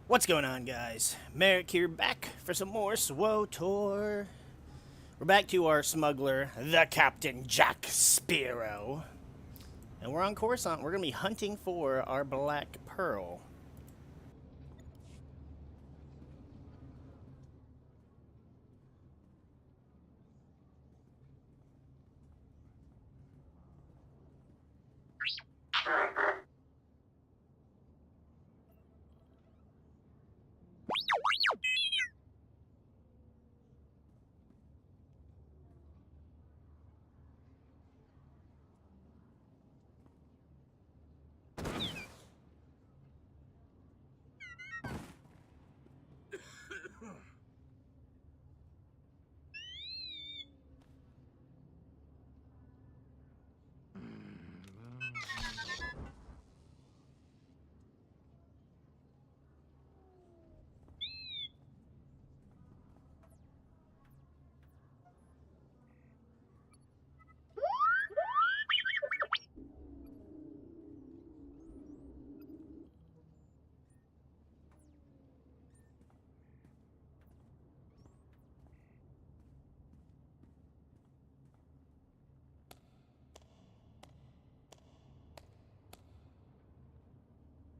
What's going on, guys? Merrick here, back for some more SWTOR. We're back to our smuggler, the Captain Jack Sparrow. And we're on Coruscant. We're going to be hunting for our Black Pearl.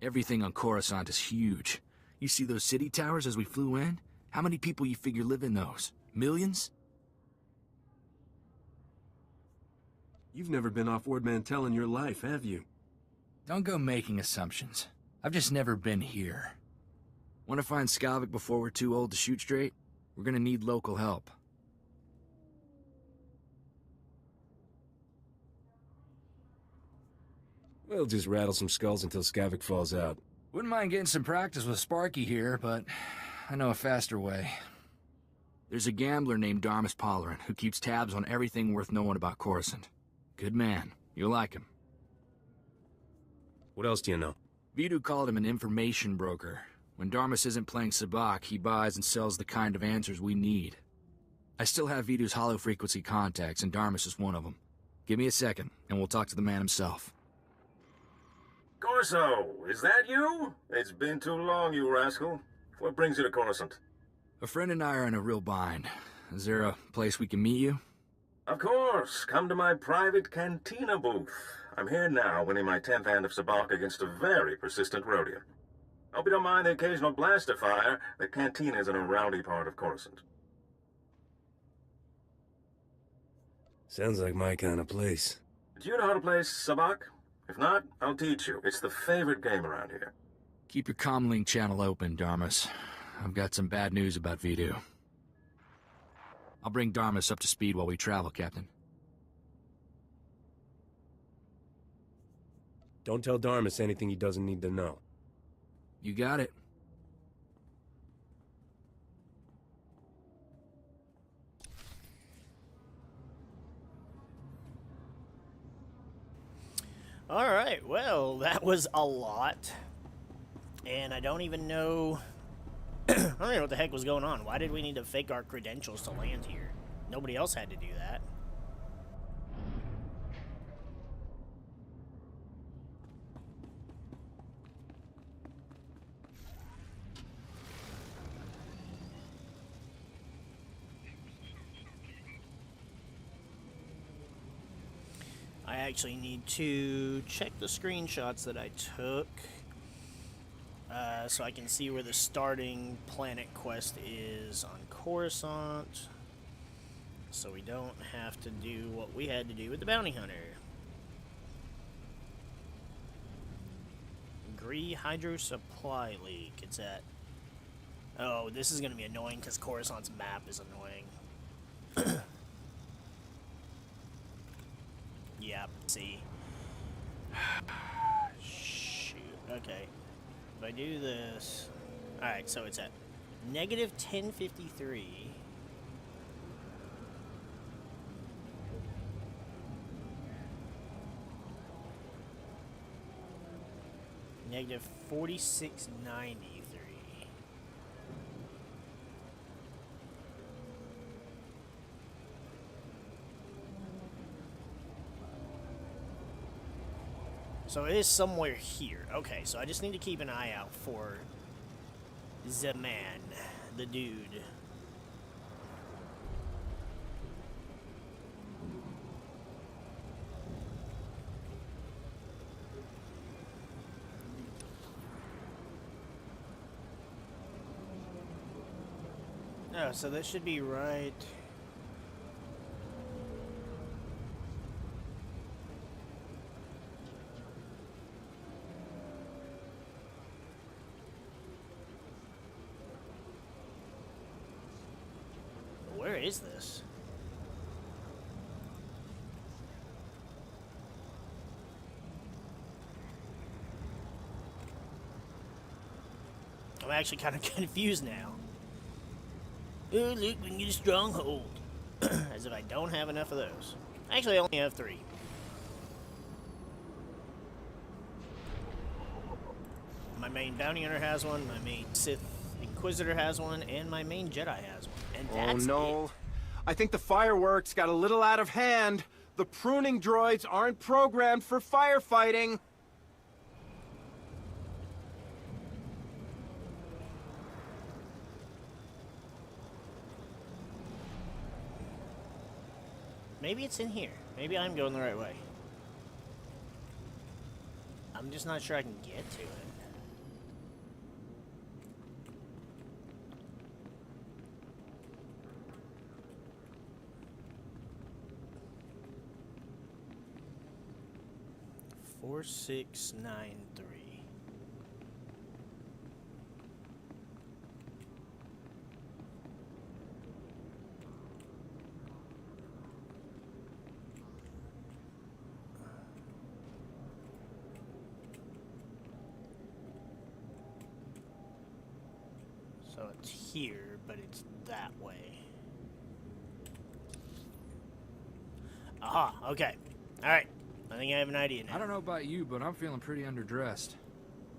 Everything on Coruscant is huge. You see those city towers as we flew in? How many people you figure live in those? Millions? You've never been off Ord Mantell in your life, have you? Don't go making assumptions. I've just never been here. Want to find Skavik before we're too old to shoot straight? We're gonna need local help. We'll just rattle some skulls until Skavik falls out. Wouldn't mind getting some practice with Sparky here, but I know a faster way. There's a gambler named Darmus Polarin who keeps tabs on everything worth knowing about Coruscant. Good man. You'll like him. What else do you know? Vidu called him an information broker. When Darmus isn't playing Sabak, he buys and sells the kind of answers we need. I still have Vidu's hollow-frequency contacts, and Darmus is one of them. Give me a second, and we'll talk to the man himself. Corso, is that you? It's been too long, you rascal. What brings you to Coruscant? A friend and I are in a real bind. Is there a place we can meet you? Of course. Come to my private cantina booth. I'm here now, winning my 10th hand of Sabak against a very persistent Rhodian. Hope you don't mind the occasional blaster fire. The cantina is in a rowdy part of Coruscant. Sounds like my kind of place. Do you know how to play Sabak? If not, I'll teach you. It's the favorite game around here. Keep your comlink channel open, Darmus. I've got some bad news about Vidu. I'll bring Darmus up to speed while we travel, Captain. Don't tell Darmus anything he doesn't need to know. You got it. Alright, well, that was a lot. And I don't even know... I don't even know what the heck was going on. Why did we need to fake our credentials to land here? Nobody else had to do that. I actually need to check the screenshots that I took so I can see where the starting planet quest is on Coruscant, so we don't have to do what we had to do with the bounty hunter. Gree Hydro Supply Leak. It's at... Oh, this is going to be annoying because Coruscant's map is annoying. Yeah, see. Shoot. Okay. If I do this... Alright, so it's at negative 1053. Negative 4693. So it is somewhere here. Okay, so I just need to keep an eye out for the man, the dude. Oh, so that should be right. Where is this? I'm actually kind of confused now. Oh, look, we can get a stronghold. As if I don't have enough of those. Actually, I only have 3. My main bounty hunter has one, my main Sith Inquisitor has one, and my main Jedi has one. And that's Oh no. it. I think the fireworks got a little out of hand. The pruning droids aren't programmed for firefighting. Maybe it's in here. Maybe I'm going the right way. I'm just not sure I can get to it. Four, 6, 9, 3. So it's here, but it's that way. Aha, okay. Alright. I think I have an idea now. I don't know about you, but I'm feeling pretty underdressed.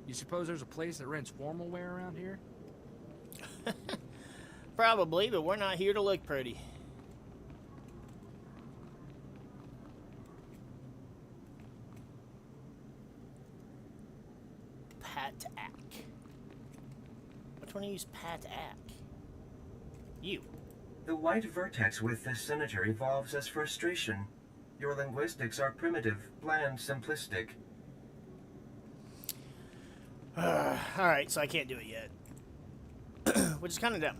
You suppose there's a place that rents formal wear around here? Probably, but we're not here to look pretty. Pat-ack. Which one do you use Pat-ack? You. The white vertex with this senator evolves as frustration. Your linguistics are primitive, bland, simplistic. Alright, so I can't do it yet. Which is kind of dumb.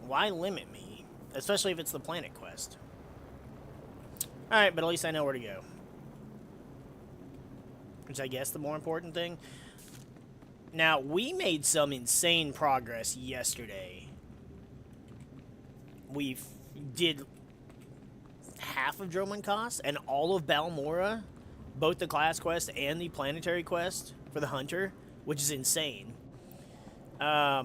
Why limit me? Especially if it's the planet quest. Alright, but at least I know where to go. Which I guess the more important thing. Now, we made some insane progress yesterday. We did half of Dromund Kaas and all of Balmorra, both the class quest and the planetary quest for the Hunter, which is insane. I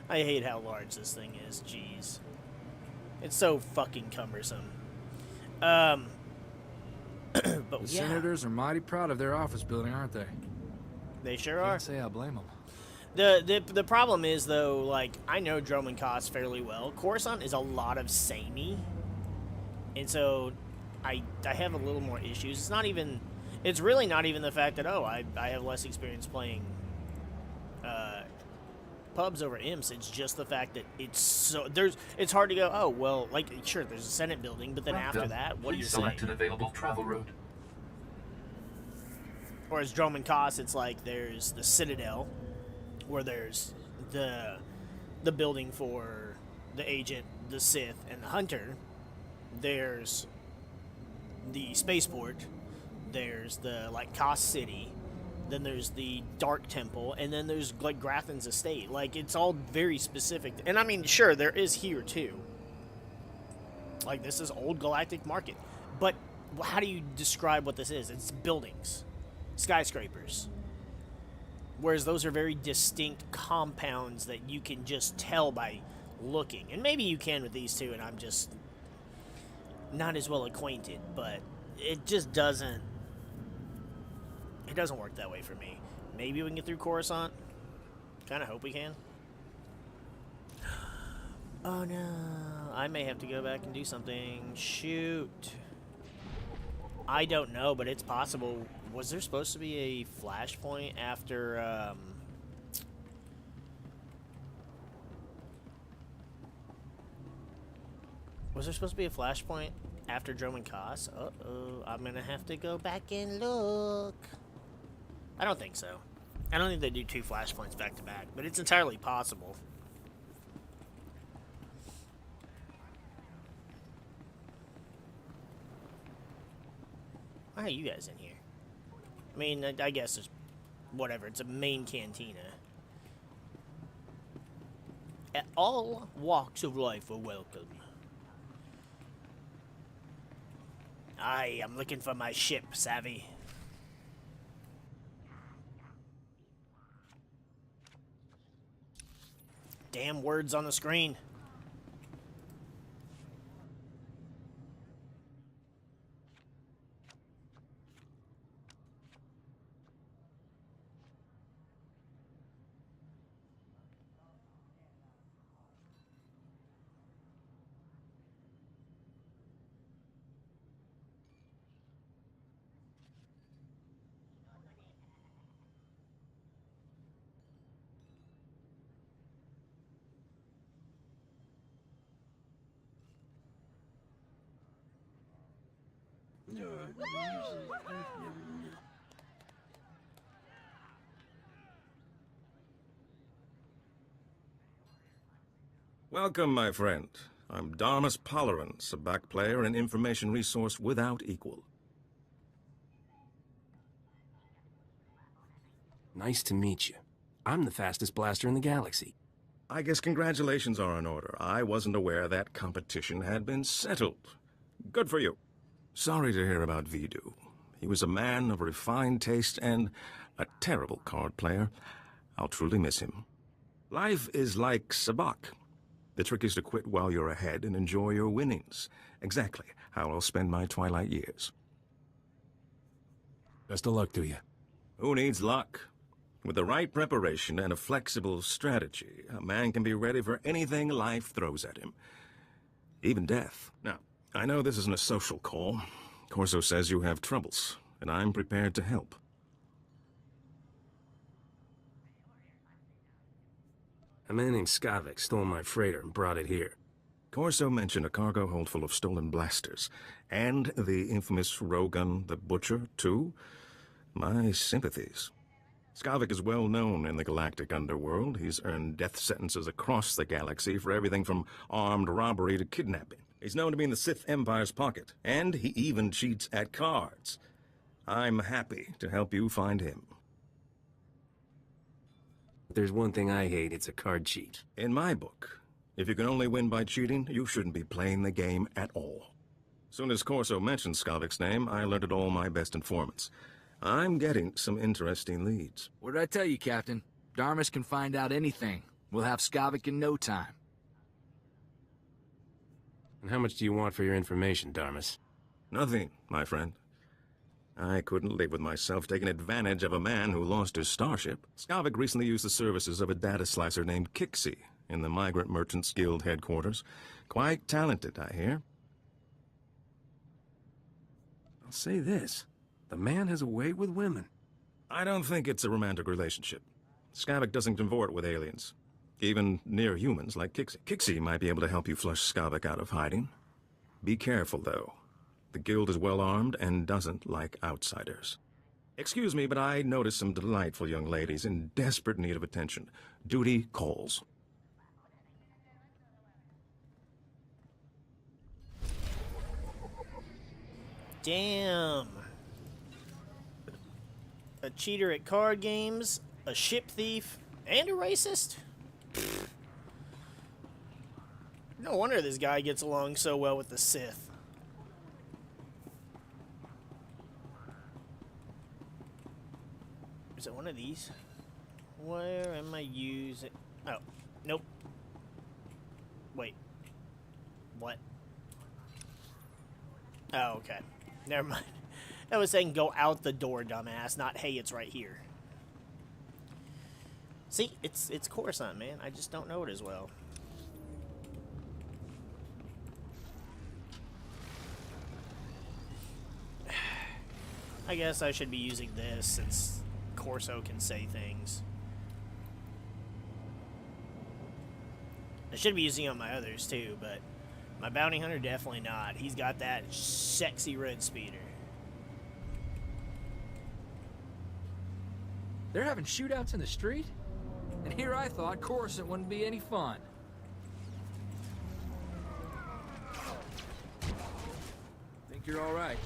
hate how large this thing is, jeez. It's so fucking cumbersome. But The yeah, senators are mighty proud of their office building, aren't they? they sure are. Can't say I blame them. The problem is, though, like, I know Dromund Kaas fairly well. Coruscant is a lot of samey. And so I have a little more issues. It's not even... It's really not even the fact that, oh, I have less experience playing pubs over imps. It's just the fact that it's so... It's hard to go, oh, well, like, sure, there's a Senate building, but then after that, what do you say? Select an available travel route. Whereas Dromund Kaas, it's like there's the Citadel, where there's the building for the Agent, the Sith, and the Hunter. There's the spaceport. There's the, like, Kaas City. Then there's the Dark Temple. And then there's, like, Grathan's Estate. Like, it's all very specific. And, I mean, sure, there is here, too. Like, this is Old Galactic Market. But how do you describe what this is? It's buildings. Skyscrapers. Whereas those are very distinct compounds that you can just tell by looking. And maybe you can with these two, and I'm just not as well acquainted, but it just doesn't... It doesn't work that way for me. Maybe we can get through Coruscant. Kind of hope we can. Oh no. I may have to go back and do something. Shoot. I don't know, but it's possible. Was there supposed to be a flashpoint after, Was there supposed to be a flashpoint after Dromund Kaas? Uh-oh, I'm gonna have to go back and look. I don't think so. I don't think they do 2 flashpoints back to back, but it's entirely possible. Why are you guys in here? I mean, I guess it's whatever. It's a main cantina. All walks of life are welcome. I'm looking for my ship, Savvy. Damn words on the screen. Welcome, my friend. I'm Darmus Polarin, Sabak player and information resource without equal. Nice to meet you. I'm the fastest blaster in the galaxy. I guess congratulations are in order. I wasn't aware that competition had been settled. Good for you. Sorry to hear about Vidu. He was a man of refined taste and a terrible card player. I'll truly miss him. Life is like Sabak. The trick is to quit while you're ahead and enjoy your winnings. Exactly how I'll spend my twilight years. Best of luck to you. Who needs luck? With the right preparation and a flexible strategy, a man can be ready for anything life throws at him. Even death. Now, I know this isn't a social call. Corso says you have troubles, and I'm prepared to help. A man named Skavik stole my freighter and brought it here. Corso mentioned a cargo hold full of stolen blasters, and the infamous Rogun the Butcher, too. My sympathies. Skavik is well known in the galactic underworld. He's earned death sentences across the galaxy for everything from armed robbery to kidnapping. He's known to be in the Sith Empire's pocket, and he even cheats at cards. I'm happy to help you find him. If there's one thing I hate, it's a card cheat. In my book, if you can only win by cheating, you shouldn't be playing the game at all. Soon as Corso mentioned Skavik's name, I alerted all my best informants. I'm getting some interesting leads. What did I tell you, Captain? Darmus can find out anything. We'll have Skavik in no time. And how much do you want for your information, Darmus? Nothing, my friend. I couldn't live with myself taking advantage of a man who lost his starship. Skavik recently used the services of a data slicer named Kixie in the Migrant Merchants Guild headquarters. Quite talented, I hear. I'll say this. The man has a way with women. I don't think it's a romantic relationship. Skavik doesn't convert with aliens. Even near humans like Kixie. Kixie might be able to help you flush Skavik out of hiding. Be careful, though. The guild is well armed and doesn't like outsiders. Excuse me, but I noticed some delightful young ladies in desperate need of attention. Duty calls. Damn. A cheater at card games, a ship thief, and a racist? Pfft. No wonder this guy gets along so well with the Sith. Is it one of these? Where am I using? Oh, nope. Wait. What? Oh, okay. Never mind. I was saying go out the door, dumbass, not hey, it's right here. See, it's Coruscant, man. I just don't know it as well. I guess I should be using this since Corso can say things. I should be using it on my others too, but my bounty hunter definitely not. He's got that sexy red speeder. They're having shootouts in the street? And here I thought Coruscant wouldn't be any fun. Think you're all right?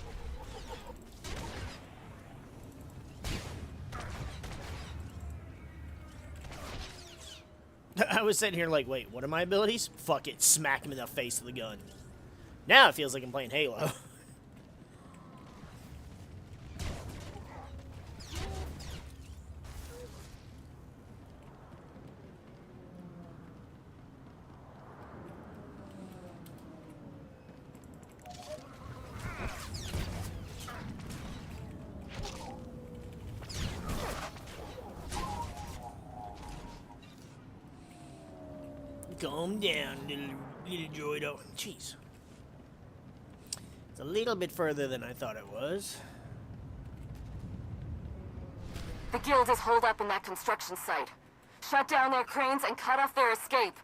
I was sitting here like, wait, what are my abilities? Fuck it, smack him in the face with the gun. Now it feels like I'm playing Halo. Calm down, little droido. Jeez. It's a little bit further than I thought it was. The guild is holed up in that construction site. Shut down their cranes and cut off their escape.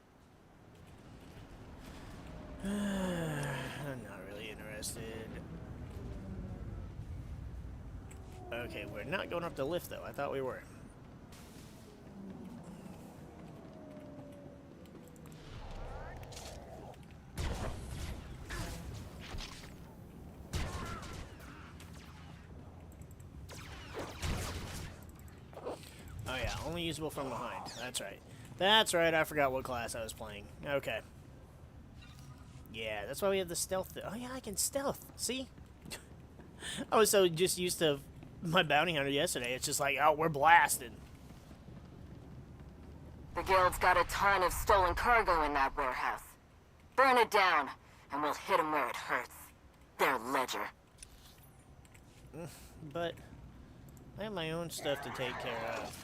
I'm not really interested. Okay, we're not going up the lift though. I thought we were. Oh yeah, only usable from behind. That's right. That's right, I forgot what class I was playing. Okay. Yeah, that's why we have the stealth. Oh yeah, I can stealth. See? I was so just used to my bounty hunter yesterday. It's just like, oh, we're blasting. The guild's got a ton of stolen cargo in that warehouse. Burn it down, and we'll hit them where it hurts. Their ledger. But I have my own stuff to take care of.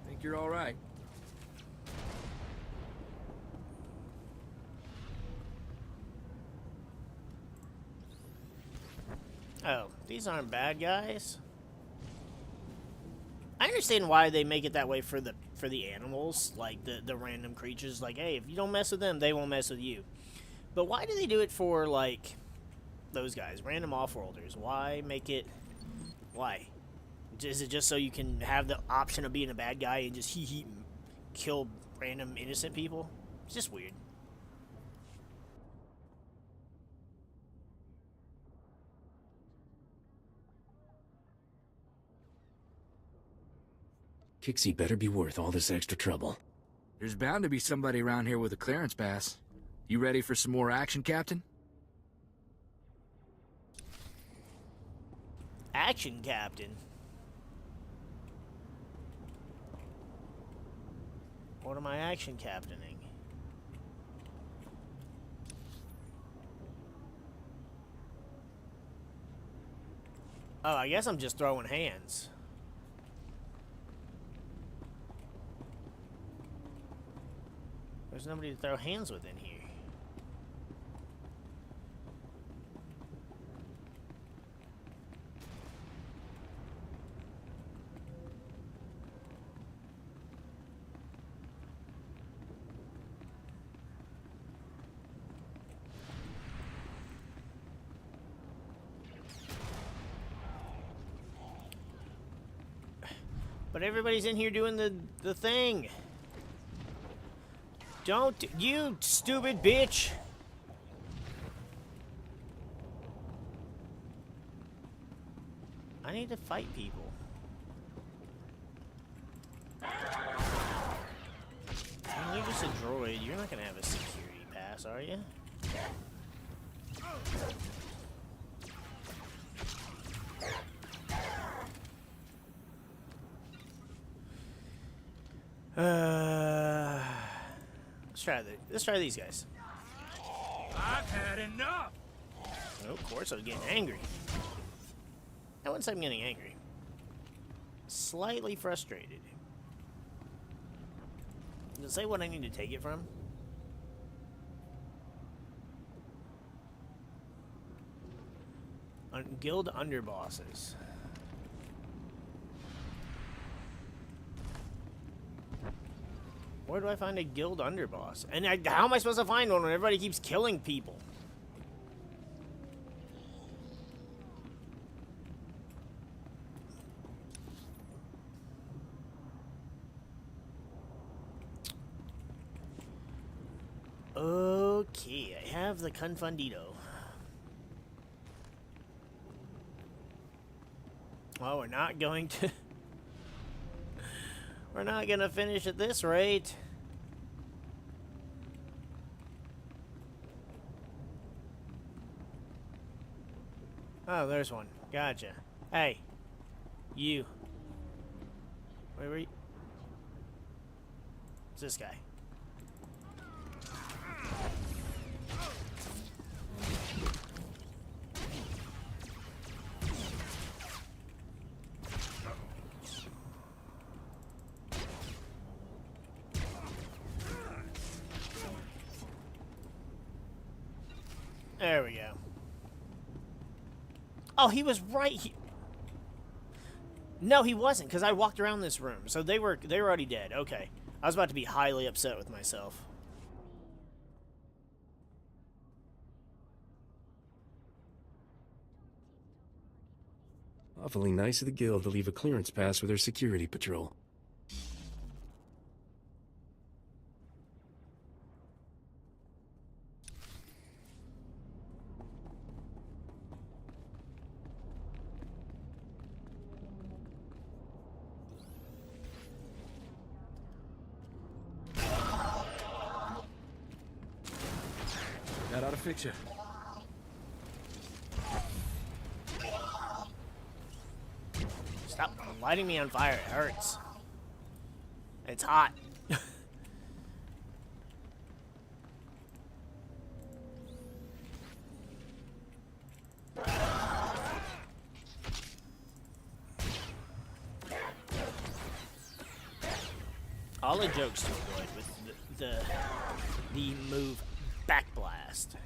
Think you're all right? Oh, these aren't bad guys. I understand why they make it that way for the animals, like the random creatures. Like, hey, if you don't mess with them, they won't mess with you. But why do they do it for like those guys, random off-worlders? Why make it? Why? Is it just so you can have the option of being a bad guy and just kill random innocent people? It's just weird. Kixie better be worth all this extra trouble. There's bound to be somebody around here with a clearance pass. You ready for some more action, Captain? Action, Captain. What am I action captaining? Oh, I guess I'm just throwing hands. There's nobody to throw hands with in here. But everybody's in here doing the thing. Don't, you stupid bitch. I need to fight people. I mean, you're just a droid. You're not gonna have a security pass, are you? Let's try these guys. I've had enough. Oh, of course, I was getting angry. I wouldn't say I'm getting angry. Slightly frustrated. Does it say what I need to take it from? Guild underbosses. Where do I find a guild underboss? And how am I supposed to find one when everybody keeps killing people? Okay, I have the Confundido. Well, we're not going to... We're not gonna finish at this rate. Oh, there's one. Gotcha. Hey. You. Where were you? It's this guy. There we go. Oh, he was right here. No, he wasn't, because I walked around this room. So they were already dead. Okay. I was about to be highly upset with myself. Awfully nice of the guild to leave a clearance pass for their security patrol. That ought to fix you. Stop lighting me on fire. It hurts. It's hot. All the jokes to avoid with the move back blast.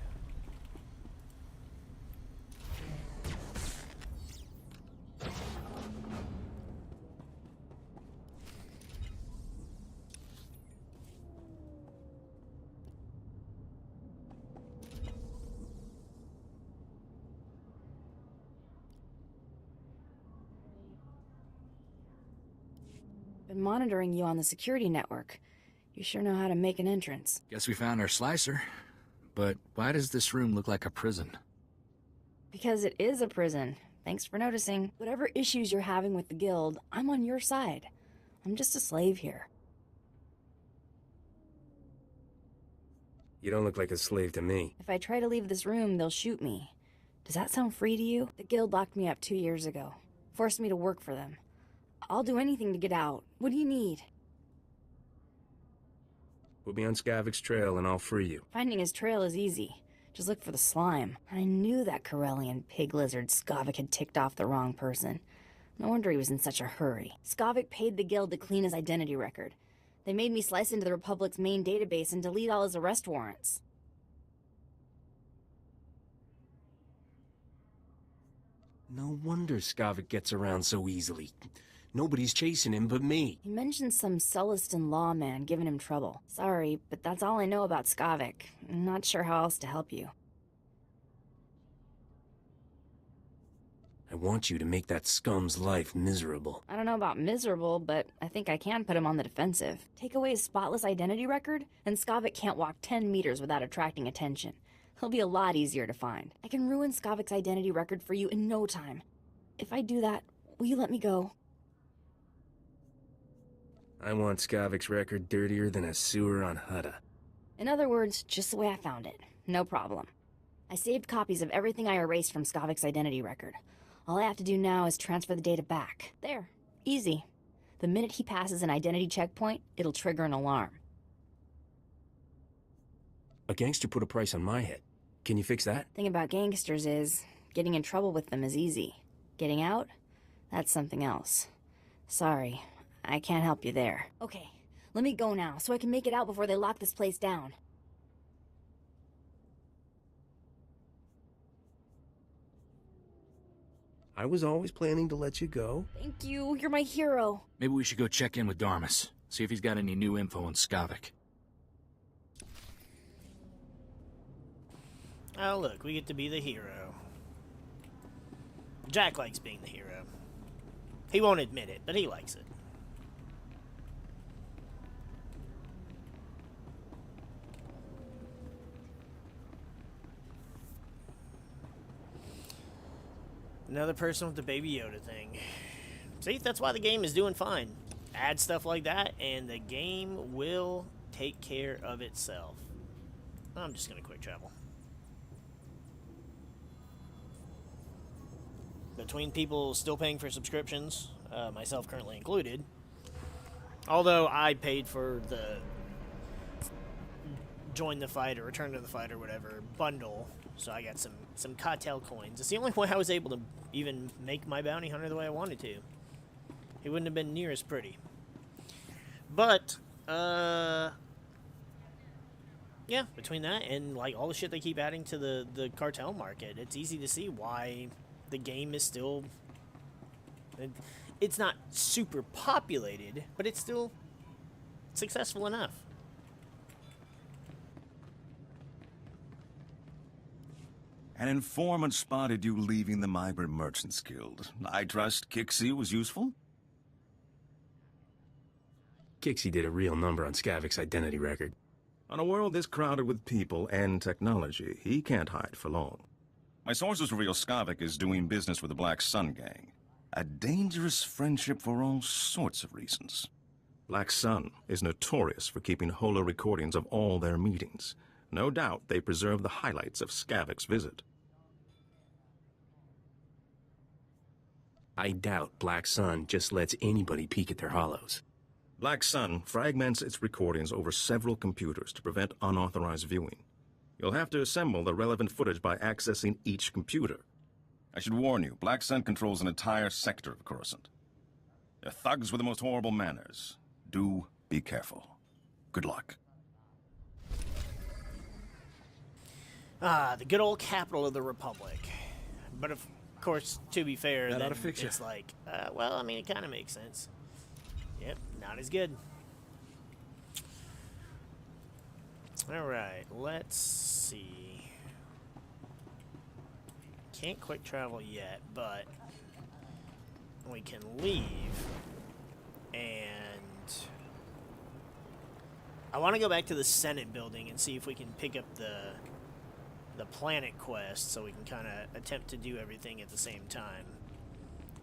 Been monitoring you on the security network. You sure know how to make an entrance. Guess we found our slicer. But why does this room look like a prison? Because it is a prison. Thanks for noticing. Whatever issues you're having with the guild, I'm on your side. I'm just a slave here. You don't look like a slave to me. If I try to leave this room, they'll shoot me. Does that sound free to you? The guild locked me up 2 years ago. Forced me to work for them. I'll do anything to get out. What do you need? Put me on Skavik's trail and I'll free you. Finding his trail is easy. Just look for the slime. I knew that Corellian pig lizard Skavik had ticked off the wrong person. No wonder he was in such a hurry. Skavik paid the guild to clean his identity record. They made me slice into the Republic's main database and delete all his arrest warrants. No wonder Skavik gets around so easily. Nobody's chasing him but me. He mentioned some Sullustan lawman giving him trouble. Sorry, but that's all I know about Skavik. I'm not sure how else to help you. I want you to make that scum's life miserable. I don't know about miserable, but I think I can put him on the defensive. Take away his spotless identity record, and Skavik can't walk 10 meters without attracting attention. He'll be a lot easier to find. I can ruin Skavik's identity record for you in no time. If I do that, will you let me go? I want Skavik's record dirtier than a sewer on Hutta. In other words, just the way I found it. No problem. I saved copies of everything I erased from Skavik's identity record. All I have to do now is transfer the data back. There. Easy. The minute he passes an identity checkpoint, it'll trigger an alarm. A gangster put a price on my head. Can you fix that? Thing about gangsters is, getting in trouble with them is easy. Getting out? That's something else. Sorry, I can't help you there. Okay, Let me go now, so I can make it out before they lock this place down. I was always planning to let you go. Thank you, you're my hero. Maybe we should go check in with Darmus, see if he's got any new info on Skavik. Oh, look, we get to be the hero. Jack likes being the hero. He won't admit it, but he likes it. Another person with the Baby Yoda thing. See, that's why the game is doing fine. Add stuff like that, and the game will take care of itself. I'm just going to quick travel. Between people still paying for subscriptions, myself currently included, although I paid for the Join the Fight or Return to the Fight or whatever bundle, so I got some Cartel coins. It's the only way I was able to even make my bounty hunter the way I wanted to. He wouldn't have been near as pretty. But, yeah, between that and like all the shit they keep adding to the cartel market, it's easy to see why the game is still... It's not super populated, but it's still successful enough. An informant spotted you leaving the Migrant Merchants Guild. I trust Kixie was useful? Kixie did a real number on Skavik's identity record. On a world this crowded with people and technology, he can't hide for long. My sources reveal Skavik is doing business with the Black Sun Gang. A dangerous friendship for all sorts of reasons. Black Sun is notorious for keeping holo recordings of all their meetings. No doubt they preserve the highlights of Skavik's visit. I doubt Black Sun just lets anybody peek at their hollows. Black Sun fragments its recordings over several computers to prevent unauthorized viewing. You'll have to assemble the relevant footage by accessing each computer. I should warn you, Black Sun controls an entire sector of Coruscant. They're thugs with the most horrible manners. Do be careful. Good luck. Ah, the good old capital of the Republic. But of course, to be fair, then it's like, well, I mean, it kind of makes sense. Yep, not as good. Alright, let's see. Can't quick travel yet, but we can leave. And I want to go back to the Senate building and see if we can pick up the planet quest so we can kind of attempt to do everything at the same time.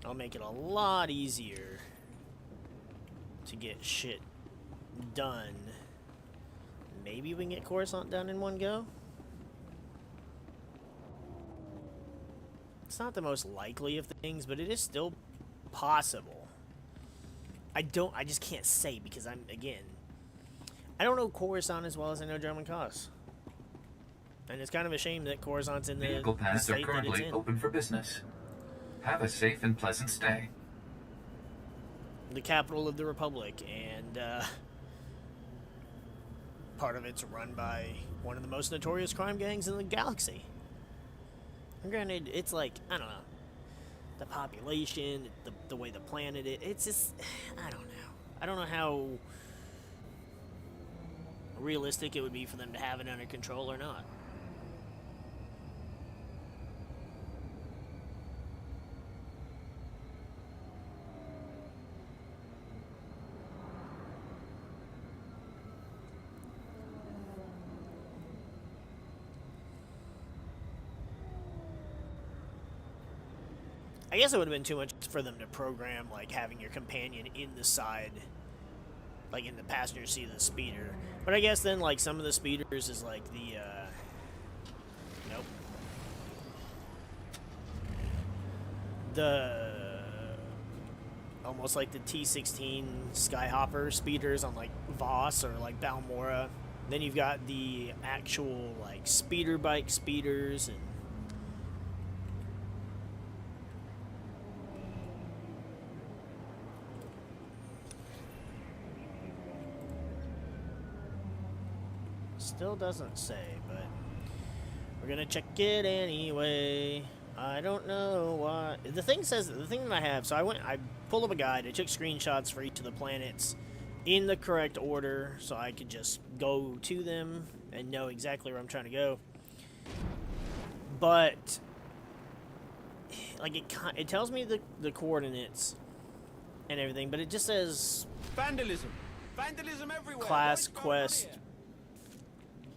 I'll make it a lot easier to get shit done. Maybe we can get Coruscant done in one go? It's not the most likely of things, but it is still possible. I just can't say because I don't know Coruscant as well as I know German Cos. And it's kind of a shame that Coruscant's in the Vehicle paths are currently open for business. Have a safe and pleasant stay. The capital of the Republic, and part of it's run by one of the most notorious crime gangs in the galaxy. And granted, it's like, I don't know, the population, the way the planet is, it's just, I don't know. I don't know how realistic it would be for them to have it under control or not. I guess it would have been too much for them to program, like, having your companion in the side, like, in the passenger seat of the speeder. But I guess then, like, some of the speeders is, like, the, nope. Almost like the T-16 Skyhopper speeders on, like, Voss or, like, Balmora. Then you've got the actual, like, speeder bike speeders and... Still doesn't say, but we're gonna check it anyway. I don't know why. The thing says, the thing that I have, so I pulled up a guide, I took screenshots for each of the planets in the correct order, so I could just go to them and know exactly where I'm trying to go. But, like, it tells me the coordinates and everything, but it just says Vandalism! Vandalism everywhere! class quest,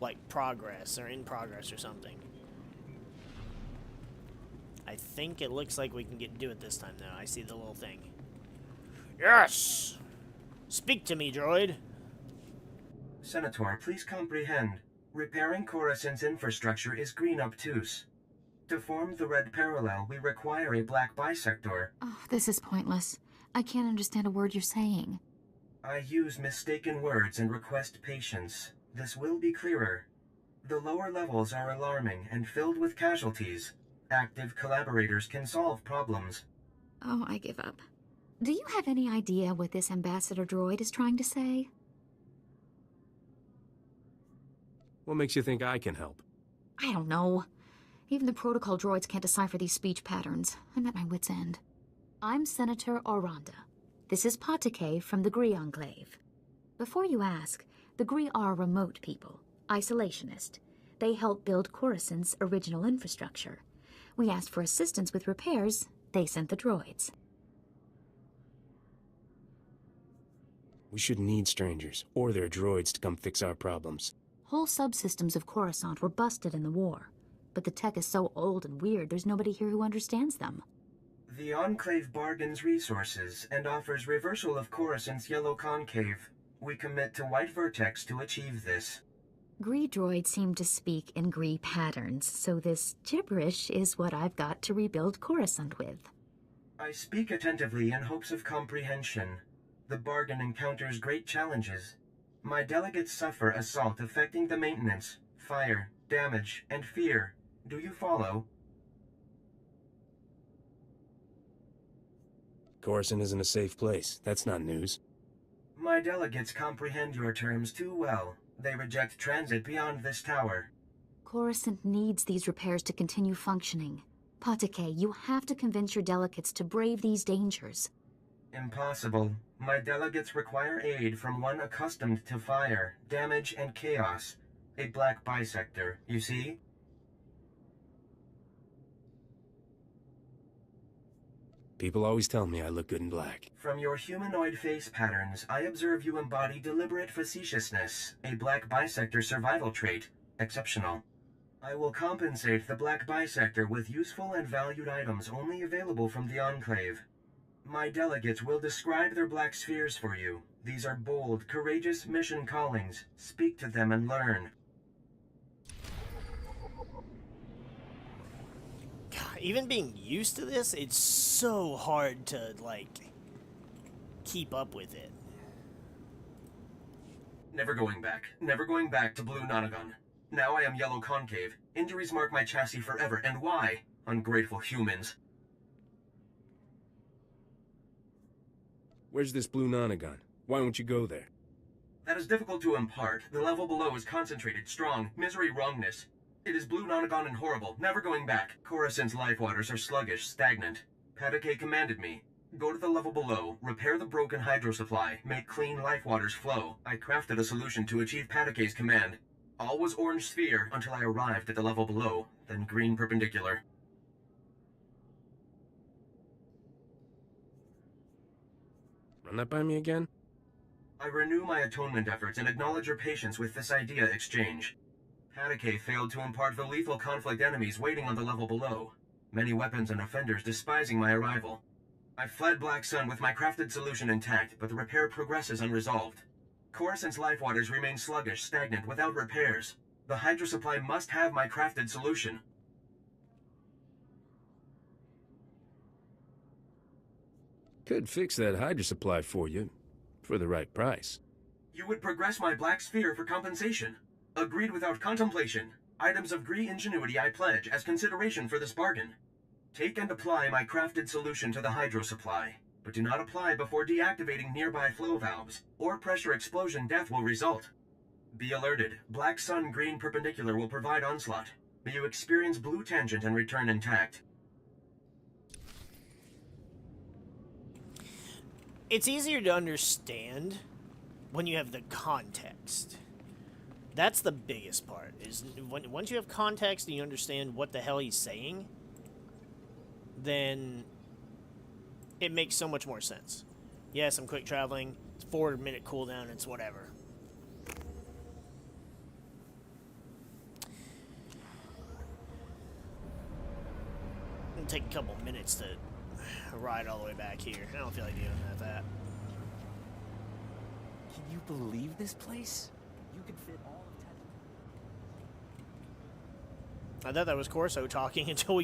like, progress, or in progress or something. I think it looks like we can do it this time, though. I see the little thing. Yes! Speak to me, droid. Senator, please comprehend. Repairing Coruscant's infrastructure is green obtuse. To form the red parallel, we require a black bisector. Oh, this is pointless. I can't understand a word you're saying. I use mistaken words and request patience. This will be clearer. The lower levels are alarming and filled with casualties. Active collaborators can solve problems. Oh, I give up. Do you have any idea what this ambassador droid is trying to say? What makes you think I can help? I don't know. Even the protocol droids can't decipher these speech patterns. I'm at my wit's end. I'm Senator Oranda. This is Patake from the Gree Enclave. Before you ask, the Gree are remote people, isolationist. They helped build Coruscant's original infrastructure. We asked for assistance with repairs. They sent the droids. We shouldn't need strangers, or their droids to come fix our problems. Whole subsystems of Coruscant were busted in the war. But the tech is so old and weird, there's nobody here who understands them. The Enclave bargains resources and offers reversal of Coruscant's yellow concave. We commit to White Vertex to achieve this. Gree droids seem to speak in Gree patterns, so this gibberish is what I've got to rebuild Coruscant with. I speak attentively in hopes of comprehension. The bargain encounters great challenges. My delegates suffer assault affecting the maintenance, fire, damage, and fear. Do you follow? Coruscant isn't a safe place. That's not news. My delegates comprehend your terms too well. They reject transit beyond this tower. Coruscant needs these repairs to continue functioning. Patake, you have to convince your delegates to brave these dangers. Impossible. My delegates require aid from one accustomed to fire, damage, and chaos. A black bisector, you see? People always tell me I look good in black. From your humanoid face patterns, I observe you embody deliberate facetiousness, a black bisector survival trait. Exceptional. I will compensate the black bisector with useful and valued items only available from the Enclave. My delegates will describe their black spheres for you. These are bold, courageous mission callings. Speak to them and learn. God, even being used to this, it's so hard to, like, keep up with it. Never going back. Never going back to Blue Nonagon. Now I am Yellow Concave. Injuries mark my chassis forever, and why? Ungrateful humans. Where's this Blue Nonagon? Why won't you go there? That is difficult to impart. The level below is concentrated, strong, misery, wrongness. It is Blue Nonagon and horrible, never going back. Coruscant's life waters are sluggish, stagnant. Patake commanded me. Go to the level below, repair the broken hydro supply, make clean life waters flow. I crafted a solution to achieve Patake's command. All was orange sphere until I arrived at the level below, then green perpendicular. Run that by me again? I renew my atonement efforts and acknowledge your patience with this idea exchange. Patake failed to impart the lethal conflict enemies waiting on the level below. Many weapons and offenders despising my arrival. I fled Black Sun with my crafted solution intact, but the repair progresses unresolved. Coruscant's life waters remain sluggish, stagnant, without repairs. The hydro supply must have my crafted solution. Could fix that hydro supply for you, for the right price. You would progress my black sphere for compensation. Agreed without contemplation. Items of Gree ingenuity I pledge as consideration for this bargain. Take and apply my crafted solution to the hydro supply, but do not apply before deactivating nearby flow valves, or pressure explosion death will result. Be alerted. Black Sun Green Perpendicular will provide onslaught. May you experience Blue Tangent and return intact. It's easier to understand when you have the context. That's the biggest part, is once you have context and you understand what the hell he's saying, then it makes so much more sense. Yes, I'm quick traveling. It's 4-minute cooldown. It's whatever. It'll take a couple minutes to ride all the way back here. I don't feel like doing that. Can you believe this place? You could fit all of Tatooine. I thought that was Corso talking until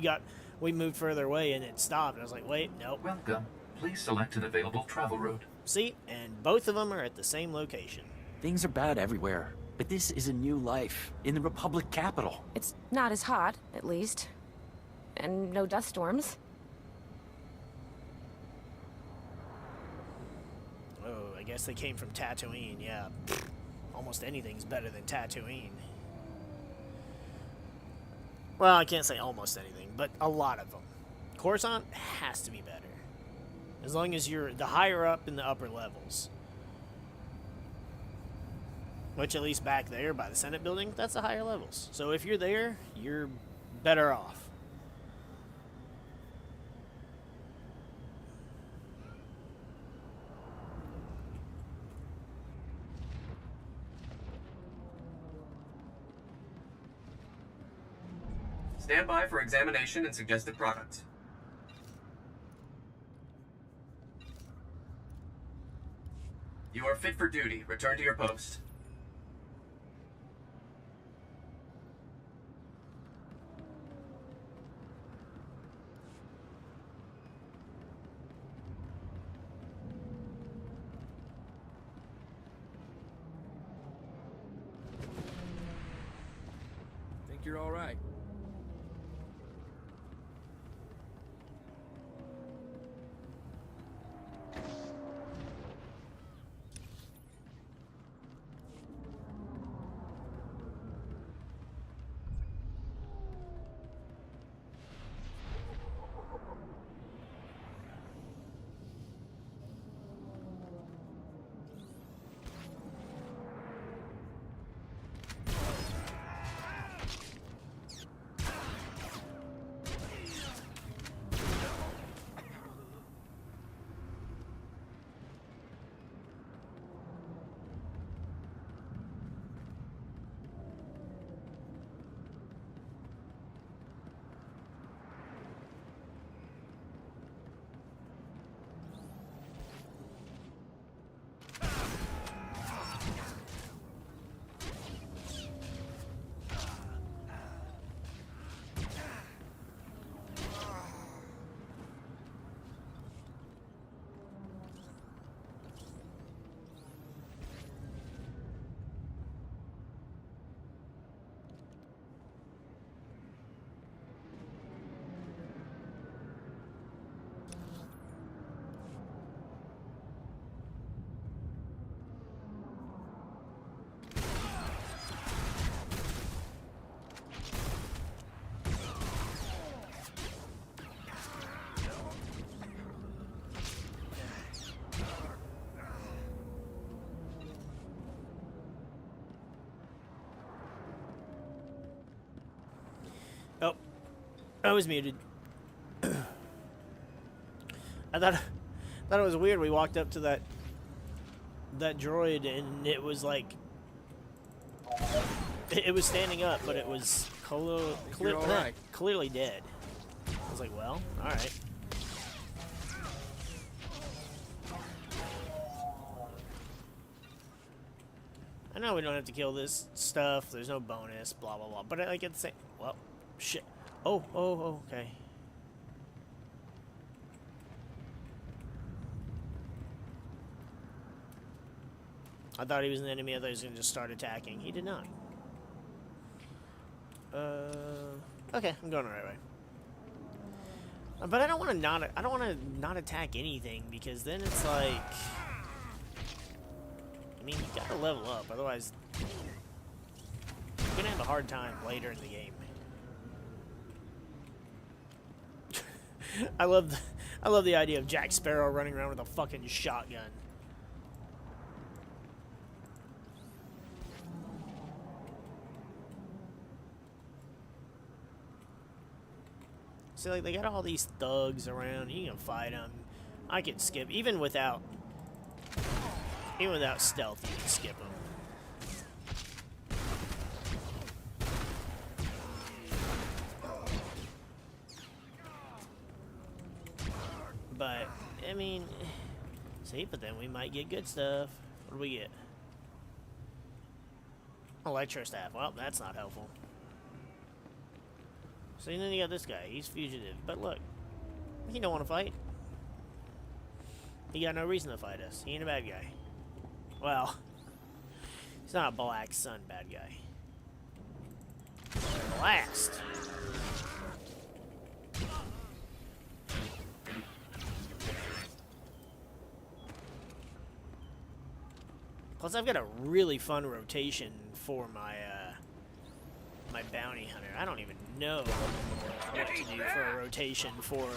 we moved further away and it stopped. And I was like, wait, nope. Welcome. Please select an available travel route. See, and both of them are at the same location. Things are bad everywhere, but this is a new life in the Republic capital. It's not as hot, at least. And no dust storms. Oh, I guess they came from Tatooine, yeah. Almost anything's better than Tatooine. Well, I can't say almost anything, but a lot of them. Coruscant has to be better. As long as you're the higher up in the upper levels. Which, at least back there by the Senate building, that's the higher levels. So if you're there, you're better off. Stand by for examination and suggested products. You are fit for duty. Return to your post. Think you're all right? Oh, I was muted. I thought it was weird. We walked up to that droid and it was like it was standing up, but it was clearly dead. I was like, well, all right. I know we don't have to kill this stuff. There's no bonus, blah blah blah. But I get the same. Well. Shit. Oh, okay. I thought he was an enemy. I thought he was going to just start attacking. He did not. Okay, I'm going the right way. But I don't want to not attack anything, because then it's like, I mean, you got to level up, otherwise gonna have a hard time later in the game. I love the idea of Jack Sparrow running around with a fucking shotgun. So like they got all these thugs around. You can fight them. I can skip even without stealth. You can skip them. But I mean, see, but then we might get good stuff. What do we get? Electro staff. Well, that's not helpful. So then you got this guy. He's fugitive. But look, he don't want to fight. He got no reason to fight us. He ain't a bad guy. Well, he's not a Black Sun bad guy. Blast. Plus, I've got a really fun rotation for my my bounty hunter. I don't even know what to do for a rotation for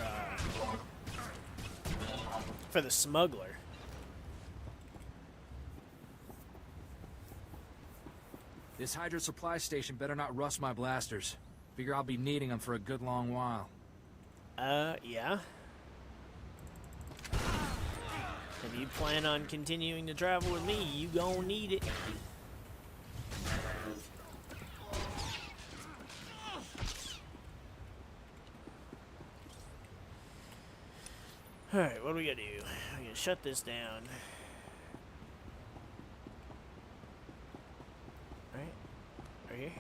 the smuggler. This Hydra supply station better not rust my blasters. Figure I'll be needing them for a good long while. Yeah. If you plan on continuing to travel with me, you gon' need it. Alright, what do we gotta do? We gotta shut this down. Alright. Right here?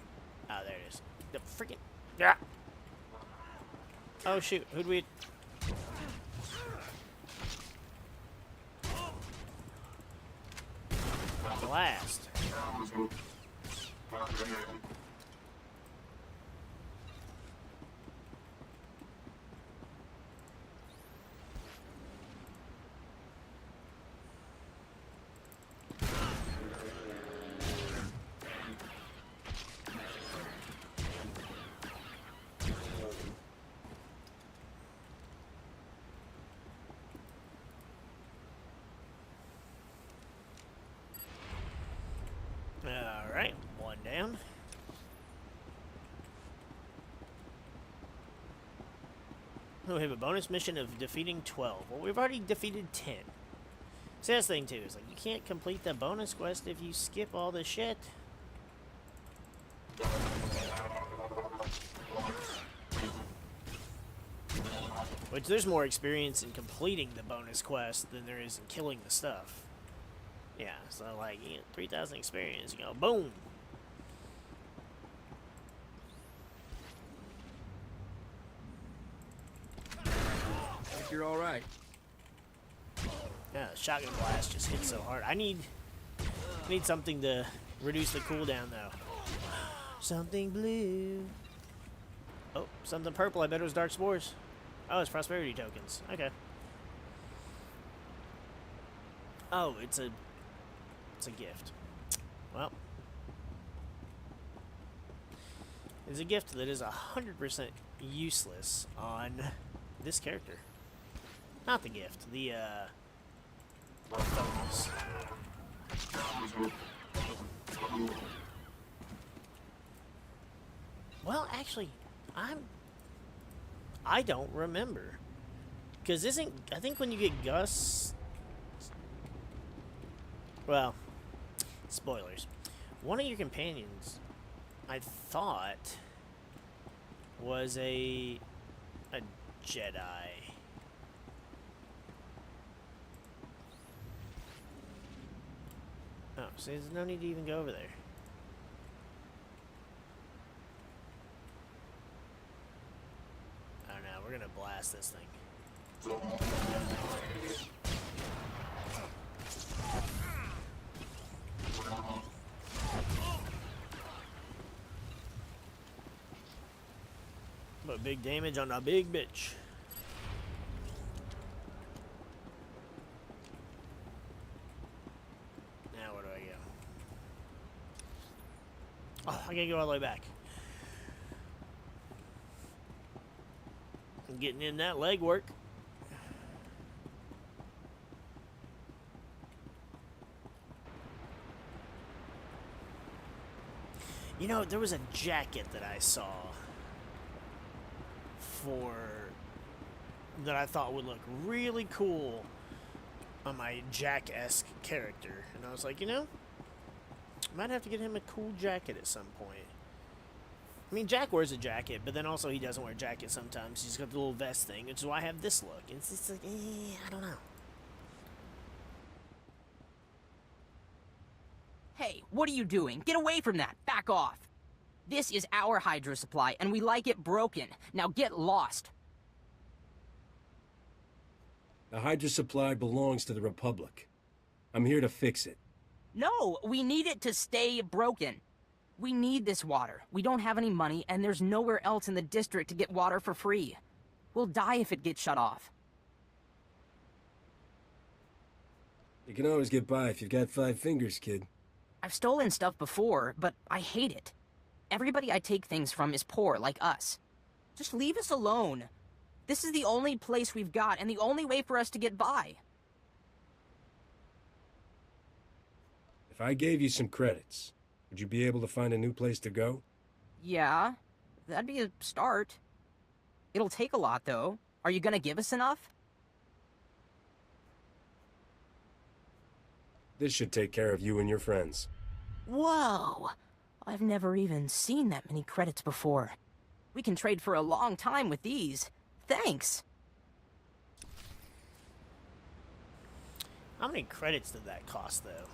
Ah, there it is. The freaking... Yeah! Oh, shoot. Who'd we... Blast. Alright, one down. Oh, we have a bonus mission of defeating 12. Well, we've already defeated 10. See, that's the thing, too, is like, you can't complete the bonus quest if you skip all the shit. Which, there's more experience in completing the bonus quest than there is in killing the stuff. Yeah, so like, you get 3,000 experience, you go, boom! Think you're alright. Yeah, shotgun blast just hits so hard. I need something to reduce the cooldown, though. Something blue. Oh, something purple. I bet it was Dark Spores. Oh, it's prosperity tokens. Okay. Oh, it's a gift. Well, it's a gift that is 100% useless on this character. Not the gift, the focus. Well, actually, I don't remember. Because I think when you get Gus... Well, spoilers. One of your companions, I thought, was a Jedi. Oh, so there's no need to even go over there. I don't know, we're gonna blast this thing. But big damage on a big bitch. Now where do I go? Oh, I gotta go all the way back. I'm getting in that leg work. You know, there was a jacket that I saw that I thought would look really cool on my Jack-esque character. And I was like, you know, I might have to get him a cool jacket at some point. I mean, Jack wears a jacket, but then also he doesn't wear a jacket sometimes. He's got the little vest thing, which is why I have this look. It's just like, I don't know. Hey, what are you doing? Get away from that! Back off! This is our hydro supply, and we like it broken. Now get lost! The hydro supply belongs to the Republic. I'm here to fix it. No, we need it to stay broken. We need this water. We don't have any money, and there's nowhere else in the district to get water for free. We'll die if it gets shut off. You can always get by if you've got 5 fingers, kid. I've stolen stuff before, but I hate it. Everybody I take things from is poor, like us. Just leave us alone. This is the only place we've got, and the only way for us to get by. If I gave you some credits, would you be able to find a new place to go? Yeah, that'd be a start. It'll take a lot, though. Are you gonna give us enough? This should take care of you and your friends. Whoa! I've never even seen that many credits before. We can trade for a long time with these. Thanks! How many credits did that cost, though?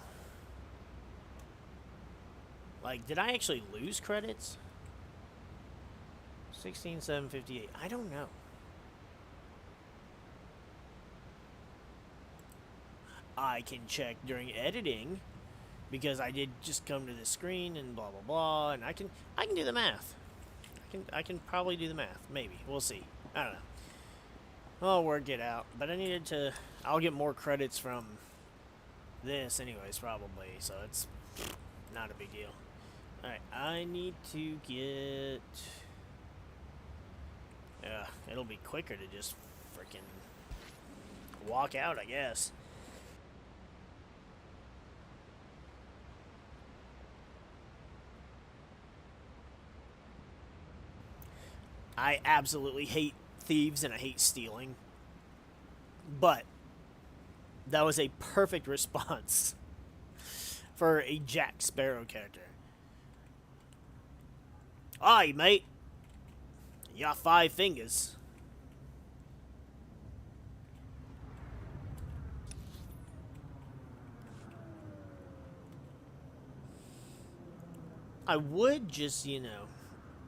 Like, did I actually lose credits? 16,758. I don't know. I can check during editing because I did just come to the screen and blah blah blah, and I can do the math. I can probably do the math. Maybe we'll see. I don't know. I'll work it out. But I needed to. I'll get more credits from this anyways, probably. So it's not a big deal. All right, I need to get. Yeah, it'll be quicker to just freaking walk out, I guess. I absolutely hate thieves and I hate stealing. But that was a perfect response for a Jack Sparrow character. Aye, mate. You got 5 fingers. I would just, you know,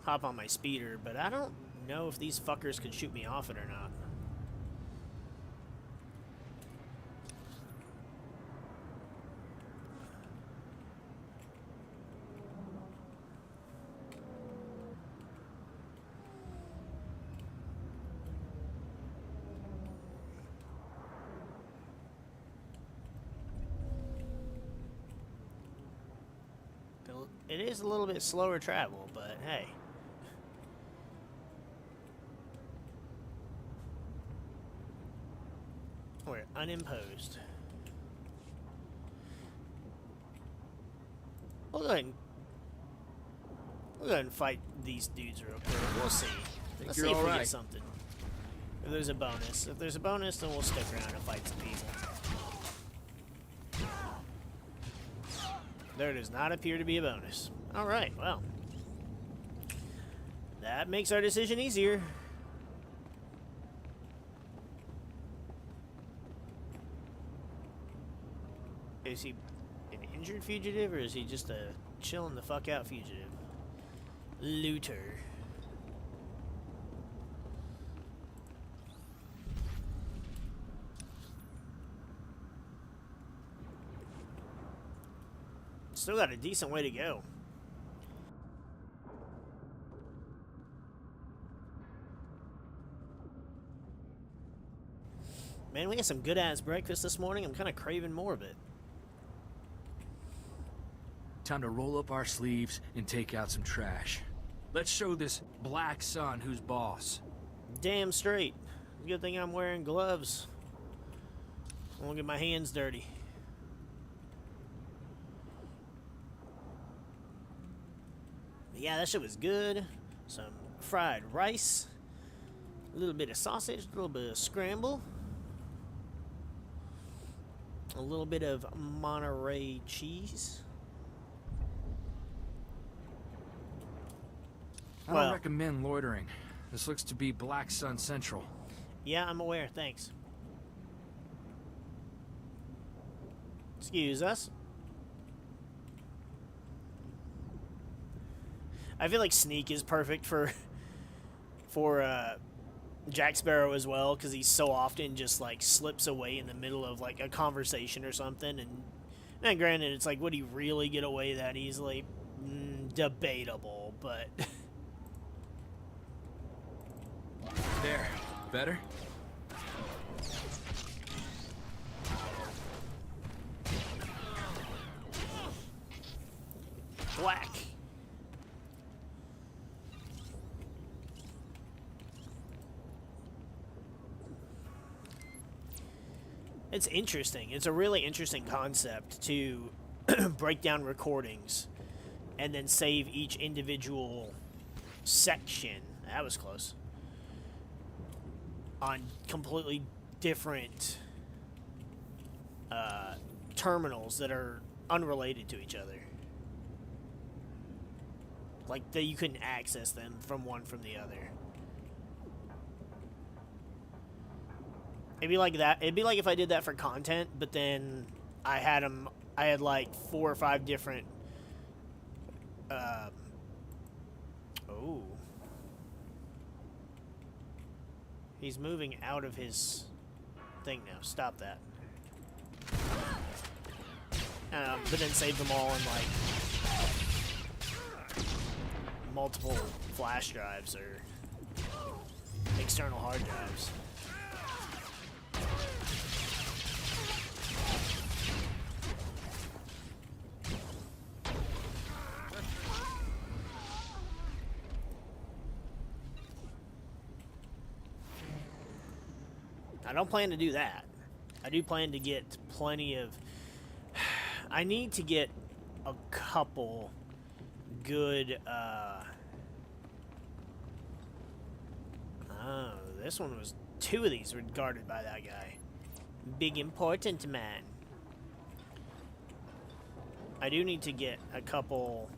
hop on my speeder, but I don't know if these fuckers could shoot me off it or not. It is a little bit slower travel, but hey. We're unimposed. We'll go ahead and fight these dudes real quick. We'll see. Let's see if we get something. If there's a bonus. If there's a bonus, then we'll stick around and fight some people. There does not appear to be a bonus. Alright, well. That makes our decision easier. Is he an injured fugitive, or is he just a chilling the fuck out fugitive? Looter. Still got a decent way to go. Man, we had some good-ass breakfast this morning. I'm kind of craving more of it. Time to roll up our sleeves and take out some trash. Let's show this Black Sun who's boss. Damn straight. Good thing I'm wearing gloves. I won't get my hands dirty. But yeah, that shit was good. Some fried rice, a little bit of sausage, a little bit of scramble, a little bit of Monterey cheese. I don't recommend loitering. This looks to be Black Sun Central. Yeah, I'm aware, thanks. Excuse us. I feel like Sneak is perfect for Jack Sparrow as well, because he so often just like slips away in the middle of like a conversation or something, and granted, it's like, would he really get away that easily? Debatable, but there, better? Whack. It's interesting. It's a really interesting concept to break down recordings and then save each individual section. That was close. On completely different terminals that are unrelated to each other. Like, that you couldn't access them from one from the other. It'd be like that. It'd be like if I did that for content, but then I had like 4 or 5 different oh. He's moving out of his thing now. Stop that. But then save them all in like multiple flash drives or external hard drives. I don't plan to do that. I do plan to get plenty of... I need to get a couple good... Oh, this one was... 2 of these were guarded by that guy. Big important man. I do need to get a couple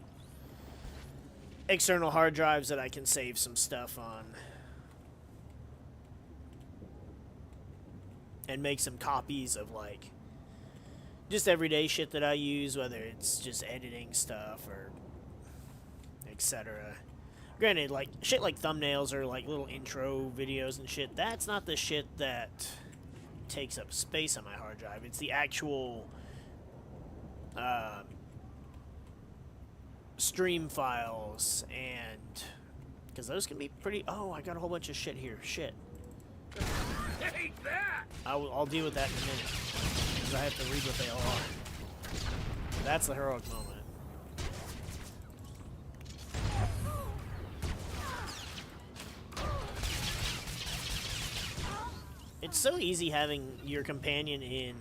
external hard drives that I can save some stuff on. And make some copies of, like, just everyday shit that I use, whether it's just editing stuff or etc. Granted, like, shit like thumbnails or, like, little intro videos and shit, that's not the shit that takes up space on my hard drive. It's the actual stream files, and because those can be pretty... Oh, I got a whole bunch of shit here. Shit. Take that! I'll deal with that in a minute, because I have to read what they all are. That's the heroic moment. It's so easy having your companion in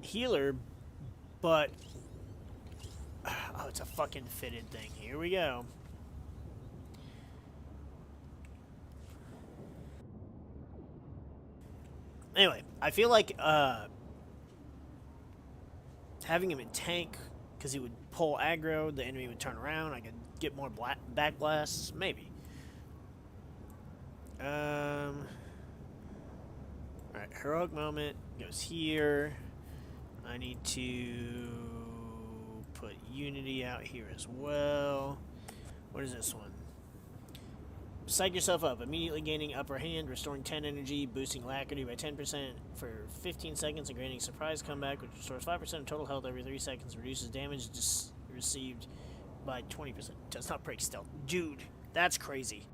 healer, but... Oh, it's a fucking fitted thing. Here we go. Anyway, I feel like having him in tank, because he would pull aggro, the enemy would turn around, I could get more back blasts, maybe. Alright, heroic moment goes here. I need to put Unity out here as well. What is this one? Psych yourself up, immediately gaining upper hand, restoring 10 energy, boosting alacrity by 10% for 15 seconds, and granting surprise comeback, which restores 5% of total health every 3 seconds, reduces damage received by 20%. Does not break stealth. Dude, that's crazy.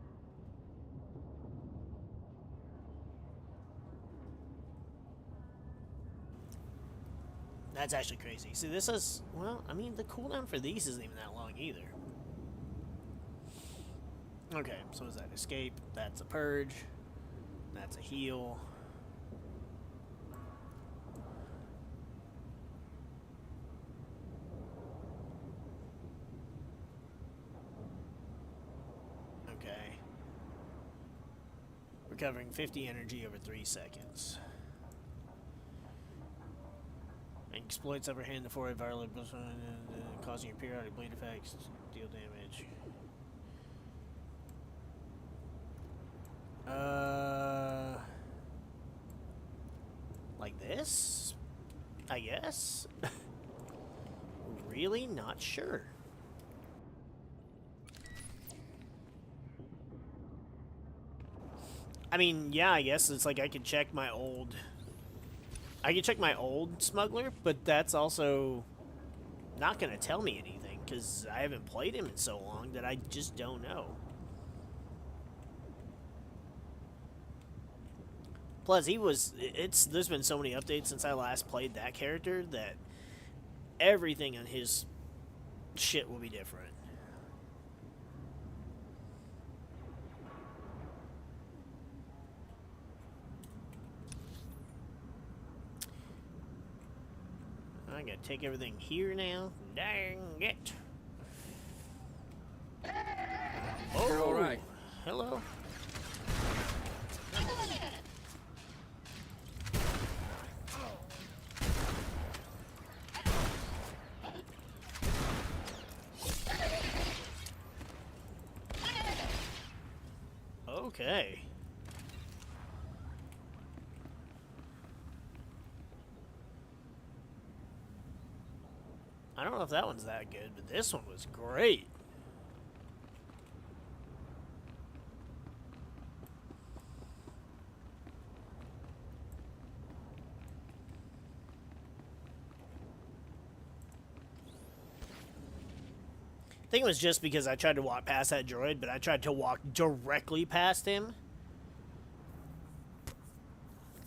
That's actually crazy. See, this is, well, I mean, the cooldown for these isn't even that long either. Okay, so is that escape? That's a purge. That's a heal. Okay. Recovering 50 energy over 3 seconds. Exploits upper hand to forward violent, causing your periodic bleed effects, deal damage. Like this? I guess? Really not sure. I mean, yeah, I guess it's like I could check my old... I can check my old smuggler, but that's also not going to tell me anything, because I haven't played him in so long that I just don't know. Plus, there's been so many updates since I last played that character that everything on his shit will be different. I gotta take everything here now. Dang it. Oh, you're all right. Hello. Okay. I don't know if that one's that good, but this one was great. I think it was just because I tried to walk past that droid, but I tried to walk directly past him.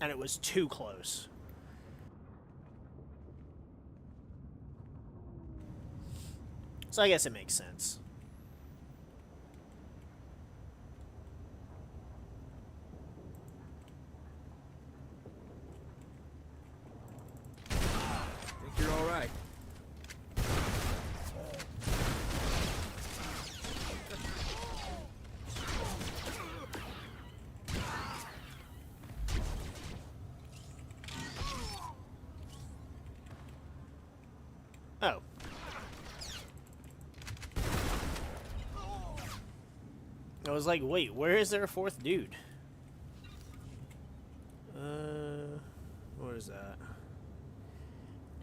And it was too close. So I guess it makes sense. I think you're all right. Oh. I was like, wait, where is there a fourth dude? What is that?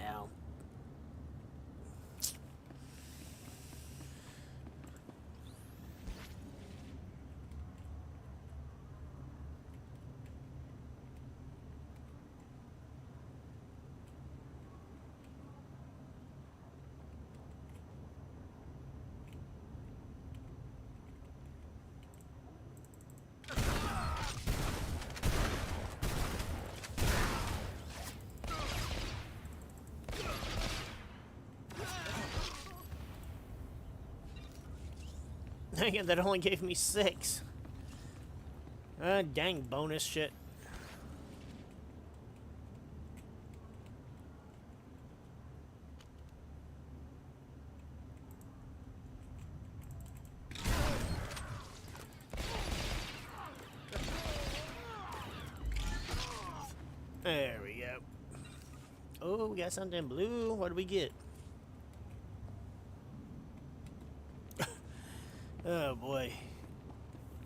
Ow. Dang it, that only gave me 6. Dang bonus shit. There we go. Oh, we got something blue. What do we get? Oh boy.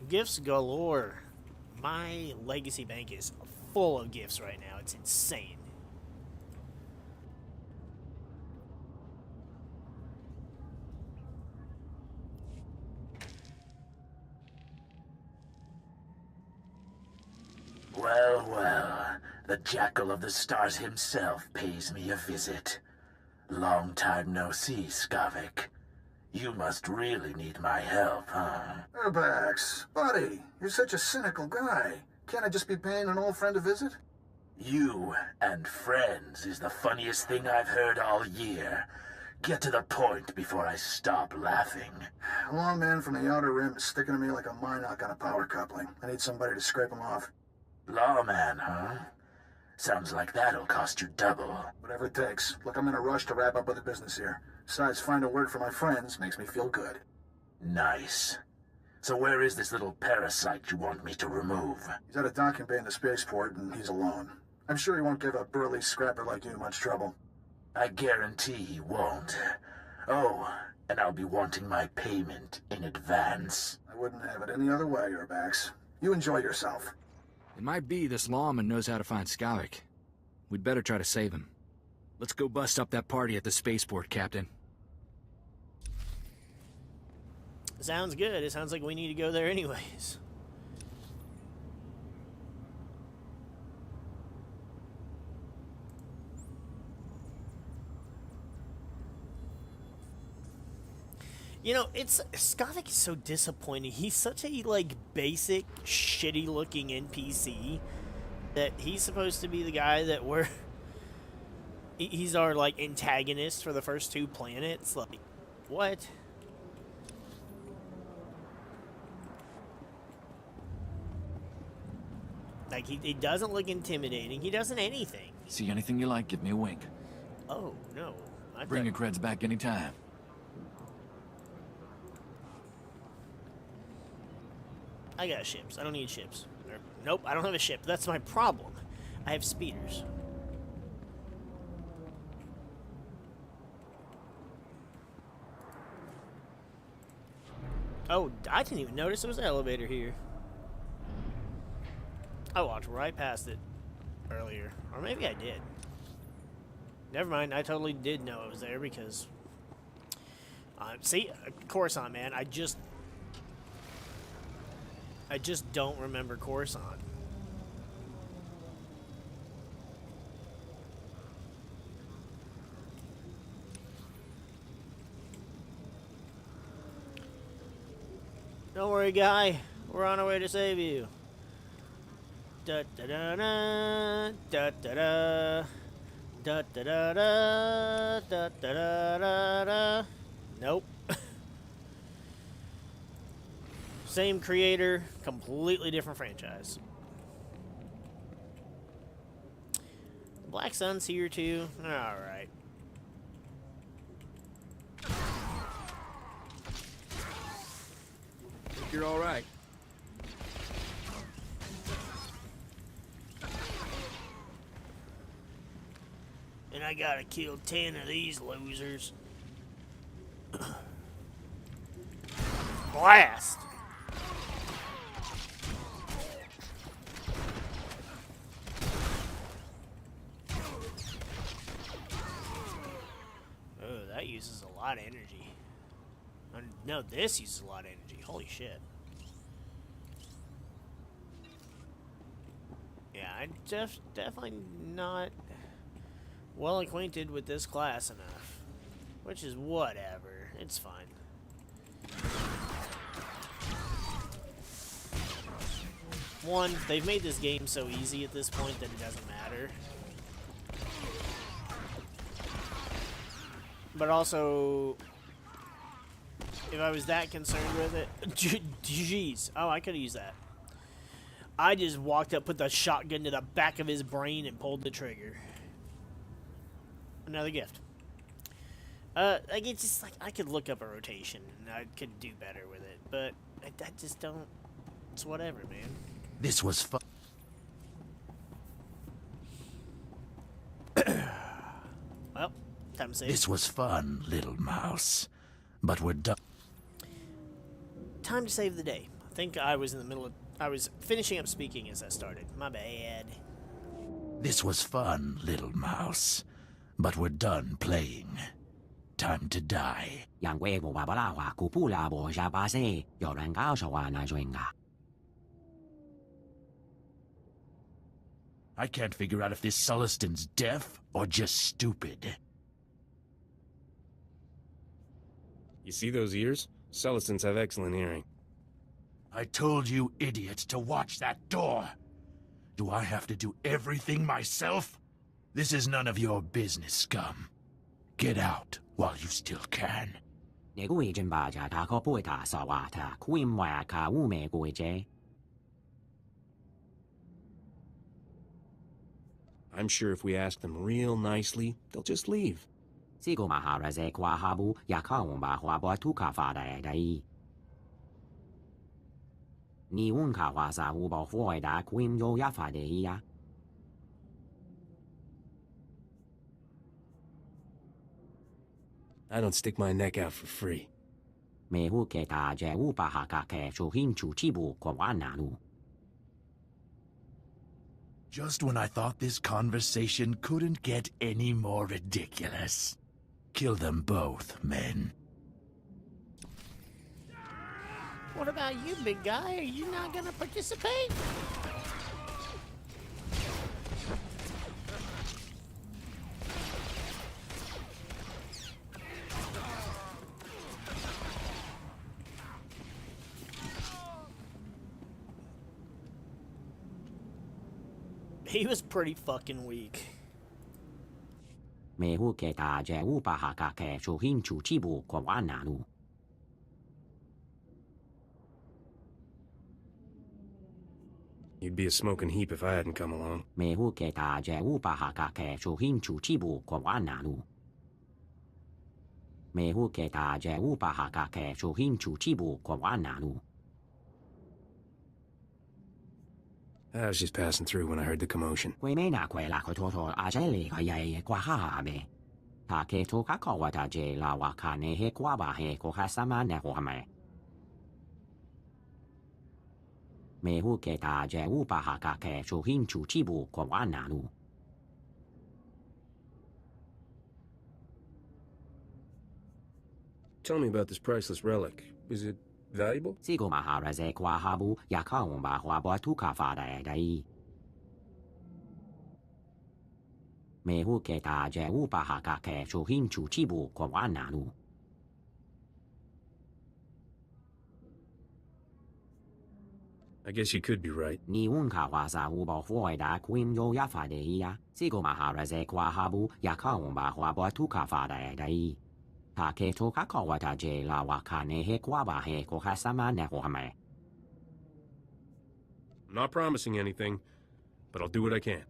Gifts galore. My legacy bank is full of gifts right now. It's insane. Well, well, the Jackal of the Stars himself pays me a visit. Long time no see, Skavik. You must really need my help, huh? Urbax, buddy, you're such a cynical guy. Can't I just be paying an old friend a visit? You and friends is the funniest thing I've heard all year. Get to the point before I stop laughing. A long man from the Outer Rim is sticking to me like a minoc on a power coupling. I need somebody to scrape him off. Lawman, huh? Sounds like that'll cost you double. Whatever it takes. Look, I'm in a rush to wrap up with the business here. Besides, find a word for my friends makes me feel good. Nice. So where is this little parasite you want me to remove? He's at a docking bay in the spaceport, and he's alone. I'm sure he won't give a burly scrapper like you much trouble. I guarantee he won't. Oh, and I'll be wanting my payment in advance. I wouldn't have it any other way, Urbax. You enjoy yourself. It might be this lawman knows how to find Skavik. We'd better try to save him. Let's go bust up that party at the spaceport, Captain. Sounds good. It sounds like we need to go there anyways. You know, Skavik is so disappointing. He's such a, like, basic, shitty-looking NPC that he's supposed to be the guy that he's our, like, antagonist for the first 2 planets. Like, what? Like, he doesn't look intimidating. He doesn't anything. See anything you like, give me a wink. Oh, no. Bring your creds back anytime. I got ships. I don't need ships. Nope, I don't have a ship. That's my problem. I have speeders. Oh, I didn't even notice there was an elevator here. I walked right past it earlier. Or maybe I did. Never mind, I totally did know it was there because... see, Coruscant, man, I just don't remember Coruscant. Don't worry, guy. We're on our way to save you. Da da da da da da da da da da da da da da da. Nope. Same creator, completely different franchise. Black Sun's here too. Alright. You're alright. And I gotta kill 10 of these losers. Blast! Oh, that uses a lot of energy. No, this uses a lot of energy. Holy shit. Yeah, I'm definitely not well acquainted with this class enough. Which is whatever. It's fine. One, they've made this game so easy at this point that it doesn't matter. But also, if I was that concerned with it... Jeez. Oh, I could have used that. I just walked up, put the shotgun to the back of his brain, and pulled the trigger. Another gift. Like, it's just like, I could look up a rotation, and I could do better with it. But I just don't... It's whatever, man. This was fun. Well, time to save. This was fun, little mouse. But we're done. Time to save the day. I think I was in the middle of... I was finishing up speaking as I started. My bad. This was fun, little mouse. But we're done playing. Time to die. I can't figure out if this Sulluston's deaf or just stupid. You see those ears? Sullustons have excellent hearing. I told you, idiot, to watch that door. Do I have to do everything myself? This is none of your business, scum. Get out while you still can. I'm sure if we ask them real nicely, they'll just leave. I don't stick my neck out for free. Just when I thought this conversation couldn't get any more ridiculous. Kill them both, men. What about you, big guy? Are you not gonna participate? He was pretty fucking weak. You'd be a smoking heap if I hadn't come along. I was just passing through when I heard the commotion. Tell me about this priceless relic. Is it valuable? I guess you could be right. I'm not promising anything, but I'll do what I can.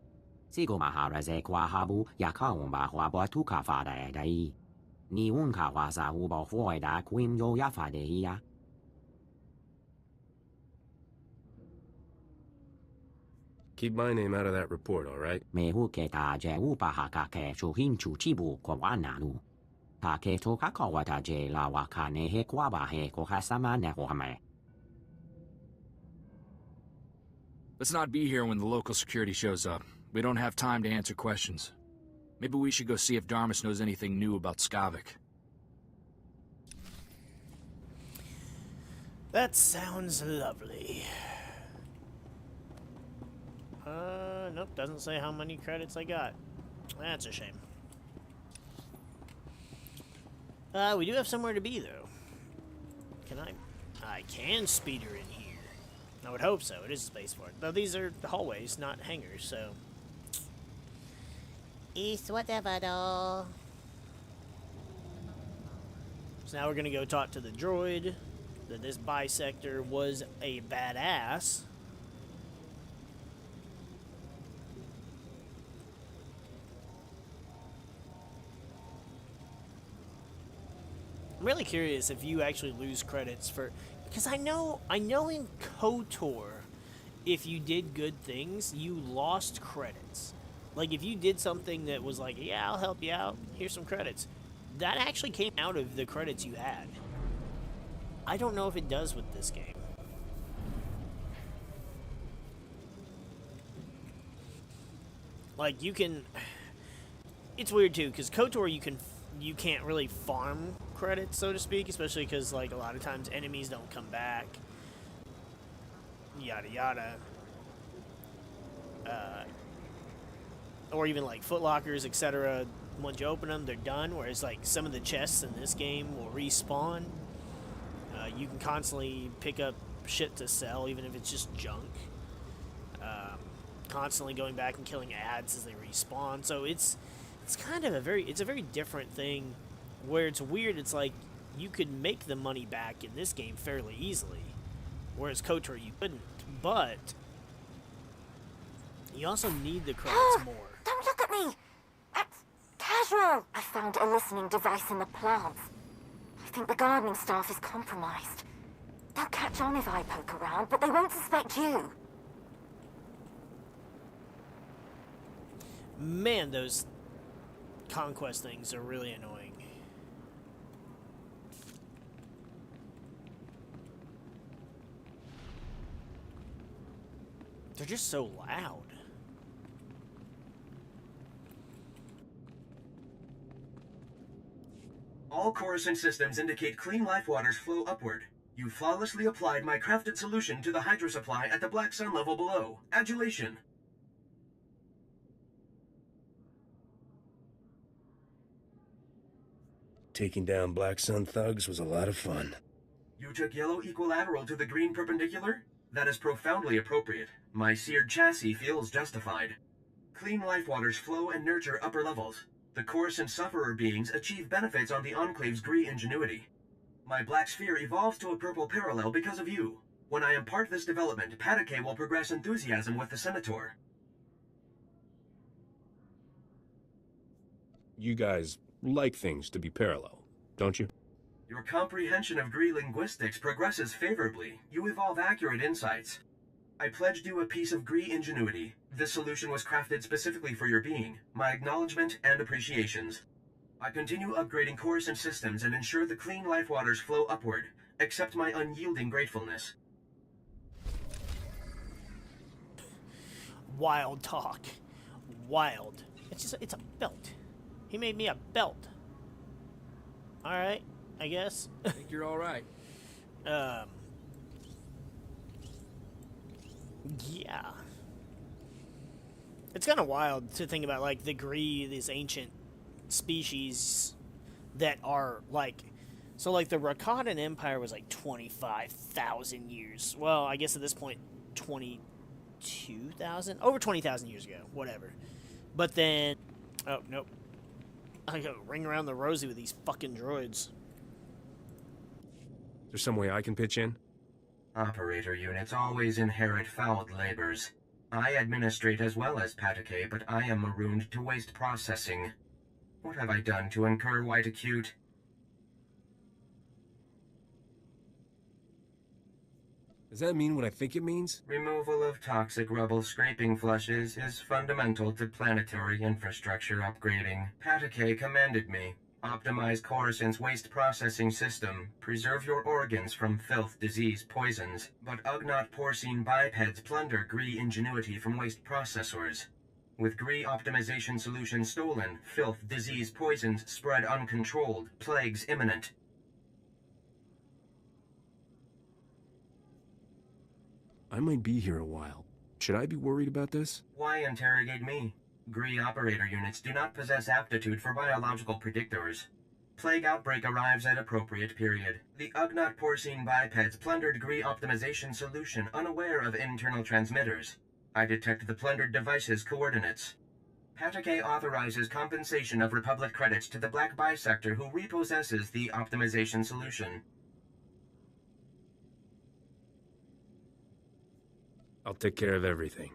Keep my name out of that report, all right? Let's not be here when the local security shows up. We don't have time to answer questions. Maybe we should go see if Darmus knows anything new about Skavik. That sounds lovely. Nope, doesn't say how many credits I got. That's a shame. We do have somewhere to be, though. Can I can speed her in here. I would hope so. It is a spaceport. Though these are hallways, not hangars, so... It's whatever, though. So now we're gonna go talk to the droid. That this bisector was a badass. I'm really curious if you actually lose credits for, because I know in KOTOR, if you did good things, you lost credits. Like if you did something that was like, yeah, I'll help you out, here's some credits. That actually came out of the credits you had. I don't know if it does with this game. Like you can, it's weird too, because KOTOR you can't really farm credits, so to speak, especially because like a lot of times enemies don't come back, yada yada, or even like footlockers, etc. Once you open them, they're done, whereas like some of the chests in this game will respawn. You can constantly pick up shit to sell, even if it's just junk. constantly going back and killing ads as they respawn. So it's kind of a very different thing where it's weird. It's like you could make the money back in this game fairly easily, whereas KOTOR you couldn't. But you also need the credits more. Don't look at me! That's casual! I found a listening device in the plants. I think the gardening staff is compromised. They'll catch on if I poke around, but they won't suspect you. Man, those conquest things are really annoying. They're just so loud. All Coruscant systems indicate clean life waters flow upward. You flawlessly applied my crafted solution to the hydro supply at the Black Sun level below. Adulation. Taking down Black Sun thugs was a lot of fun. You took yellow equilateral to the green perpendicular? That is profoundly appropriate. My seared chassis feels justified. Clean life waters flow and nurture upper levels. The Coruscant sufferer beings achieve benefits on the Enclave's Gree ingenuity. My black sphere evolves to a purple parallel because of you. When I impart this development, Patake will progress enthusiasm with the Senator. You guys like things to be parallel, don't you? Your comprehension of Gree linguistics progresses favorably. You evolve accurate insights. I pledged you a piece of Gree ingenuity. This solution was crafted specifically for your being. My acknowledgement and appreciations. I continue upgrading Coruscant systems and ensure the clean life waters flow upward. Accept my unyielding gratefulness. Wild talk. Wild. It's a belt. He made me a belt. Alright, I guess. I think you're alright. Yeah. It's kind of wild to think about, like, the Gree, these ancient species that are, like... So, like, the Rakatan Empire was, like, 25,000 years. Well, I guess at this point, 22,000? Over 20,000 years ago. Whatever. But then... Oh, nope. I gotta ring around the rosy with these fucking droids. There's some way I can pitch in? Operator units always inherit fouled labors. I administrate as well as Patake, but I am marooned to waste processing. What have I done to incur white acute? Does that mean what I think it means? Removal of toxic rubble scraping flushes is fundamental to planetary infrastructure upgrading. Patake commanded me. Optimize Coruscant's waste processing system. Preserve your organs from filth, disease, poisons. But Ugnaught porcine bipeds plunder Gree ingenuity from waste processors. With Gree optimization solution stolen, filth, disease, poisons spread uncontrolled, plagues imminent. I might be here a while. Should I be worried about this? Why interrogate me? Gree operator units do not possess aptitude for biological predictors. Plague outbreak arrives at appropriate period. The Ugnaught porcine bipeds plundered Gree optimization solution unaware of internal transmitters. I detect the plundered device's coordinates. Patake authorizes compensation of Republic credits to the Black Bisector who repossesses the optimization solution. I'll take care of everything.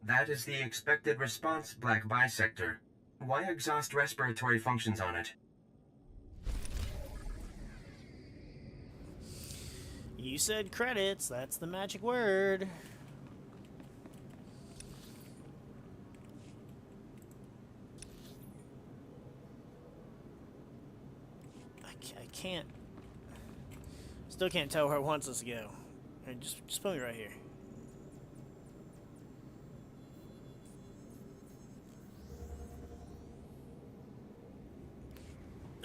That is the expected response, Black Bisector. Why exhaust respiratory functions on it? You said credits, that's the magic word. I can't... Still can't tell where it wants us to go. Just put me right here.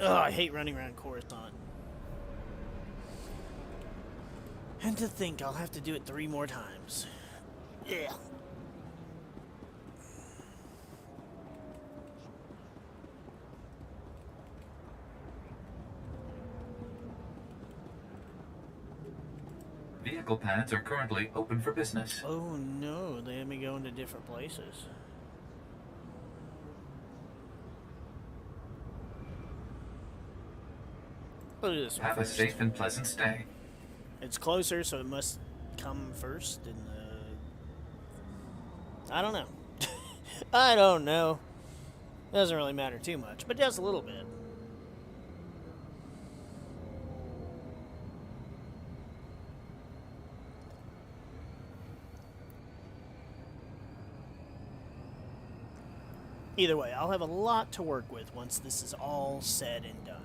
Oh, I hate running around Coruscant. And to think I'll have to do it 3 more times. Yeah. Vehicle pads are currently open for business. Oh no, they had me going to different places. Look at this one Have first. a safe and pleasant stay. It's closer, so it must come first. And I don't know. I don't know. Doesn't really matter too much, but just a little bit. Either way, I'll have a lot to work with once this is all said and done.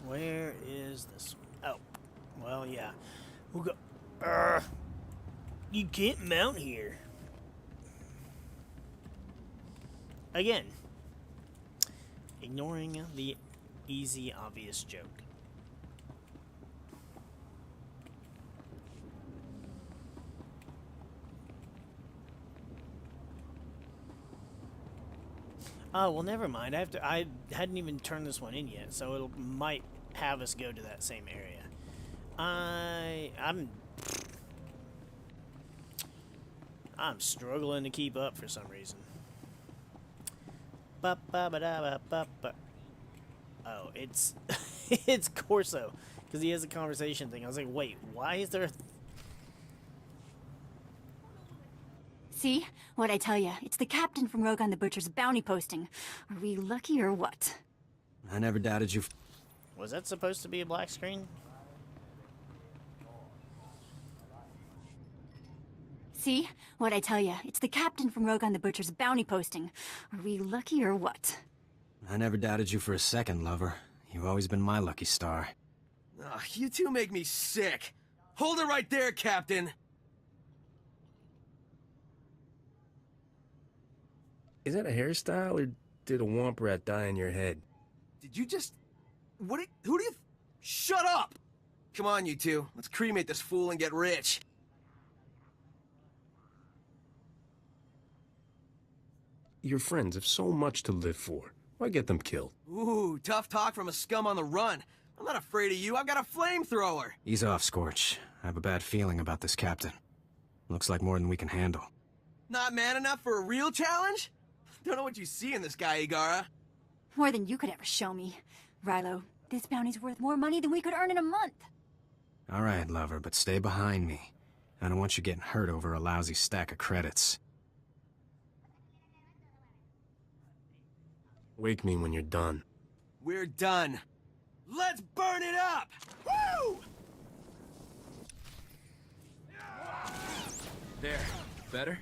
Where is this one? Oh, well, yeah. We'll go. You can't mount here. Again, ignoring the easy, obvious joke. Oh, well, never mind. I hadn't even turned this one in yet, so it might have us go to that same area. I'm struggling to keep up for some reason. Oh, it's it's Corso, because he has a conversation thing. I was like, wait, why is there? See? What'd I tell you? It's the captain from Rogan the Butcher's bounty posting. Are we lucky or what? I never doubted you. Was that supposed to be a black screen? See? What'd I tell you? It's the captain from Rogan the Butcher's bounty posting. Are we lucky or what? I never doubted you for a second, lover. You've always been my lucky star. Ugh, you two make me sick. Hold it right there, Captain. Is that a hairstyle, or did a womp rat die in your head? Did you just... Who do you... Shut up! Come on, you two. Let's cremate this fool and get rich. Your friends have so much to live for. Why get them killed? Ooh, tough talk from a scum on the run. I'm not afraid of you. I've got a flamethrower. Ease off, Scorch. I have a bad feeling about this captain. Looks like more than we can handle. Not man enough for a real challenge? Don't know what you see in this guy, Igara. More than you could ever show me. Rilo, this bounty's worth more money than we could earn in a month. All right, lover, but stay behind me. I don't want you getting hurt over a lousy stack of credits. Wake me when you're done. We're done. Let's burn it up! Woo! There. Better?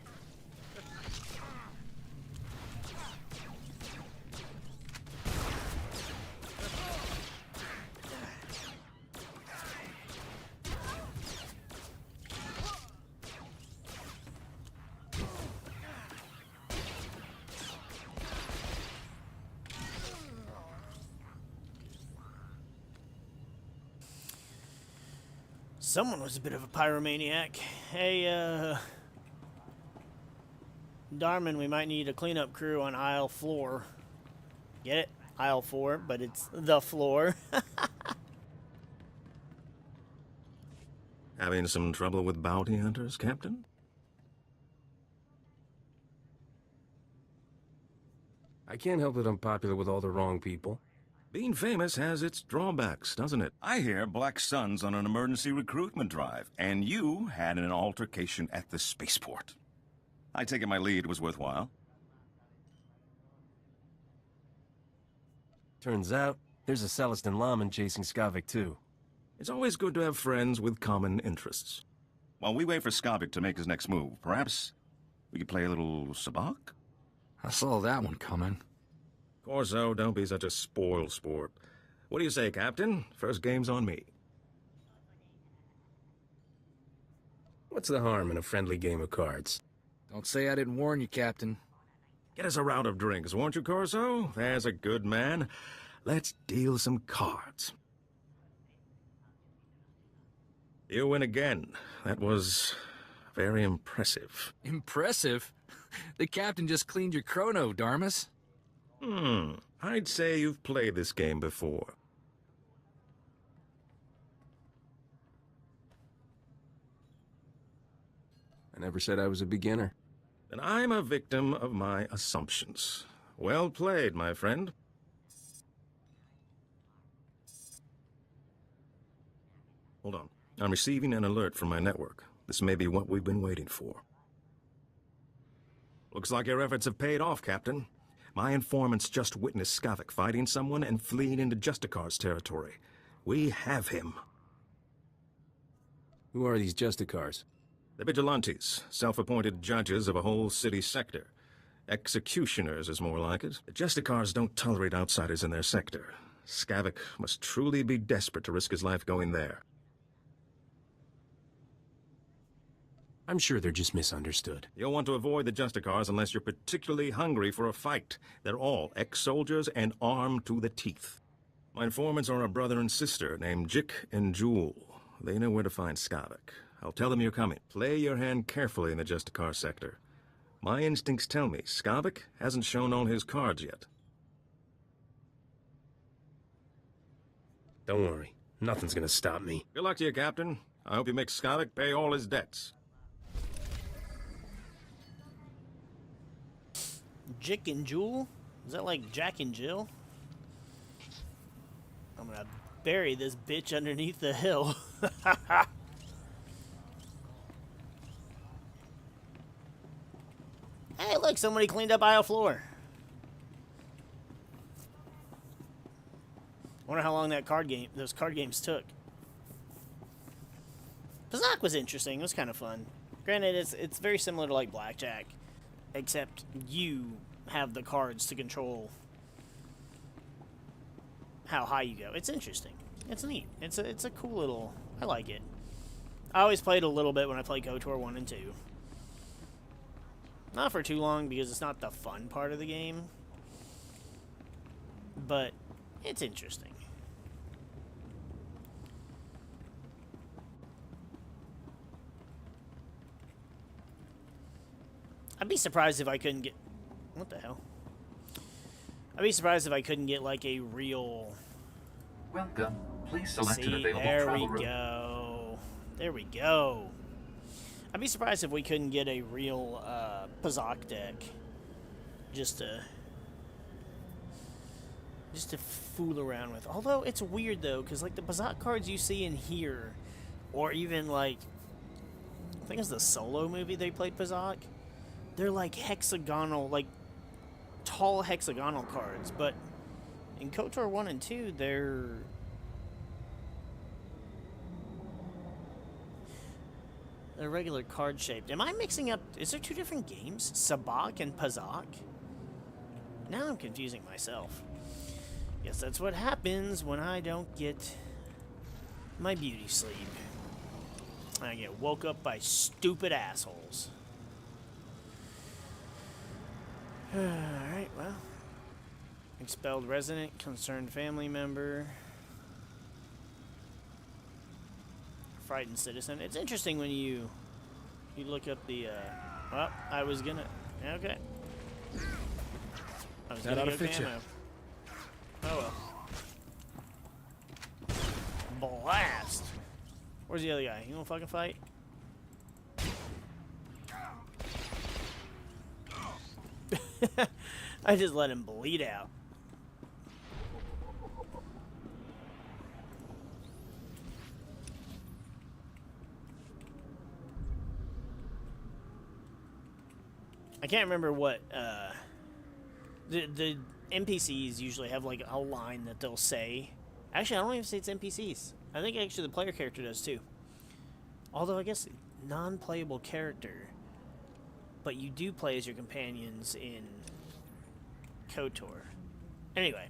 Someone was a bit of a pyromaniac. Hey, Darman, we might need a cleanup crew on aisle 4. Get it? Aisle 4, but it's the floor. Having some trouble with bounty hunters, Captain? I can't help that I'm popular with all the wrong people. Being famous has its drawbacks, doesn't it? I hear Black Sun's on an emergency recruitment drive, and you had an altercation at the spaceport. I take it my lead was worthwhile. Turns out, there's a Celestin lawman chasing Skavik too. It's always good to have friends with common interests. While we wait for Skavik to make his next move, perhaps we could play a little sabacc? I saw that one coming. Corso, don't be such a spoil sport. What do you say, Captain? First game's on me. What's the harm in a friendly game of cards? Don't say I didn't warn you, Captain. Get us a round of drinks, won't you, Corso? There's a good man. Let's deal some cards. You win again. That was very impressive. Impressive? The Captain just cleaned your chrono, Darmus. I'd say you've played this game before. I never said I was a beginner. Then I'm a victim of my assumptions. Well played, my friend. Hold on. I'm receiving an alert from my network. This may be what we've been waiting for. Looks like your efforts have paid off, Captain. My informants just witnessed Skavik fighting someone and fleeing into Justicar's territory. We have him. Who are these Justicars? The Vigilantes, self-appointed judges of a whole city sector. Executioners is more like it. The Justicars don't tolerate outsiders in their sector. Skavik must truly be desperate to risk his life going there. I'm sure they're just misunderstood. You'll want to avoid the Justicars unless you're particularly hungry for a fight. They're all ex-soldiers and armed to the teeth. My informants are a brother and sister named Jik and Jewel. They know where to find Skavik. I'll tell them you're coming. Play your hand carefully in the Justicar sector. My instincts tell me Skavik hasn't shown all his cards yet. Don't worry. Nothing's gonna stop me. Good luck to you, Captain. I hope you make Skavik pay all his debts. Jik and Jewel? Is that like Jack and Jill? I'm gonna bury this bitch underneath the hill. Hey, look, somebody cleaned up aisle floor. Wonder how long those card games took. Pazaak was interesting. It was kind of fun. Granted, it's very similar to like blackjack, except you have the cards to control how high you go. It's interesting. It's neat. It's a cool little. I like it. I always played a little bit when I played KOTOR 1 and 2. Not for too long because it's not the fun part of the game, but it's interesting. I'd be surprised if I couldn't get... What the hell? I'd be surprised if I couldn't get, like, a real... Welcome. Please select an available there travel we room. go. There we go. I'd be surprised if we couldn't get a real, Pazaak deck. Just to fool around with. Although, it's weird, though, because, like, the Pazaak cards you see in here, or even, like... I think it's the Solo movie they played Pazaak. They're like hexagonal, like tall hexagonal cards, but in KOTOR 1 and 2, they're regular card shaped. Am I mixing up? Is there two different games? Sabacc and Pazaak? Now I'm confusing myself. Yes, that's what happens when I don't get my beauty sleep. I get woke up by stupid assholes. Alright, well. Expelled resident, concerned family member. Frightened citizen. It's interesting when you look up the, well, I was gonna, okay. I was That gonna oughta go fit ya. camo. Oh well. Blast! Where's the other guy? You wanna fucking fight? I just let him bleed out. I can't remember what, the NPCs usually have, like, a line that they'll say. Actually, I don't even say it's NPCs. I think actually the player character does, too. Although, I guess, non-playable character. But you do play as your companions in KOTOR. Anyway,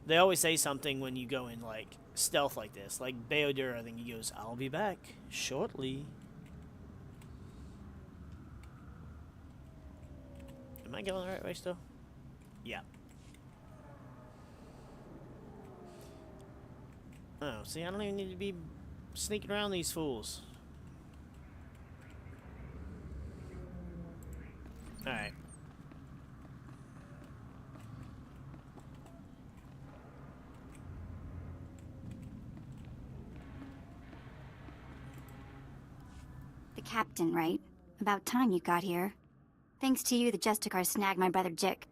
they always say something when you go in, like, stealth like this. Like, Beodur, I think he goes, "I'll be back shortly." Am I going the right way still? Yeah. Oh, see, I don't even need to be sneaking around these fools. Alright. The captain, right? About time you got here. Thanks to you, the Justicar snagged my brother Jick.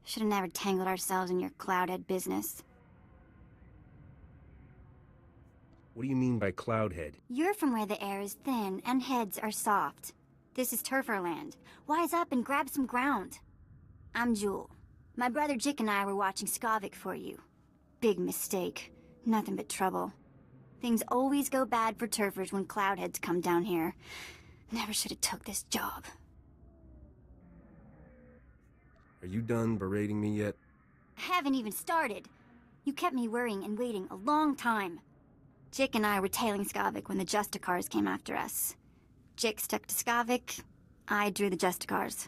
Should have never tangled ourselves in your Cloudhead business. What do you mean by Cloudhead? You're from where the air is thin and heads are soft. This is Turferland. Wise up and grab some ground. I'm Jewel. My brother Jick and I were watching Skavik for you. Big mistake. Nothing but trouble. Things always go bad for turfers when Cloudheads come down here. Never should have took this job. Are you done berating me yet? I haven't even started. You kept me worrying and waiting a long time. Jick and I were tailing Skavik when the Justicars came after us. Jick stuck to Skavik, I drew the Justicars.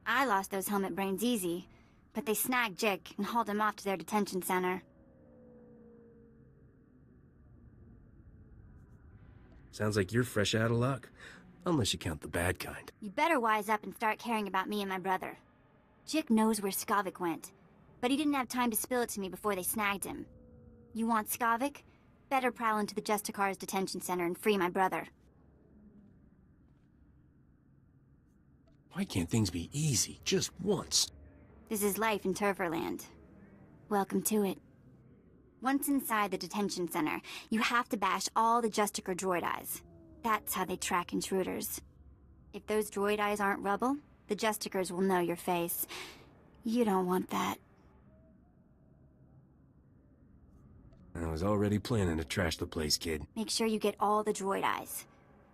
I lost those helmet brains easy, but they snagged Jick and hauled him off to their detention center. Sounds like you're fresh out of luck. Unless you count the bad kind. You better wise up and start caring about me and my brother. Jick knows where Skavik went, but he didn't have time to spill it to me before they snagged him. You want Skavik? Better prowl into the Justicars detention center and free my brother. Why can't things be easy, just once? This is life in Turferland. Welcome to it. Once inside the detention center, you have to bash all the Justicar droid eyes. That's how they track intruders. If those droid eyes aren't rubble, the Justicars will know your face. You don't want that. I was already planning to trash the place, kid. Make sure you get all the droid eyes.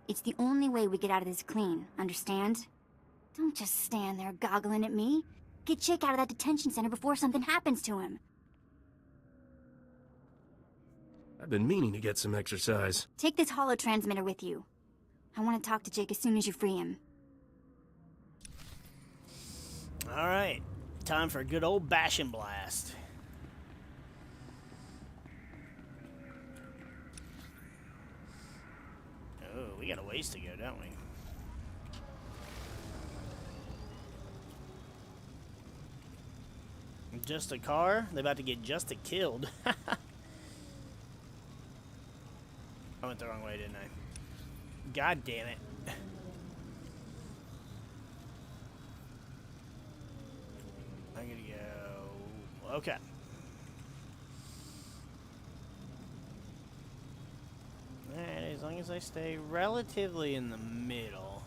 It's the only way we get out of this clean, understand? Don't just stand there goggling at me. Get Jick out of that detention center before something happens to him. I've been meaning to get some exercise. Take this holo transmitter with you. I want to talk to Jick as soon as you free him. Alright. Time for a good old bash and blast. Oh, we got a ways to go, don't we? Just a car? They're about to get Justa killed. I went the wrong way, didn't I? God damn it. I'm gonna go... Okay. Alright, as long as I stay relatively in the middle.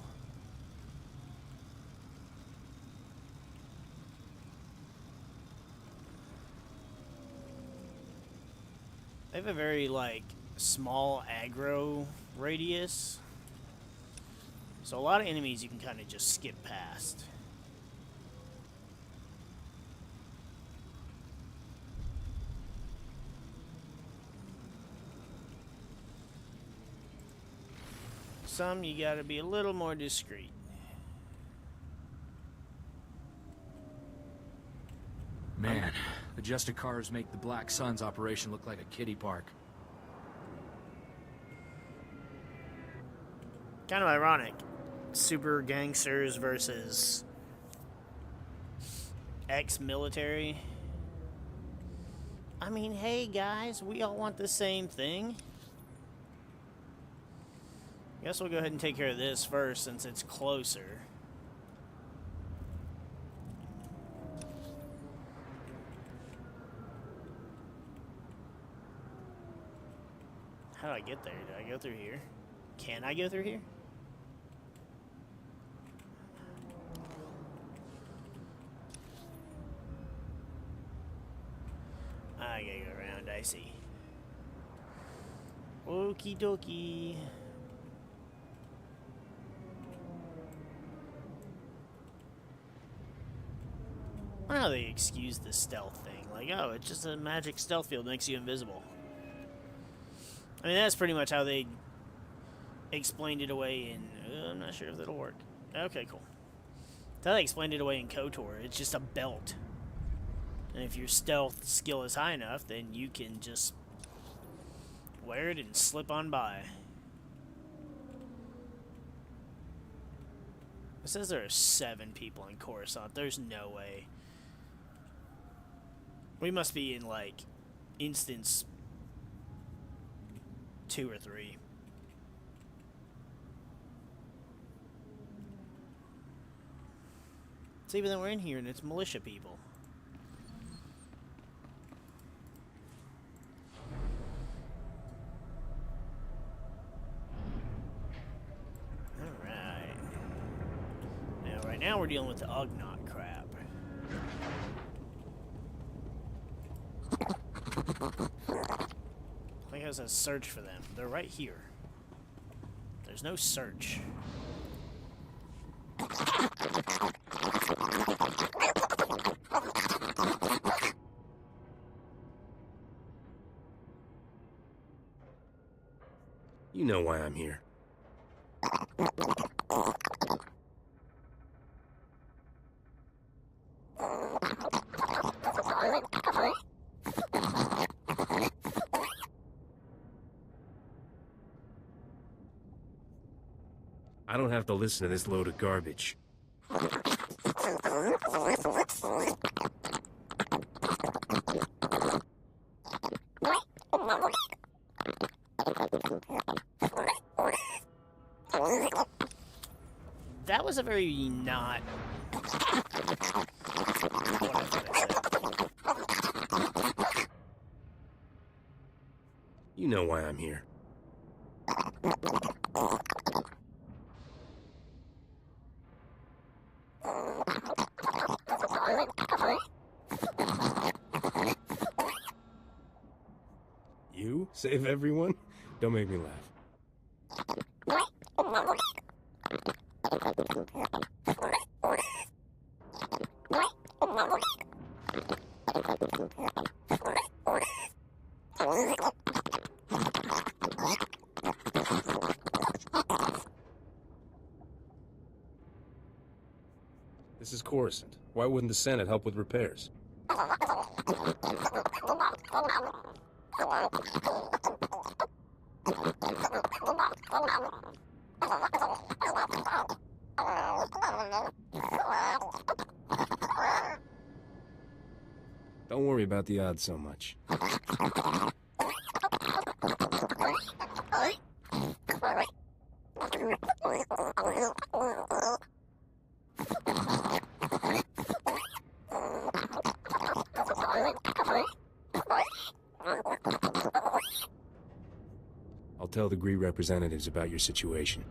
They have a very, like, small aggro radius. So a lot of enemies you can kind of just skip past. Some you gotta be a little more discreet. Man, the Justicars make the Black Suns operation look like a kiddie park. Kind of ironic. Super gangsters versus ex-military. I mean, hey guys, we all want the same thing. Guess we'll go ahead and take care of this first since it's closer. How do I get there? Do I go through here? Can I go through here? I gotta go around, I see. Okie dokie. I don't know how they excuse the stealth thing. Like, oh, it's just a magic stealth field makes you invisible. I mean, that's pretty much how they explained it away in... I'm not sure if that'll work. Okay, cool. Thought they explained it away in KOTOR. It's just a belt. And if your stealth skill is high enough, then you can just wear it and slip on by. It says there are 7 people in Coruscant. There's no way. We must be in, like, instance 2 or 3. See, but then we're in here and it's militia people. Alright. Now, right now we're dealing with the Ugnaught crap. I think it says search for them. They're right here. There's no search. You know why I'm here. I don't have to listen to this load of garbage. That was a very not... You know why I'm here. You? Save everyone? Don't make me laugh. This is Coruscant. Why wouldn't the Senate help with repairs? Don't worry about the odds so much. I'll tell the Gree representatives about your situation.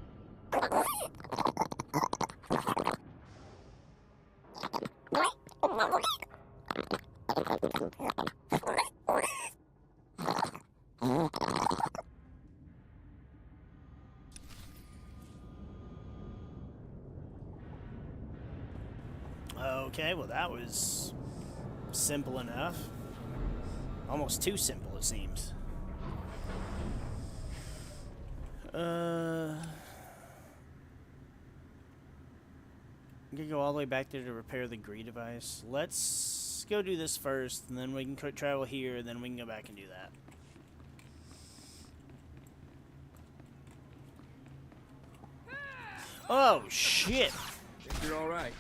Okay, well that was simple enough. Almost too simple, it seems. I'm gonna go all the way back there to repair the Gree device. Let's go do this first, and then we can travel here, and then we can go back and do that. Oh, shit! Think you're alright.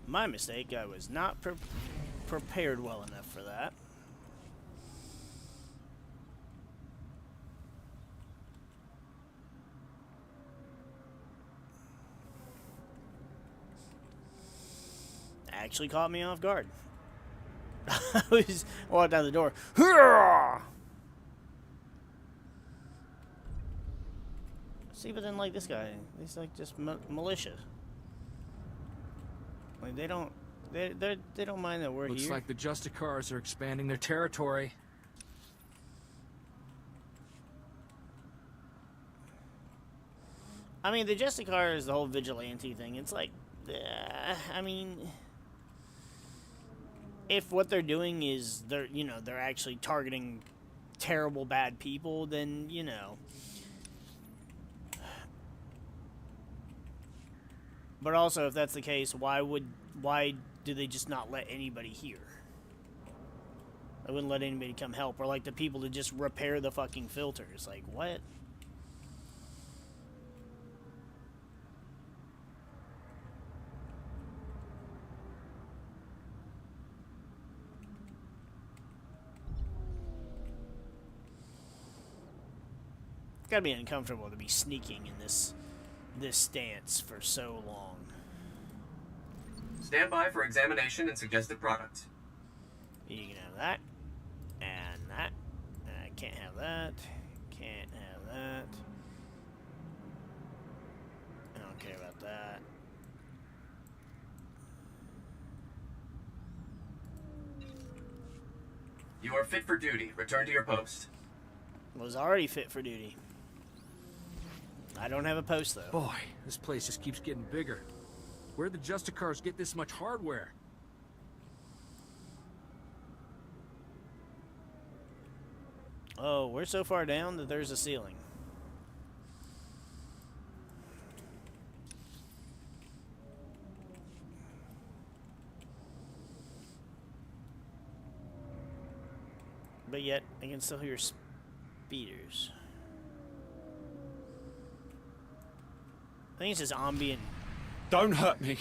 My mistake, I was not prepared well enough for that. Actually caught me off guard. I was walked out the door. See, but then like this guy, he's like just militia. Like they don't mind that we're Looks here. like the Justicars are expanding their territory. I mean, the Justicar is the whole vigilante thing. It's like I mean, if what they're doing is they're actually targeting terrible bad people, then But also, if that's the case, why do they just not let anybody here? They wouldn't let anybody come help, or like the people to just repair the fucking filters. Like, what? Gotta be uncomfortable to be sneaking in this stance for so long. Stand by for examination and suggested products. You can have that. And that. Can't have that. Can't have that. I don't care about that. You are fit for duty. Return to your post. Was already fit for duty. I don't have a post, though. Boy, this place just keeps getting bigger. Where'd the Justicars get this much hardware? Oh, we're so far down that there's a ceiling. But yet, I can still hear speeders. I think it says ambient. Don't hurt me.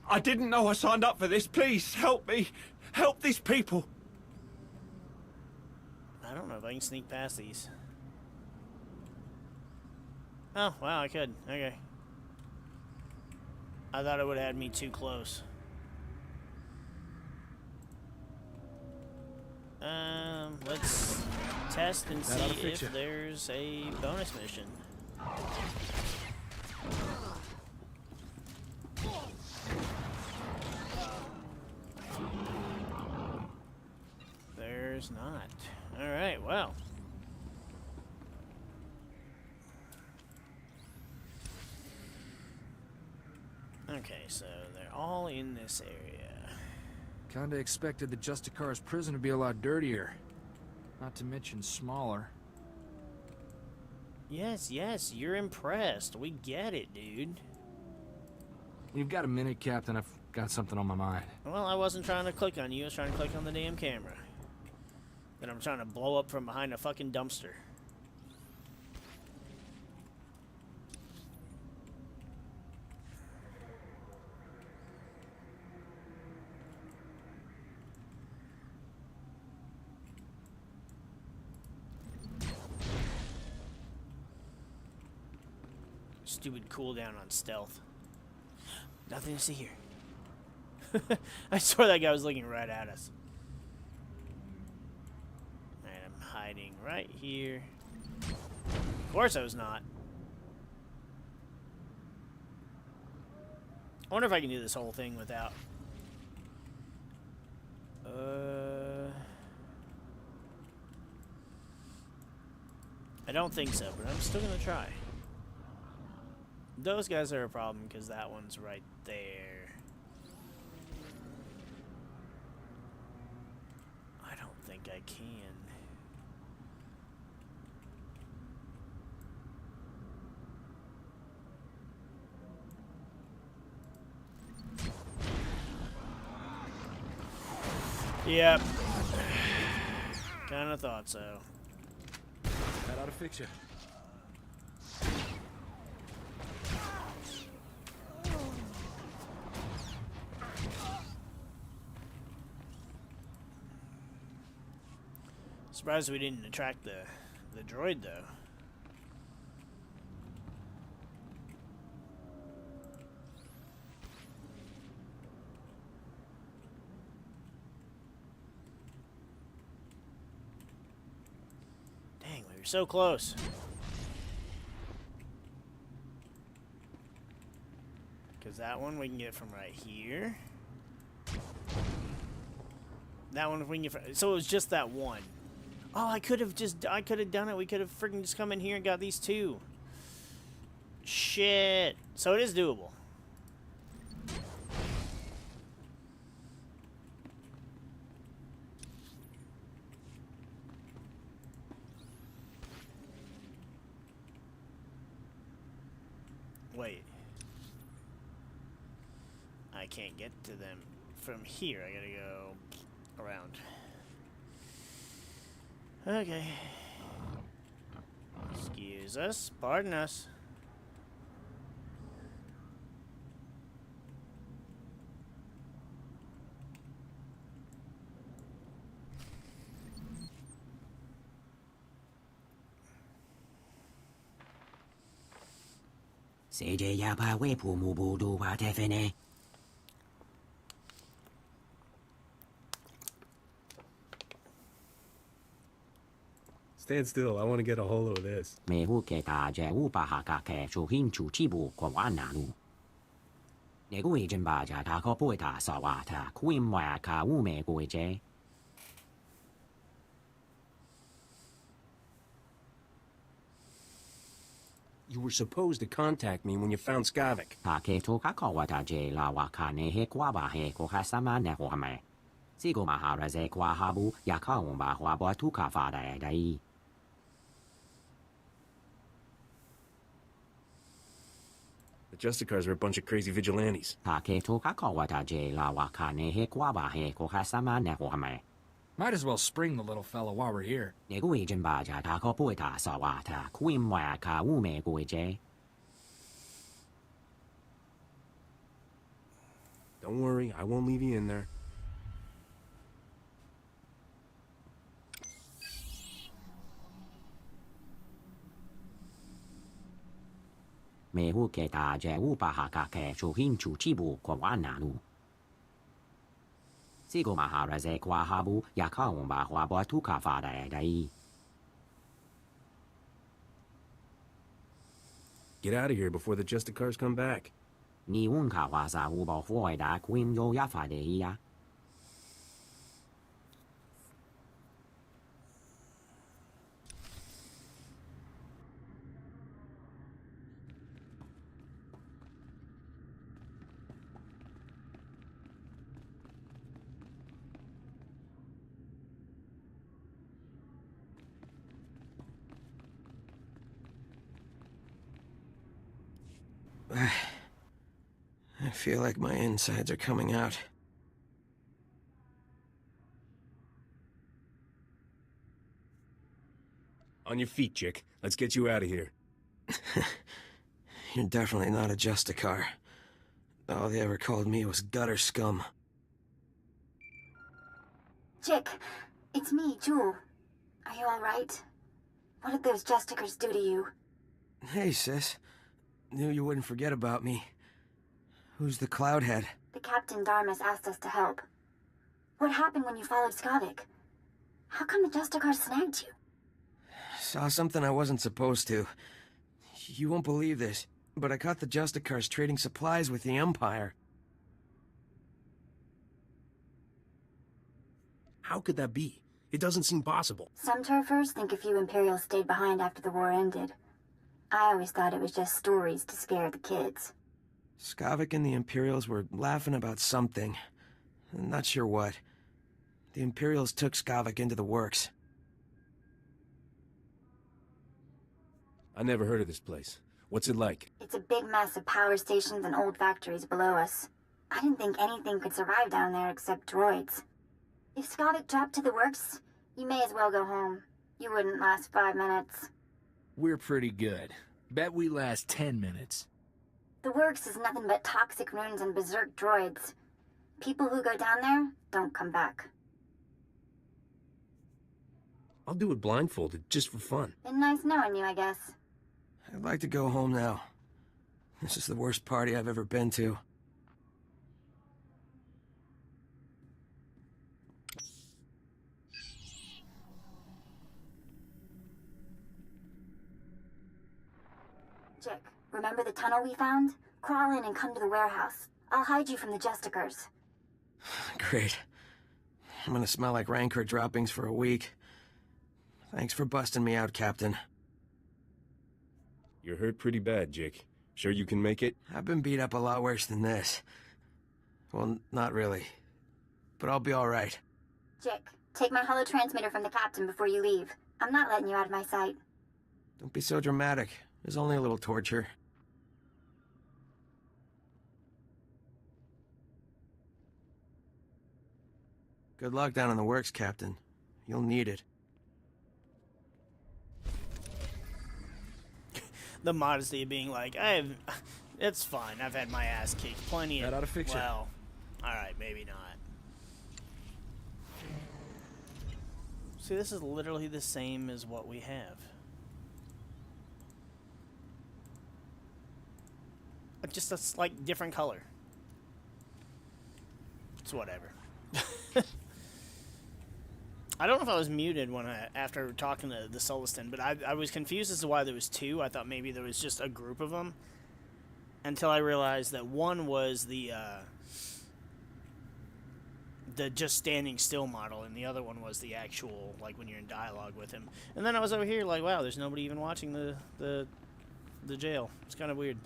I didn't know I signed up for this. Please, help me. Help these people. I don't know if I can sneak past these. Oh, wow, I could. Okay. I thought it would have had me too close. Let's test and see if there's a bonus mission. There's not. Alright, well. Okay, so they're all in this area. Kinda expected the Justicar's prison to be a lot dirtier. Not to mention smaller. Yes, you're impressed. We get it, dude. You've got a minute, Captain. I've got something on my mind. Well, I wasn't trying to click on you. I was trying to click on the damn camera. That I'm trying to blow up from behind a fucking dumpster. Stupid cooldown on stealth. Nothing to see here. I swear that guy was looking right at us. Alright, I'm hiding right here. Of course I was not. I wonder if I can do this whole thing without... I don't think so, but I'm still gonna try. Those guys are a problem because that one's right there. I don't think I can. Yep. Kinda thought so. That ought to fix you. Surprised we didn't attract the droid, though. Dang, we were so close. Because that one we can get from right here. That one if we can get from... So it was just that one. Oh, I could have done it. We could have freaking just come in here and got these two. Shit. So it is doable. Wait. I can't get to them from here. I gotta go around. Okay. Excuse us. Pardon us. Stand still, I want to get a hold of this. You were supposed to contact me when you found Skavik. The Justicars are a bunch of crazy vigilantes. Might as well spring the little fella while we're here. Don't worry, I won't leave you in there. Get out of here before the Justicars come back. I feel like my insides are coming out. On your feet, chick. Let's get you out of here. You're definitely not a Justicar. All they ever called me was gutter scum. Chick, it's me, Jewel. Are you alright? What did those Justicars do to you? Hey, sis. Knew you wouldn't forget about me. Who's the Cloudhead? The Captain Darmus asked us to help. What happened when you followed Skavik? How come the Justicars snagged you? Saw something I wasn't supposed to. You won't believe this, but I caught the Justicars trading supplies with the Empire. How could that be? It doesn't seem possible. Some turfers think a few Imperials stayed behind after the war ended. I always thought it was just stories to scare the kids. Skavik and the Imperials were laughing about something. Not sure what. The Imperials took Skavik into the works. I never heard of this place. What's it like? It's a big mess of power stations and old factories below us. I didn't think anything could survive down there except droids. If Skavik dropped to the works, you may as well go home. You wouldn't last 5 minutes. We're pretty good. Bet we last 10 minutes. The works is nothing but toxic ruins and berserk droids. People who go down there don't come back. I'll do it blindfolded, just for fun. Been nice knowing you, I guess. I'd like to go home now. This is the worst party I've ever been to. Jick, remember the tunnel we found? Crawl in and come to the warehouse. I'll hide you from the Justicars. Great. I'm gonna smell like Rancor droppings for a week. Thanks for busting me out, Captain. You're hurt pretty bad, Jick. Sure you can make it? I've been beat up a lot worse than this. Well, not really. But I'll be alright. Jick, take my holotransmitter from the Captain before you leave. I'm not letting you out of my sight. Don't be so dramatic. There's only a little torture. Good luck down in the works, Captain. You'll need it. The modesty of being like, it's fine. I've had my ass kicked plenty. That ought to fix it. Well, all right, maybe not. See, this is literally the same as what we have. Just a slight different color. It's whatever. I don't know if I was muted when after talking to the Soliston, but I was confused as to why there was two. I thought maybe there was just a group of them, until I realized that one was the just standing still model, and the other one was the actual, like, when you're in dialogue with him. And then I was over here like, wow, there's nobody even watching the jail. It's kind of weird.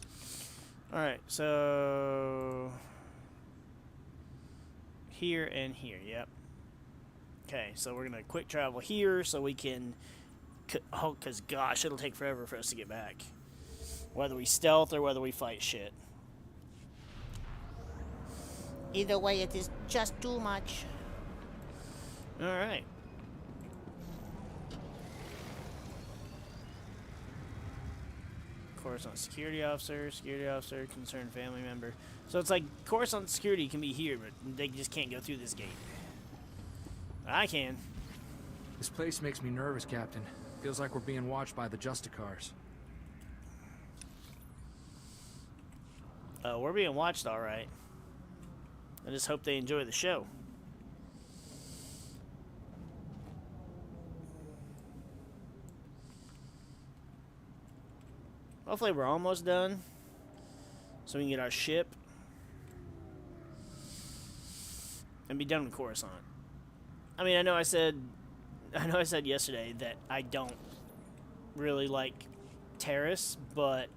All right, so here and here, yep. Okay, so we're gonna quick travel here so we can, because gosh, it'll take forever for us to get back. Whether we stealth or whether we fight shit. Either way, it is just too much. Alright. Coruscant security officer, concerned family member. So it's like Coruscant security can be here, but they just can't go through this gate. I can. This place makes me nervous, Captain. Feels like we're being watched by the Justicars. We're being watched, all right. I just hope they enjoy the show. Hopefully we're almost done, so we can get our ship and be done with Coruscant. I mean, I know I said yesterday that I don't really like Taris, but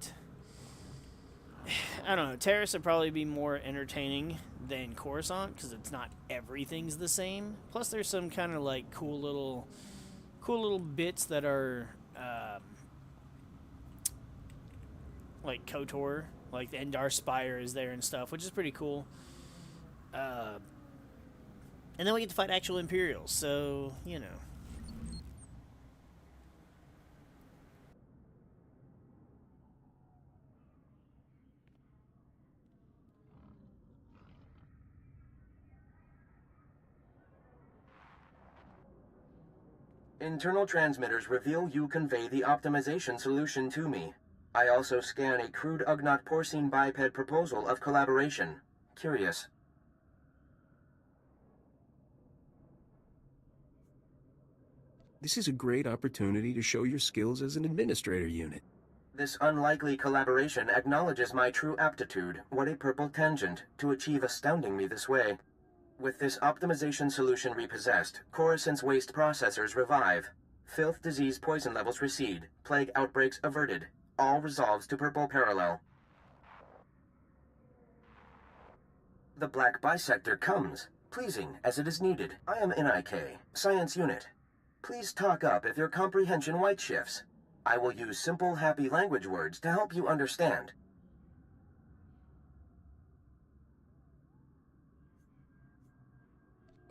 I don't know. Taris would probably be more entertaining than Coruscant because it's not everything's the same. Plus, there's some kind of like cool little bits that are like KOTOR, like the Endar Spire is there and stuff, which is pretty cool. And then we get to fight actual Imperials, so you know. Internal transmitters reveal you convey the optimization solution to me. I also scan a crude Ugnaught porcine biped proposal of collaboration. Curious. This is a great opportunity to show your skills as an administrator unit. This unlikely collaboration acknowledges my true aptitude, what a purple tangent, to achieve astounding me this way. With this optimization solution repossessed, Coruscant's waste processors revive. Filth, disease, poison levels recede. Plague outbreaks averted. All resolves to purple parallel. The black bisector comes, pleasing as it is needed. I am NIK, Science Unit. Please talk up if your comprehension white shifts. I will use simple, happy language words to help you understand.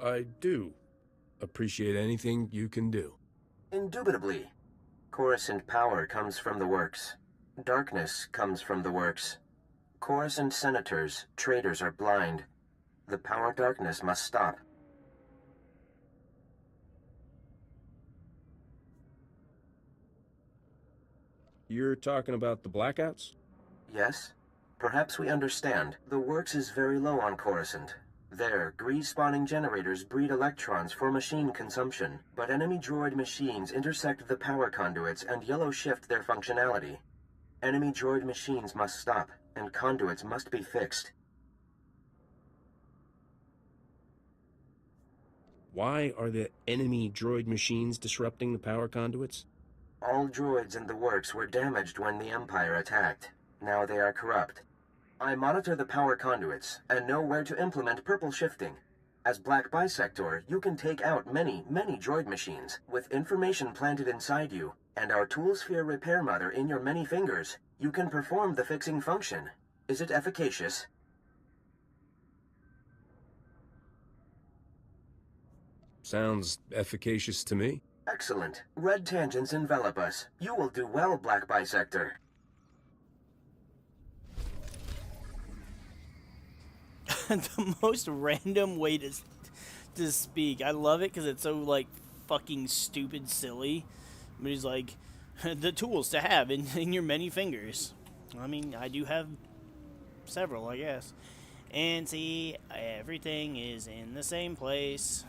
I do appreciate anything you can do. Indubitably. Coruscant power comes from the works. Darkness comes from the works. Coruscant senators, traitors are blind. The power darkness must stop. You're talking about the blackouts? Yes? Perhaps we understand. The works is very low on Coruscant. There, grease-spawning generators breed electrons for machine consumption, but enemy droid machines intersect the power conduits and yellow shift their functionality. Enemy droid machines must stop, and conduits must be fixed. Why are the enemy droid machines disrupting the power conduits? All droids in the works were damaged when the Empire attacked. Now they are corrupt. I monitor the power conduits, and know where to implement purple shifting. As Black Bisector, you can take out many, many droid machines, with information planted inside you, and our Tool Sphere repair mother in your many fingers. You can perform the fixing function. Is it efficacious? Sounds efficacious to me. Excellent. Red tangents envelop us. You will do well, Black Bisector. The most random way to speak. I love it because it's so, like, fucking stupid silly. But he's like, the tools to have in your many fingers. I mean, I do have several, I guess. And see, everything is in the same place.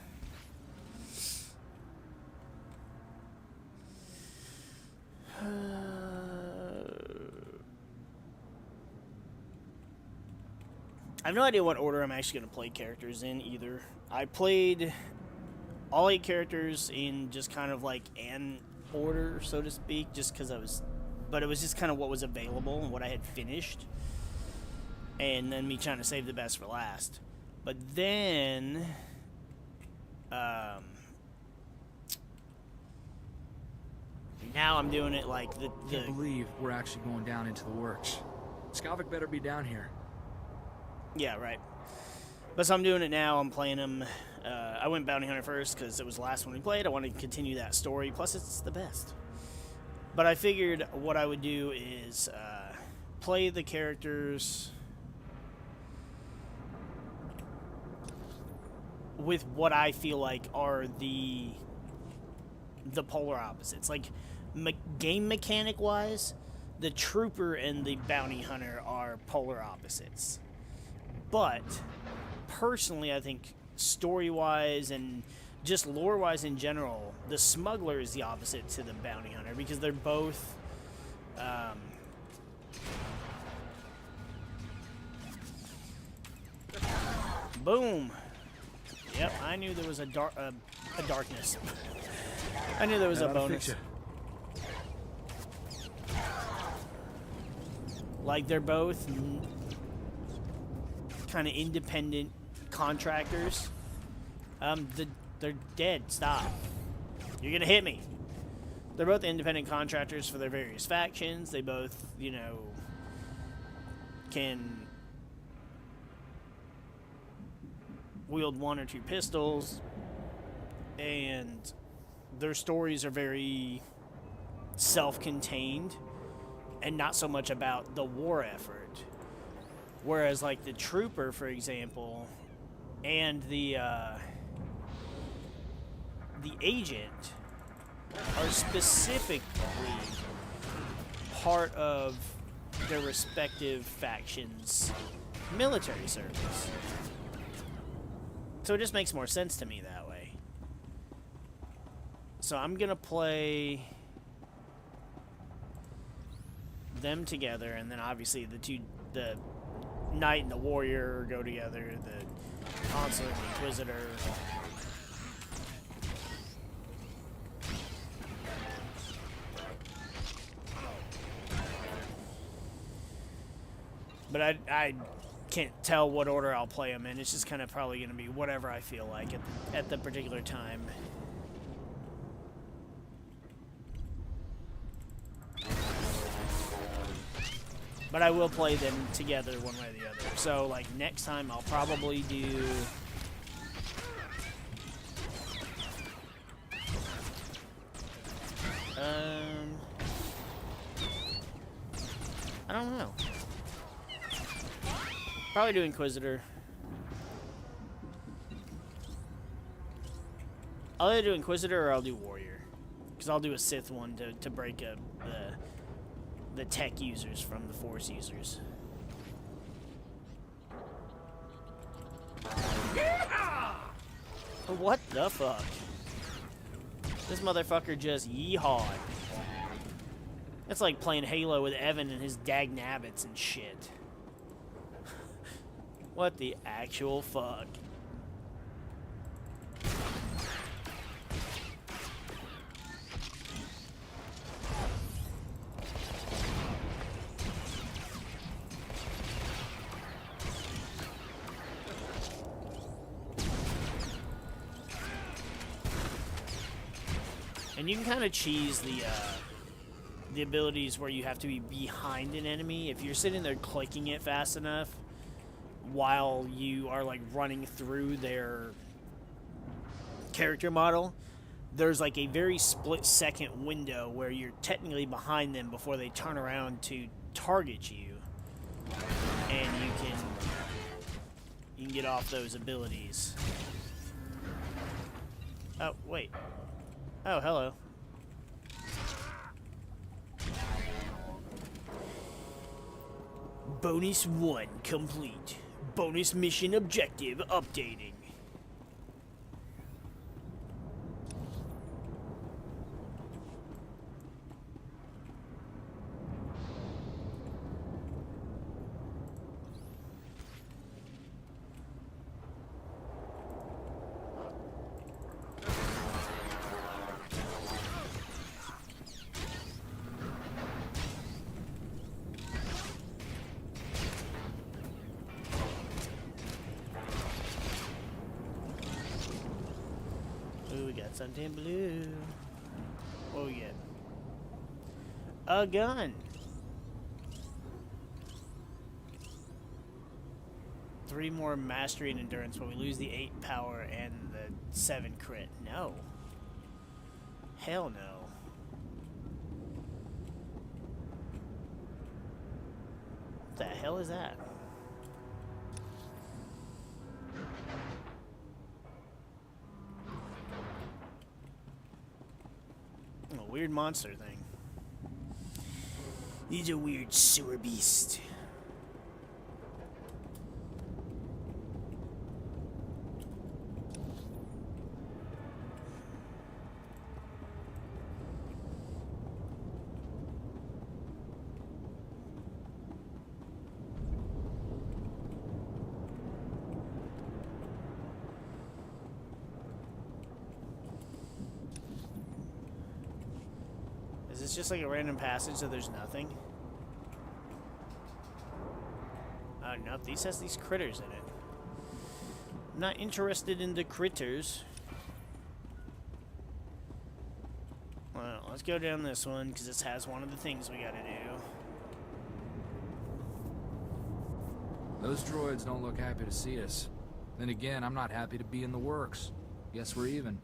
I have no idea what order I'm actually going to play characters in either. I played all 8 characters in just kind of like an order, so to speak, just because but it was just kind of what was available and what I had finished. And then me trying to save the best for last. But then, now I'm doing it like the... Can't believe we're actually going down into the works. Skavik better be down here. Yeah, right. But so I'm doing it now. I'm playing him. I went Bounty Hunter first because it was the last one we played. I wanted to continue that story. Plus, it's the best. But I figured what I would do is play the characters with what I feel like are the polar opposites. Like, game mechanic-wise, the Trooper and the Bounty Hunter are polar opposites. But, personally, I think story-wise and just lore-wise in general, the Smuggler is the opposite to the Bounty Hunter because they're both... boom! Yep, I knew there was a darkness. I knew there was a bonus. Like, they're both kind of independent contractors. They're dead. Stop. You're gonna hit me. They're both independent contractors for their various factions. They both, you know, can wield 1 or 2 pistols, and their stories are very self-contained and not so much about the war effort. Whereas, like, the Trooper, for example, and the Agent are specifically part of their respective factions' military service. So it just makes more sense to me that way. So I'm gonna play them together, and then obviously the Knight and the Warrior go together, the Consular and the Inquisitor. But I can't tell what order I'll play them in. It's just kind of probably going to be whatever I feel like at the particular time. But I will play them together one way or the other. So, like, next time I'll probably do... I don't know. Probably do Inquisitor. I'll either do Inquisitor or I'll do Warrior. Because I'll do a Sith one to break up the tech users from the Force users. Yeah! What the fuck? This motherfucker just yeehawed. It's like playing Halo with Evan and his dag nabbits and shit. What the actual fuck? And you can kind of cheese the abilities where you have to be behind an enemy. If you're sitting there clicking it fast enough while you are like running through their character model, there's like a very split-second window where you're technically behind them before they turn around to target you, and you can get off those abilities. Oh, wait. Oh, hello. Bonus 1 complete. Bonus mission objective updating. Ooh, we got something blue. Oh, yeah. A gun. 3 more mastery and endurance, but we lose the 8 power and the 7 crit. No. Hell no. What the hell is that? A weird monster thing. He's a weird sewer beast. Is this just like a random passage so there's nothing? Oh, no, these has these critters in it. I'm not interested in the critters. Well, let's go down this one, because this has one of the things we gotta do. Those droids don't look happy to see us. Then again, I'm not happy to be in the works. Guess we're even.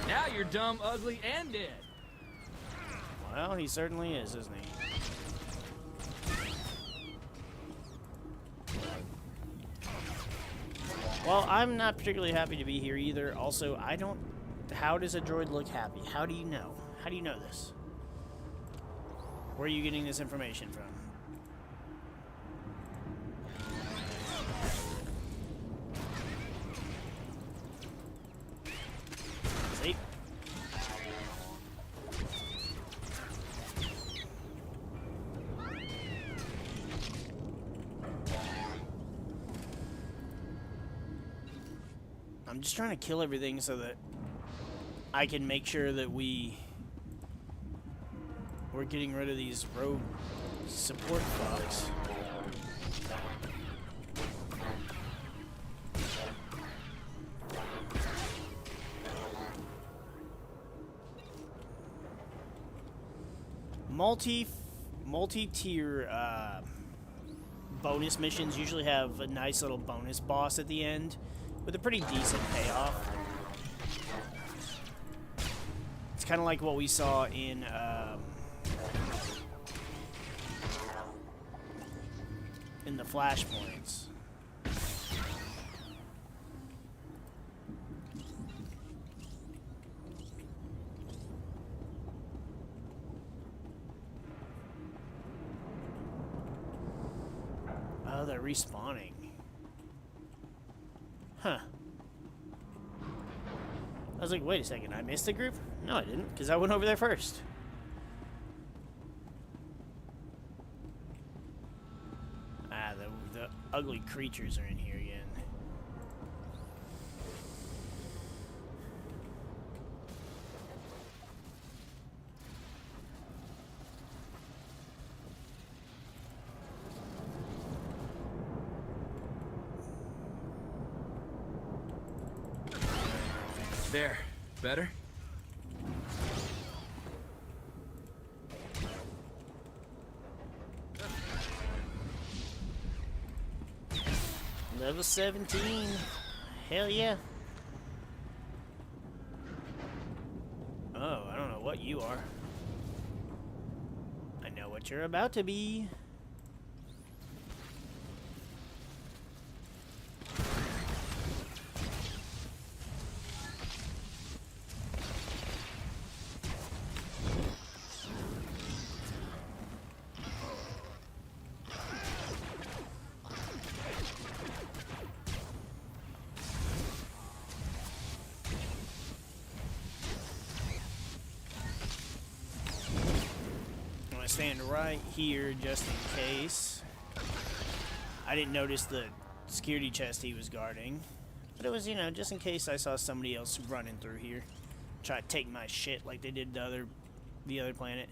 Now you're dumb, ugly, and dead. Well, he certainly is, isn't he? Well, I'm not particularly happy to be here either. Also, I don't... How does a droid look happy? How do you know? How do you know this? Where are you getting this information from? See? I'm just trying to kill everything so that I can make sure that we're getting rid of these rogue support fucks. Multi-tier bonus missions usually have a nice little bonus boss at the end with a pretty decent payoff. It's kind of like what we saw in the Flashpoints. Oh, they're respawning. Huh. I was like, wait a second, I missed the group? No, I didn't, because I went over there first. Ah, the ugly creatures are in here again. There. Better? Level 17. Hell yeah. Oh, I don't know what you are. I know what you're about to be. Stand right here just in case. I didn't notice the security chest he was guarding, but it was, you know, just in case I saw somebody else running through here, try to take my shit like they did the other planet.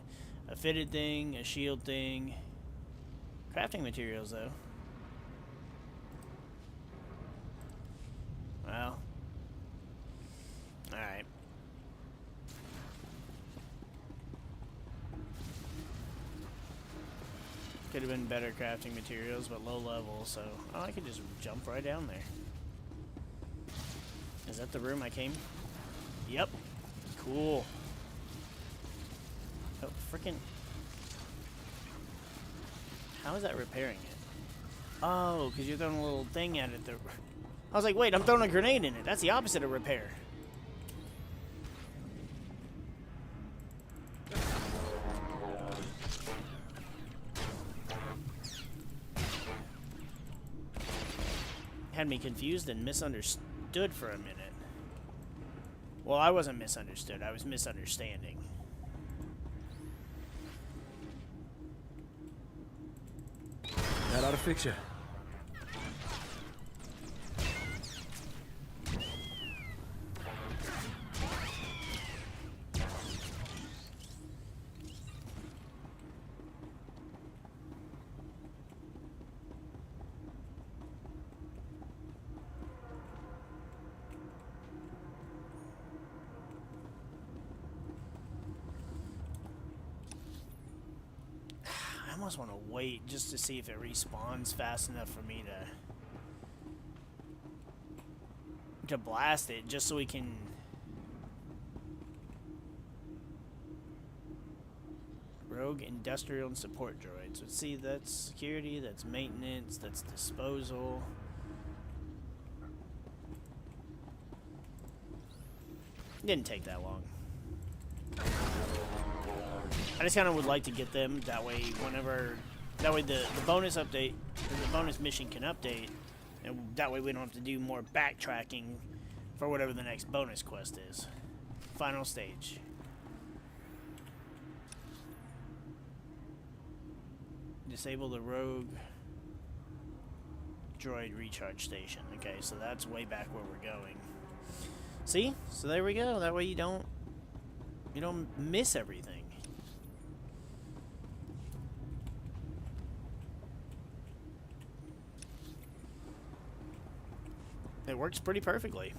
A fitted thing, a shield thing, crafting materials though. Well, all right. Could have been better crafting materials, but low level, so oh, I could just jump right down there. Is that the room I came? Yep. Cool. Oh, freaking. How is that repairing it? Oh, because you're throwing a little thing at it. I was like, wait, I'm throwing a grenade in it. That's the opposite of repair. Had me confused and misunderstood for a minute. Well, I wasn't misunderstood. I was misunderstanding. That ought to fix you. I almost want to wait just to see if it respawns fast enough for me to blast it, just so we can rogue, industrial, and support droids. Let's see, that's security, that's maintenance, that's disposal. Didn't take that long. I just kind of would like to get them, that way the bonus update, or the bonus mission can update, and that way we don't have to do more backtracking for whatever the next bonus quest is. Final stage. Disable the rogue droid recharge station. Okay, so that's way back where we're going. See? So there we go. That way you don't miss everything. It works pretty perfectly.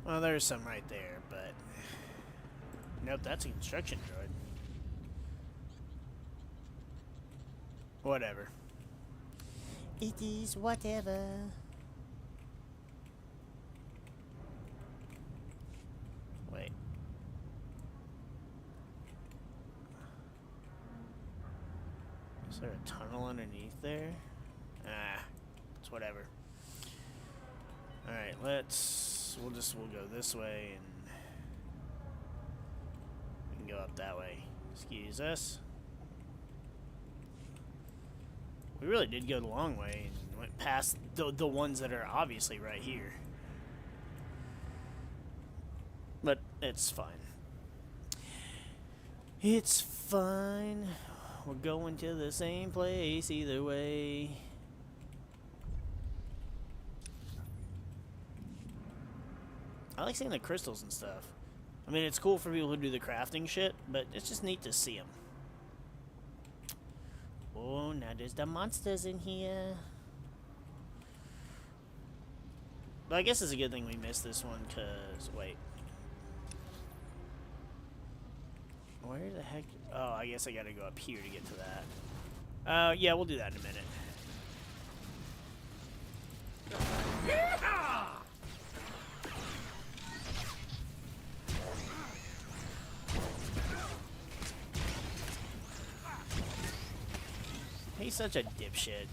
Well, there's some right there, but nope, that's a construction droid. Whatever. It is whatever. Wait. Is there a tunnel underneath there? Ah, it's whatever. Alright, we'll go this way and we can go up that way. Excuse us. We really did go the long way and went past the ones that are obviously right here. But it's fine. It's fine. We're going to the same place either way. I like seeing the crystals and stuff. I mean, it's cool for people who do the crafting shit, but it's just neat to see them. Oh, now there's the monsters in here. But I guess it's a good thing we missed this one, because, wait. Where the heck? Oh, I guess I gotta go up here to get to that. Yeah, we'll do that in a minute. Yeehaw! He's such a dipshit.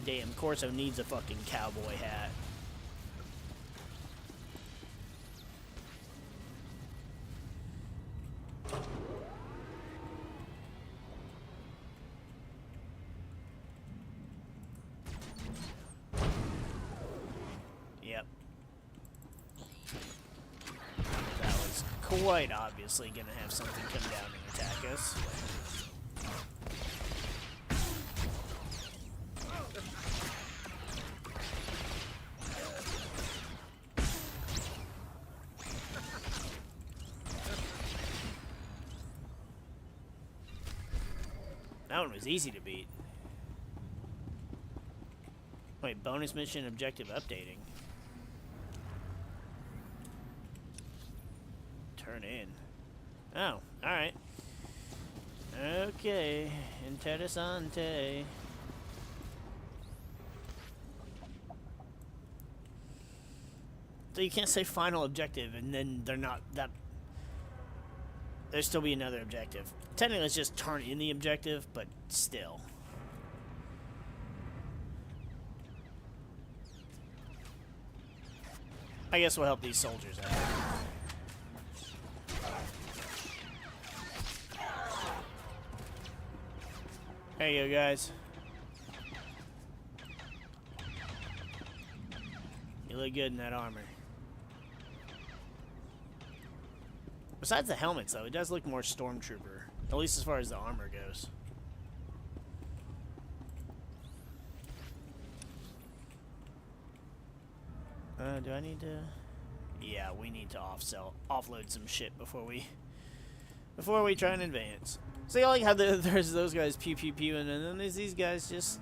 Damn, Corso needs a fucking cowboy hat. Yep. That was quite obviously gonna have something come down and attack us. That one was easy to beat. Wait, bonus mission objective updating. Turn in. Oh, alright. Okay, interesante. So you can't say final objective and then they're not that. There'll still be another objective. Technically, it's just turn in the objective, but still. I guess we'll help these soldiers out. There you go, guys. You look good in that armor. Besides the helmets, though, it does look more Stormtrooper. At least as far as the armor goes. Do I need to... Yeah, we need to offload some shit before we try and advance. See, I like how there's those guys pew pew pew, and then there's these guys just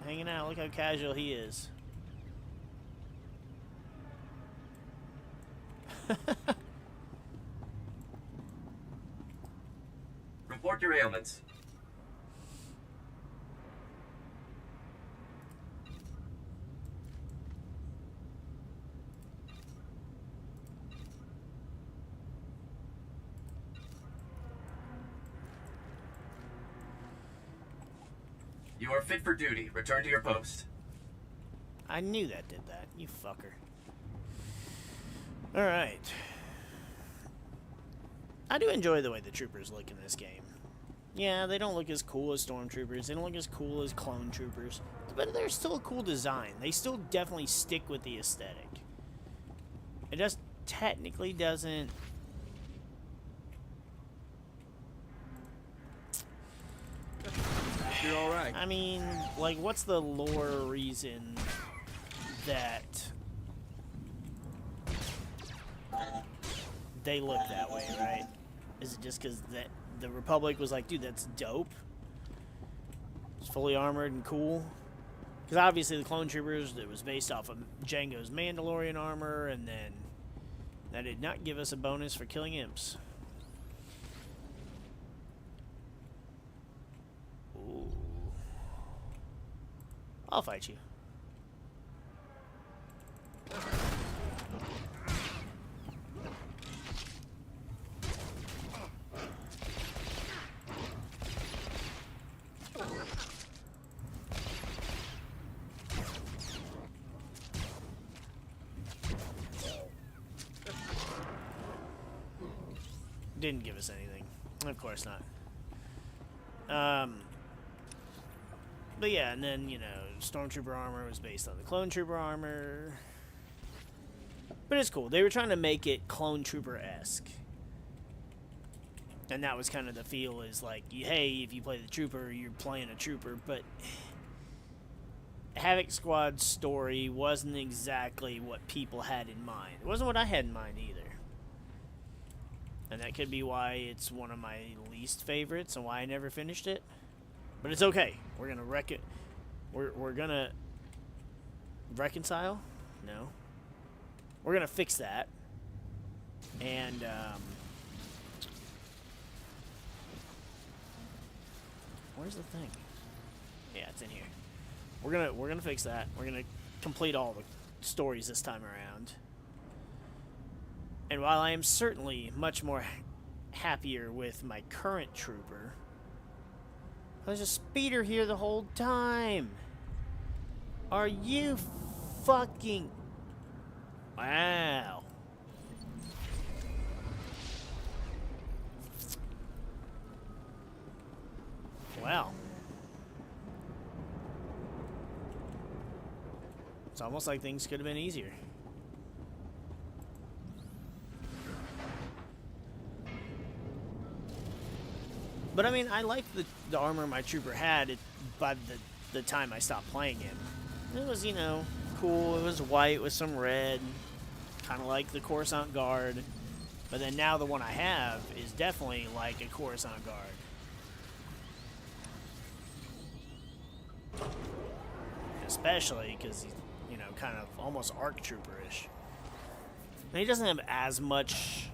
hanging out. Look how casual he is. Report your ailments. You are fit for duty. Return to your post. I knew that did that, you fucker. Alright. I do enjoy the way the troopers look in this game. Yeah, they don't look as cool as stormtroopers. They don't look as cool as clone troopers. But they're still a cool design. They still definitely stick with the aesthetic. It just technically doesn't... You're alright. I mean, like, what's the lore reason that they look that way, right? Is it just because the Republic was like, dude, that's dope? It's fully armored and cool? Because obviously the Clone Troopers, it was based off of Jango's Mandalorian armor, and then that did not give us a bonus for killing imps. Ooh. I'll fight you. Didn't give us anything. Of course not. But yeah, and then, you know, Stormtrooper armor was based on the Clone Trooper armor. But it's cool. They were trying to make it Clone Trooper-esque. And that was kind of the feel, is like, hey, if you play the Trooper, you're playing a Trooper. But Havoc Squad's story wasn't exactly what people had in mind. It wasn't what I had in mind either. And that could be why it's one of my least favorites and why I never finished it. But it's okay. We're gonna wreck it. We're gonna reconcile? No. we're gonna fix that. And where's the thing? Yeah, it's in here. We're gonna fix that. We're gonna complete all the stories this time around. And while I am certainly much more happier with my current trooper, there's a speeder here the whole time. Are you fucking... Wow. Wow. It's almost like things could have been easier. But I mean, I liked the armor my trooper had by the time I stopped playing him. It was, you know, cool. It was white with some red, kind of like the Coruscant Guard. But then now the one I have is definitely like a Coruscant Guard. Especially because he's, you know, kind of almost ARC Trooper-ish. And he doesn't have as much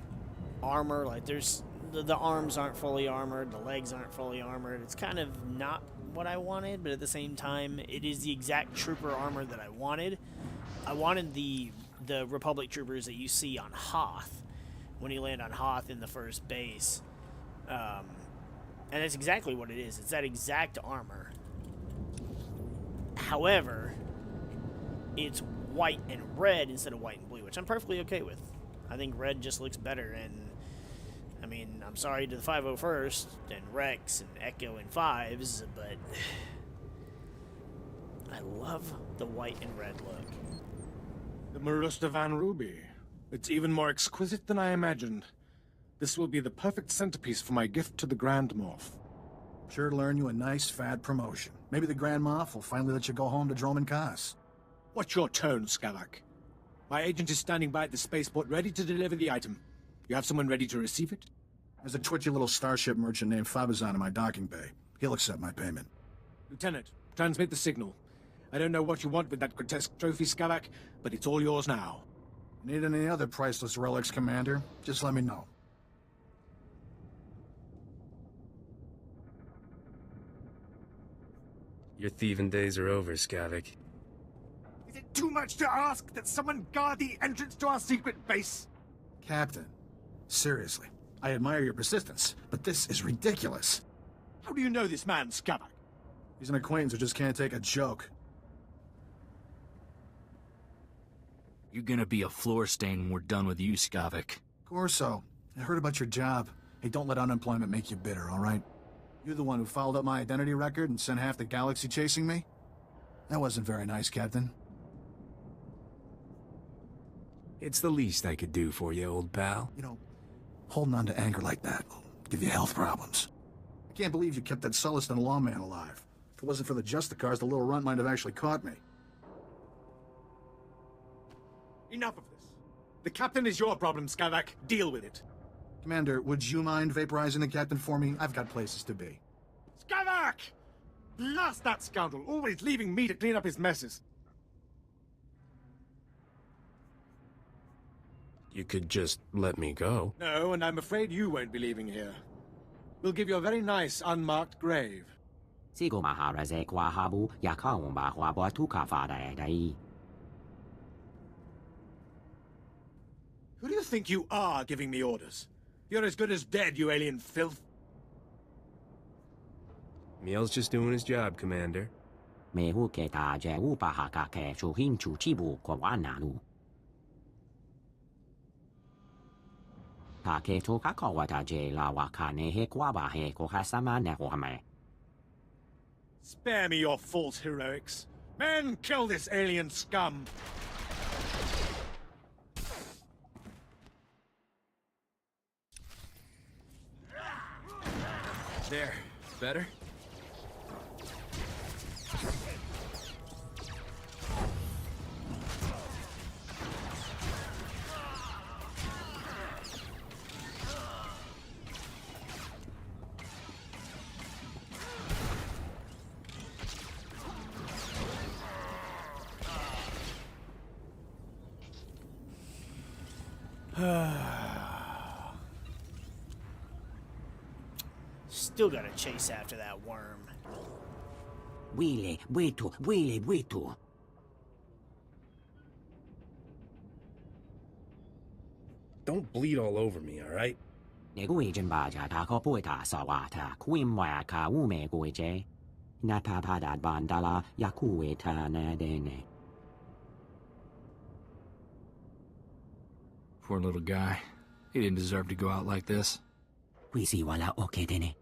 armor. Like, there's... The arms aren't fully armored, the legs aren't fully armored. It's kind of not what I wanted, but at the same time, it is the exact trooper armor that I wanted. I wanted the Republic troopers that you see on Hoth, when you land on Hoth in the first base. And that's exactly what it is. It's that exact armor. However, it's white and red instead of white and blue, which I'm perfectly okay with. I think red just looks better, and I mean, I'm sorry to the 501st and Rex and Echo and Fives, but I love the white and red look. The Marusta Van Ruby. It's even more exquisite than I imagined. This will be the perfect centerpiece for my gift to the Grand Moff. Sure to earn you a nice, fat promotion. Maybe the Grand Moff will finally let you go home to Droman Kaas. What's your tone, Skavak? My agent is standing by at the spaceport ready to deliver the item. You have someone ready to receive it? There's a twitchy little starship merchant named Fabizon in my docking bay. He'll accept my payment. Lieutenant, transmit the signal. I don't know what you want with that grotesque trophy, Skavak, but it's all yours now. Need any other priceless relics, Commander? Just let me know. Your thieving days are over, Skavak. Is it too much to ask that someone guard the entrance to our secret base? Captain, seriously, I admire your persistence, but this is ridiculous. How do you know this man, Skavak? He's an acquaintance who just can't take a joke. You're gonna be a floor stain when we're done with you, Skavak. Corso, I heard about your job. Hey, don't let unemployment make you bitter, all right? You're the one who fouled up my identity record and sent half the galaxy chasing me? That wasn't very nice, Captain. It's the least I could do for you, old pal. You know, holding on to anger like that will give you health problems. I can't believe you kept that Sullustan lawman alive. If it wasn't for the Justicars, the little runt might have actually caught me. Enough of this. The captain is your problem, Skavak. Deal with it. Commander, would you mind vaporizing the captain for me? I've got places to be. Skavak! Blast that scoundrel, always leaving me to clean up his messes. You could just let me go. No, and I'm afraid you won't be leaving here. We'll give you a very nice, unmarked grave. Who do you think you are giving me orders? You're as good as dead, you alien filth. Miel's just doing his job, Commander. Spare me your false heroics. Men, kill this alien scum! There. Better? Still gotta chase after that worm. Wheelie, Witu, Wheelie, Witu. Don't bleed all over me, all right? Neguijan baja ta ko puita sawata, kuimwa ka ume guije. Nata padad bandala yakueta nadene. Poor little guy. He didn't deserve to go out like this. We see wala okay dene.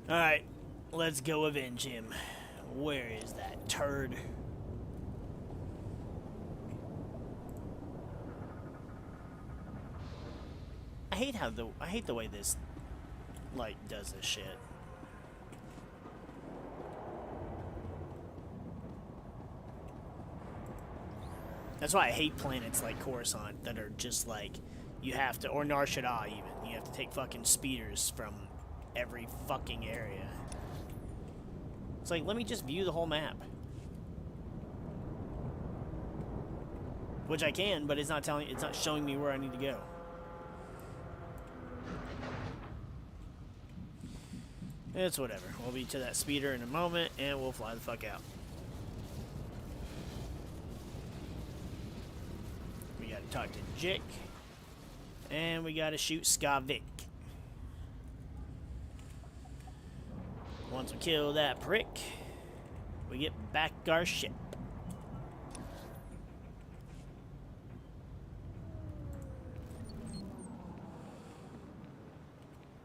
Alright, let's go avenge him. Where is that turd? I hate the way this like does this shit. That's why I hate planets like Coruscant that are just like you have to, or Nar Shaddaa even, you have to take fucking speeders from every fucking area. It's like, let me just view the whole map. Which I can, but it's not showing me where I need to go. It's whatever. We'll be to that speeder in a moment, and we'll fly the fuck out. We gotta talk to Jick. And we gotta shoot Skavik. Once we kill that prick, we get back our ship.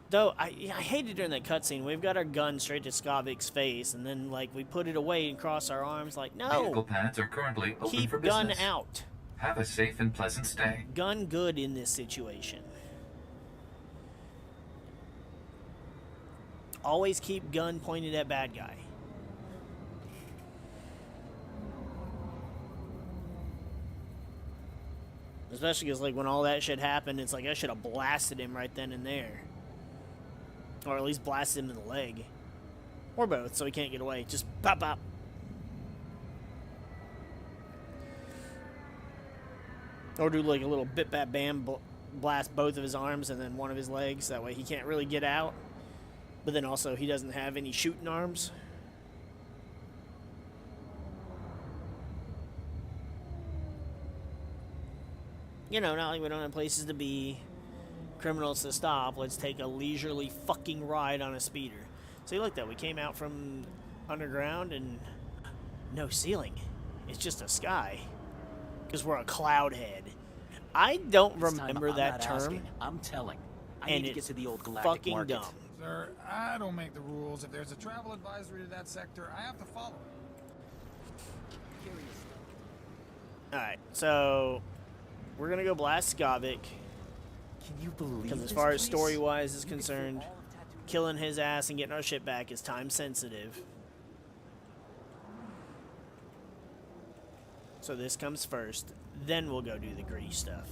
Though, I hated during that cutscene. We've got our gun straight to Skavik's face, and then, like, we put it away and cross our arms like, no! Vehicle pads are currently open Keep for business. gun out. Have a safe and pleasant stay. Gun good in this situation. Always keep gun pointed at bad guy. Especially because, like, when all that shit happened, it's like I should have blasted him right then and there. Or at least blasted him in the leg. Or both, so he can't get away. Just pop, pop. Or do, like, a little bit-bat-bam, blast both of his arms and then one of his legs. That way he can't really get out. But then also, he doesn't have any shooting arms. You know, not like we don't have places to be, criminals to stop. Let's take a leisurely fucking ride on a speeder. See, look, that we came out from underground and no ceiling. It's just a sky. Because we're a cloud head. I don't remember that term. Asking, I'm telling. I need to get to the old galactic fucking market. Dumb. Sir, I don't make the rules. If there's a travel advisory to that sector, I have to follow it. Alright, so we're gonna go blast Skavik. Can you believe Because as this far as place? story-wise is concerned, killing his ass and getting our ship back is time sensitive. So this comes first, then we'll go do the Grease stuff.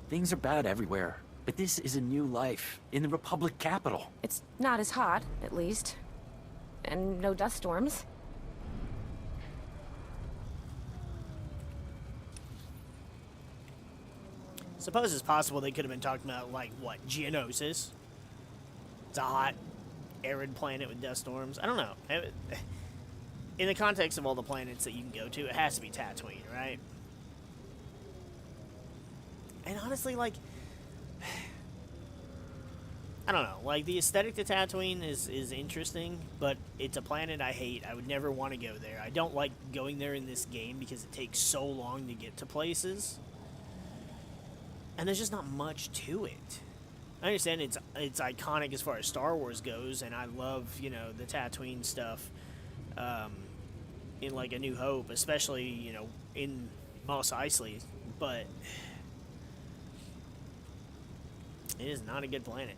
Things are bad everywhere, but this is a new life in the Republic capital. It's not as hot, at least. And no dust storms. Suppose it's possible they could have been talking about, like, what, Geonosis? It's a hot, arid planet with dust storms. I don't know. In the context of all the planets that you can go to, it has to be Tatooine, right? And honestly, like, I don't know. Like, the aesthetic to Tatooine is interesting, but it's a planet I hate. I would never want to go there. I don't like going there in this game because it takes so long to get to places. And there's just not much to it. I understand it's iconic as far as Star Wars goes, and I love, you know, the Tatooine stuff in, like, A New Hope, especially, you know, in Mos Eisley, but it is not a good planet.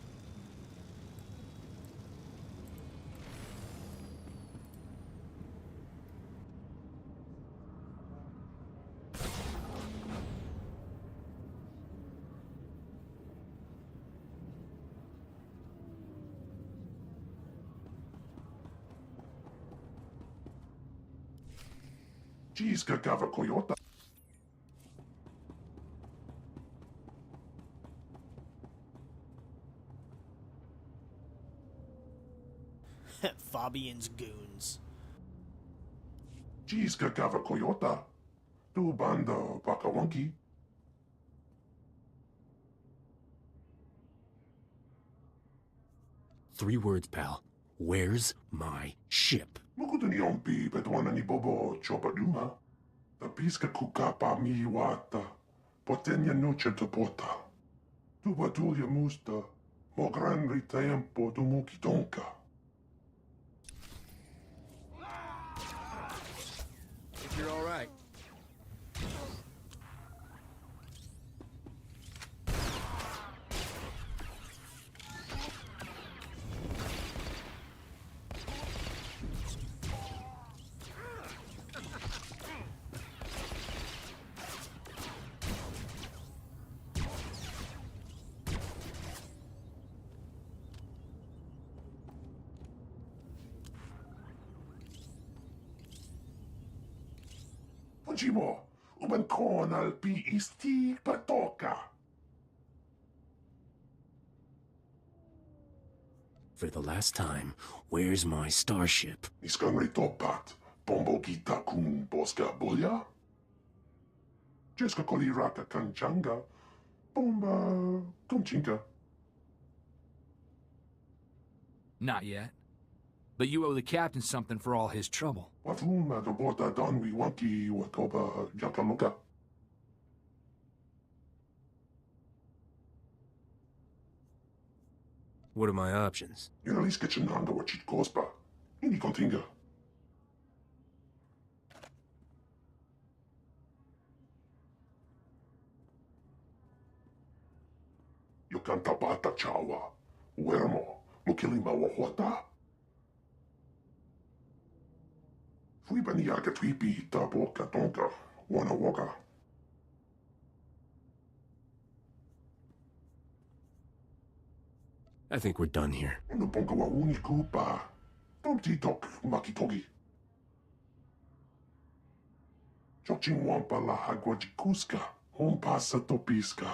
Jiska Gava Koyota. Fabian's goons. Jiska Gava Koyota. Tu banda Bakawonki. 3 words, pal. Where's my ship? Mukutuni ompi bedwana ni bobo chopaduma. The piska kukapa mi wata. Potenya noche te pota. Tu batulia musta. Mo gran ritempo tu muki tonka. If you're all right. Punjimo, uban kon al pi isti patoka. For the last time, where's my starship? Niskan ritopat, bombo kita kun boska boya. Jeska koliraka kanchanga, bomba kumchinka. Not yet. But you owe the captain something for all his trouble. Wafuma do bota donwi wanki wakoba jakamuka. What are my options? Yunali's kitchenanga wachit kospa. Ini kontinga. Yukanta bata chawa. Wermo. Mukilima wahota. Fui baniaga twipi ta boka tonka. Wana waka. I think we're done here. Uno ponga wa uni kupa. Tomti tok makitogi. Chochin wampa la hagwajikuska. Hon pasa topiska.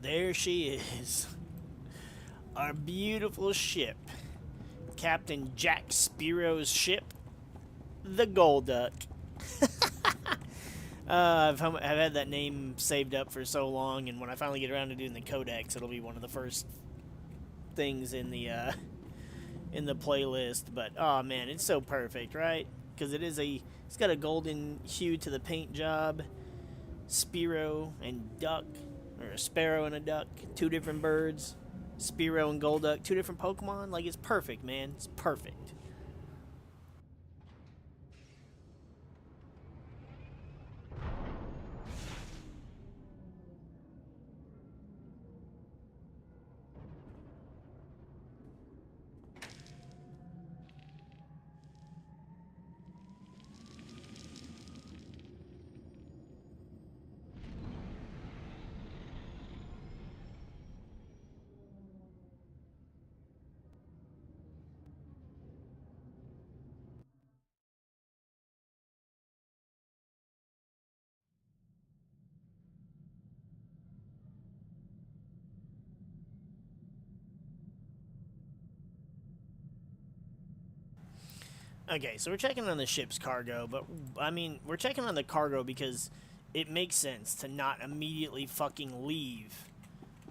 There she is. Our beautiful ship. Captain Jack Spiro's ship, the Golduck. I've had that name saved up for so long, and when I finally get around to doing the codex, it'll be one of the first things in the playlist. But oh man, it's so perfect, right? Because it's got a golden hue to the paint job. Spiro and duck. Or a sparrow and a duck, 2 different birds. Spiro and Golduck, 2 different Pokemon. Like, it's perfect, man. It's perfect. Okay, so we're checking on the ship's cargo, but, I mean, we're checking on the cargo because it makes sense to not immediately fucking leave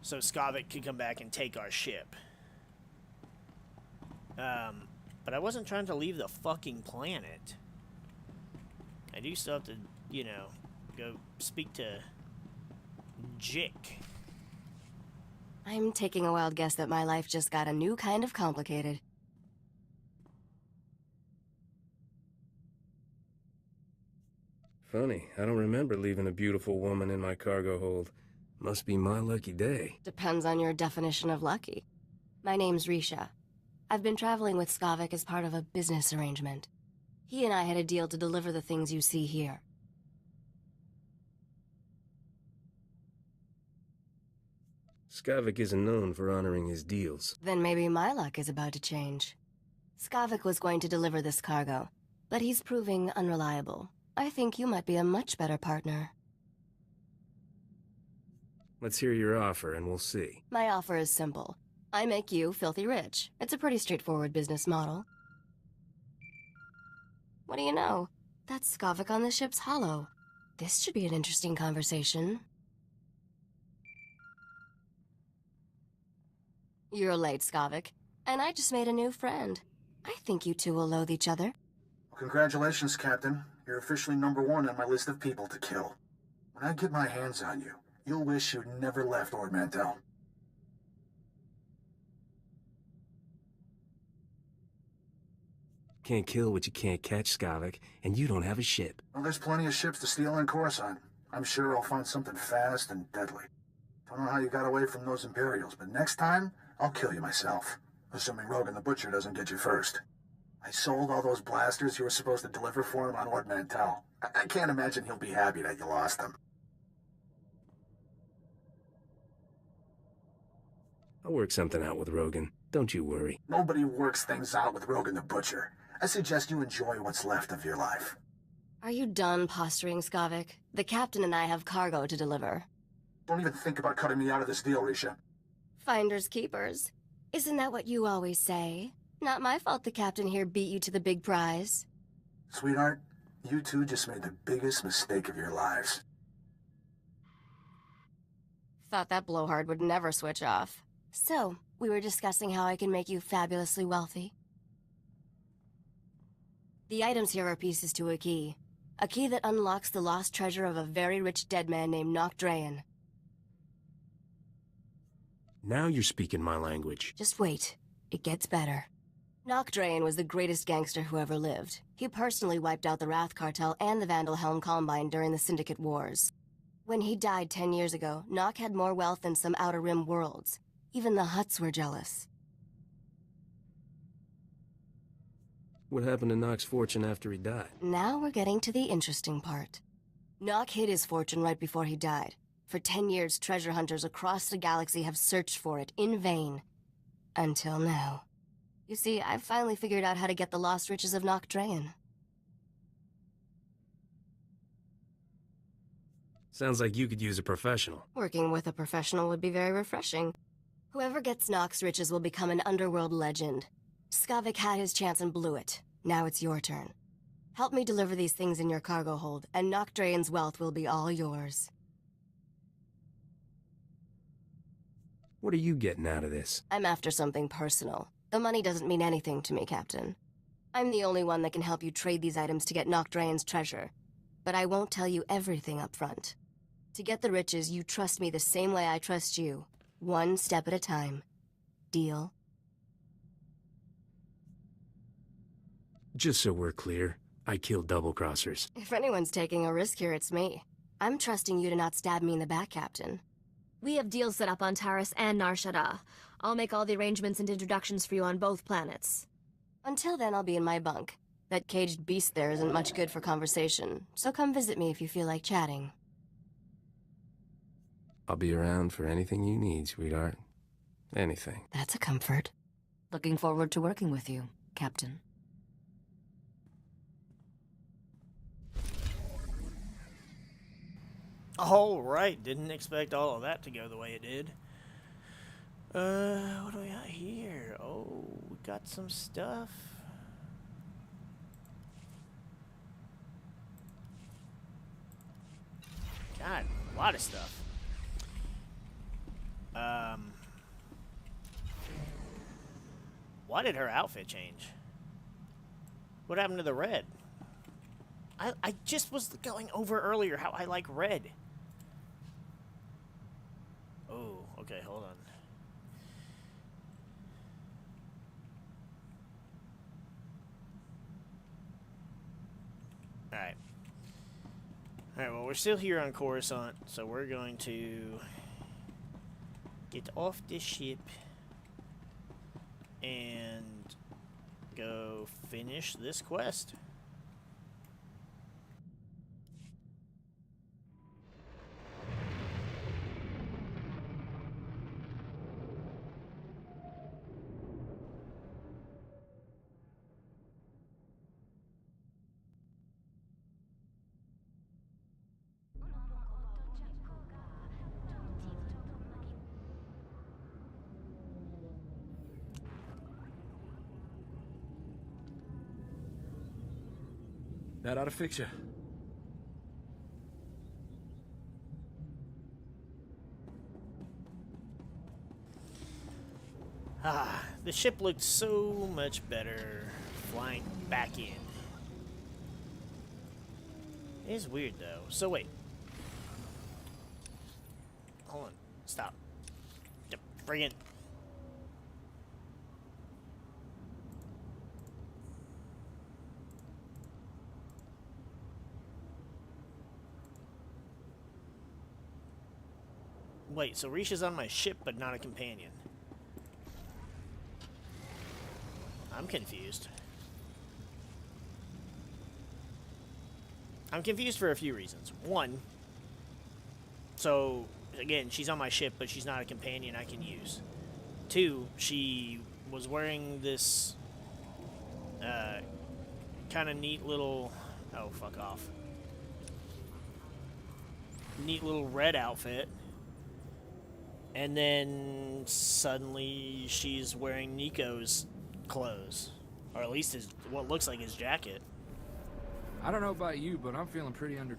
so Skavik could come back and take our ship. But I wasn't trying to leave the fucking planet. I do still have to, you know, go speak to Jick. I'm taking a wild guess that my life just got a new kind of complicated. Funny, I don't remember leaving a beautiful woman in my cargo hold. Must be my lucky day. Depends on your definition of lucky. My name's Risha. I've been traveling with Skavik as part of a business arrangement. He and I had a deal to deliver the things you see here. Skavik isn't known for honoring his deals. Then maybe my luck is about to change. Skavik was going to deliver this cargo, but he's proving unreliable. I think you might be a much better partner. Let's hear your offer and we'll see. My offer is simple. I make you filthy rich. It's a pretty straightforward business model. What do you know? That's Skavik on the ship's hollow. This should be an interesting conversation. You're late, Skavik. And I just made a new friend. I think you two will loathe each other. Congratulations, Captain. You're officially #1 on my list of people to kill. When I get my hands on you, you'll wish you'd never left Ord Mantell. Can't kill what you can't catch, Skavik, and you don't have a ship. Well, there's plenty of ships to steal in Coruscant. I'm sure I'll find something fast and deadly. Don't know how you got away from those Imperials, but next time, I'll kill you myself. Assuming Rogan the Butcher doesn't get you first. I sold all those blasters you were supposed to deliver for him on Ord Mantell. I can't imagine he'll be happy that you lost them. I'll work something out with Rogan. Don't you worry. Nobody works things out with Rogan the Butcher. I suggest you enjoy what's left of your life. Are you done posturing, Skavik? The captain and I have cargo to deliver. Don't even think about cutting me out of this deal, Risha. Finders keepers. Isn't that what you always say? Not my fault the captain here beat you to the big prize. Sweetheart, you two just made the biggest mistake of your lives. Thought that blowhard would never switch off. So, we were discussing how I can make you fabulously wealthy. The items here are pieces to a key that unlocks the lost treasure of a very rich dead man named Nock Drayen. Now you're speaking my language. Just wait. It gets better. Nock Drayen was the greatest gangster who ever lived. He personally wiped out the Wrath Cartel and the Vandal Helm Combine during the Syndicate Wars. When he died 10 years ago, Nock had more wealth than some Outer Rim worlds. Even the Hutts were jealous. What happened to Nock's fortune after he died? Now we're getting to the interesting part. Nock hid his fortune right before he died. For 10 years, treasure hunters across the galaxy have searched for it in vain. Until now. You see, I've finally figured out how to get the lost riches of Nock Drayen. Sounds like you could use a professional. Working with a professional would be very refreshing. Whoever gets Nock's riches will become an underworld legend. Skavik had his chance and blew it. Now it's your turn. Help me deliver these things in your cargo hold, and Nock Drayen's wealth will be all yours. What are you getting out of this? I'm after something personal. The money doesn't mean anything to me, Captain. I'm the only one that can help you trade these items to get Nock Drayen's treasure. But I won't tell you everything up front. To get the riches, you trust me the same way I trust you. One step at a time. Deal? Just so we're clear, I killed double-crossers. If anyone's taking a risk here, it's me. I'm trusting you to not stab me in the back, Captain. We have deals set up on Taris and Nar Shaddaa. I'll make all the arrangements and introductions for you on both planets. Until then, I'll be in my bunk. That caged beast there isn't much good for conversation, so come visit me if you feel like chatting. I'll be around for anything you need, sweetheart. Anything. That's a comfort. Looking forward to working with you, Captain. All right, didn't expect all of that to go the way it did. What do we got here? Oh, we got some stuff. God, a lot of stuff. Why did her outfit change? What happened to the red? I just was going over earlier how I like red. Oh, okay, hold on. Alright. Alright, well, we're still here on Coruscant, so we're going to get off this ship and go finish this quest. That ought to fix you. Ah, the ship looked so much better flying back in. It is weird though. So wait. Hold on. Stop. Friggin'. Wait, so Risha's on my ship, but not a companion. I'm confused. I'm confused for a few reasons. One, so, again, she's on my ship, but she's not a companion I can use. Two, she was wearing this, kind of neat little... Oh, fuck off. Neat little red outfit. And then suddenly she's wearing Nico's clothes. Or at least his, what looks like his jacket. I don't know about you, but I'm feeling pretty under...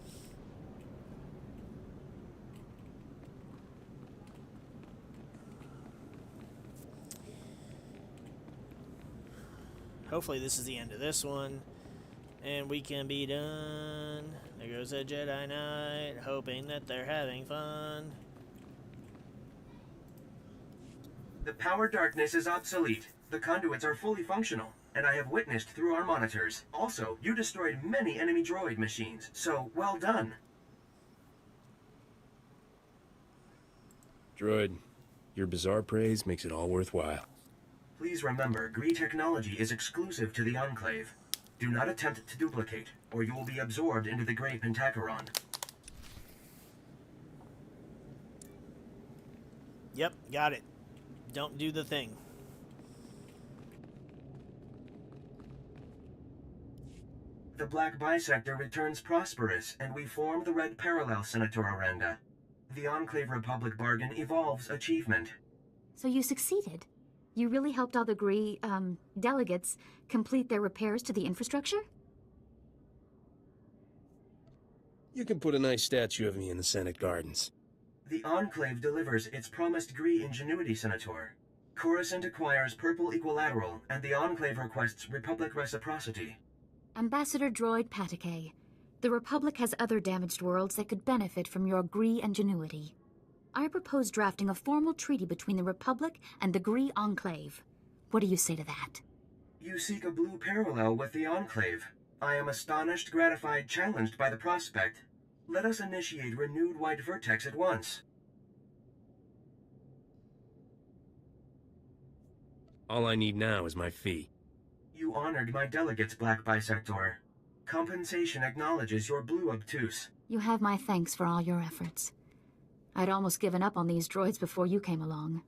Hopefully this is the end of this one. And we can be done. There goes a Jedi Knight, hoping that they're having fun. The power darkness is obsolete. The conduits are fully functional, and I have witnessed through our monitors. Also, you destroyed many enemy droid machines, so well done. Droid, your bizarre praise makes it all worthwhile. Please remember, Gree technology is exclusive to the Enclave. Do not attempt to duplicate, or you will be absorbed into the Grey Pentacheron. Yep, got it. Don't do the thing. The Black Bisector returns prosperous, and we form the Red Parallel, Senator Aranda. The Enclave Republic bargain evolves achievement. So you succeeded? You really helped all the Gree, delegates complete their repairs to the infrastructure? You can put a nice statue of me in the Senate Gardens. The Enclave delivers its promised Gree ingenuity, Senator. Coruscant acquires Purple Equilateral, and the Enclave requests Republic reciprocity. Ambassador Droid Patake, the Republic has other damaged worlds that could benefit from your Gree ingenuity. I propose drafting a formal treaty between the Republic and the Gree Enclave. What do you say to that? You seek a blue parallel with the Enclave. I am astonished, gratified, challenged by the prospect. Let us initiate renewed white vertex at once. All I need now is my fee. You honored my delegates, Black Bisector. Compensation acknowledges your blue obtuse. You have my thanks for all your efforts. I'd almost given up on these droids before you came along.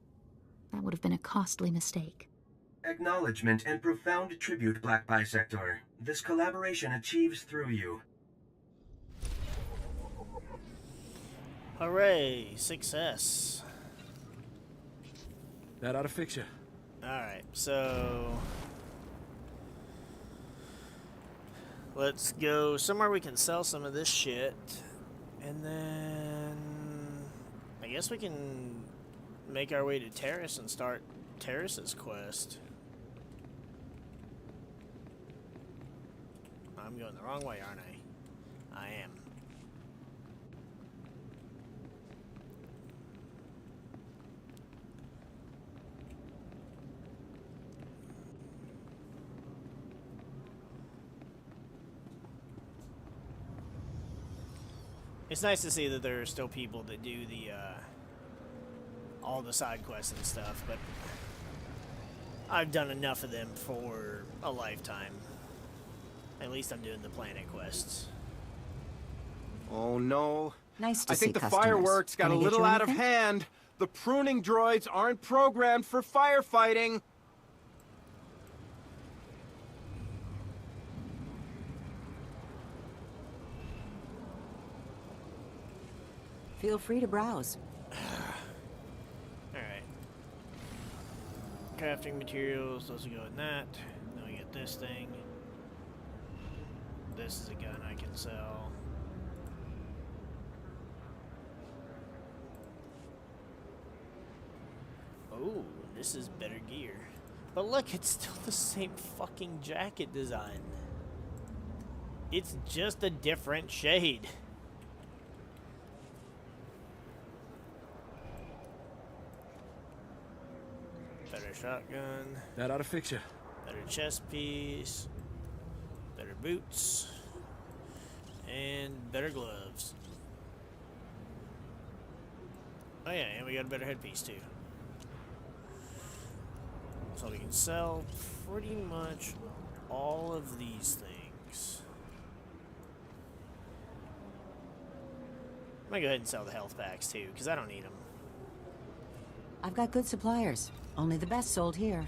That would have been a costly mistake. Acknowledgement and profound tribute, Black Bisector. This collaboration achieves through you. Hooray! Success. That ought to fix you. Alright, so... let's go somewhere we can sell some of this shit. And then... I guess we can make our way to Taris and start Taris's quest. I'm going the wrong way, aren't I? I am. It's nice to see that there are still people that do the, all the side quests and stuff, but I've done enough of them for a lifetime. At least I'm doing the planet quests. Oh no. Nice to I think see the customers. fireworks got Can a I get little you out of anything? hand. The pruning droids aren't programmed for firefighting. Feel free to browse. Alright. Crafting materials, those will go in that. Then we get this thing. This is a gun I can sell. Oh, this is better gear. But look, it's still the same fucking jacket design. It's just a different shade. Better shotgun. That ought to fix you. Better chest piece. Better boots. And better gloves. Oh yeah, and we got a better headpiece too. So we can sell pretty much all of these things. I'm gonna go ahead and sell the health packs too, because I don't need them. I've got good suppliers. Only the best sold here.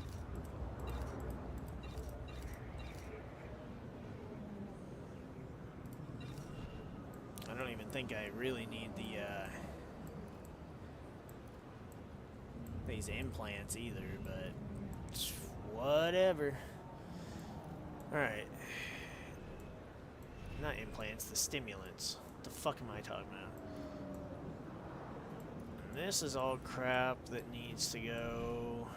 I don't even think I really need the these implants either, but whatever. Alright. Not implants, the stimulants. What the fuck am I talking about? And this is all crap that needs to go.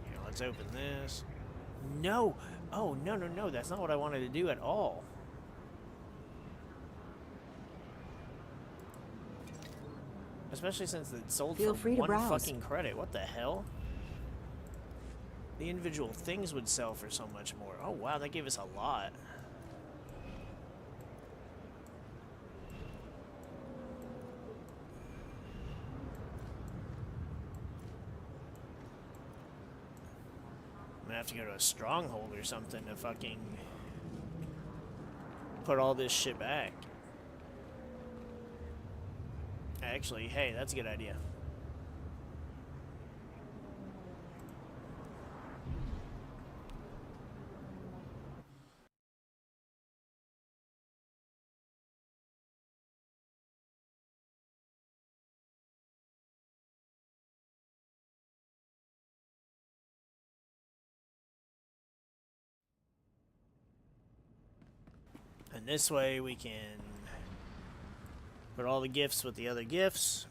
Here, let's open this. No! Oh, no, no, no, that's not what I wanted to do at all. Especially since it sold Feel for free to 1 browse. fucking credit. What the hell? The individual things would sell for so much more. Oh wow, that gave us a lot. I'm gonna have to go to a stronghold or something to fucking put all this shit back. Actually, hey, that's a good idea. And this way we can put all the gifts with the other gifts.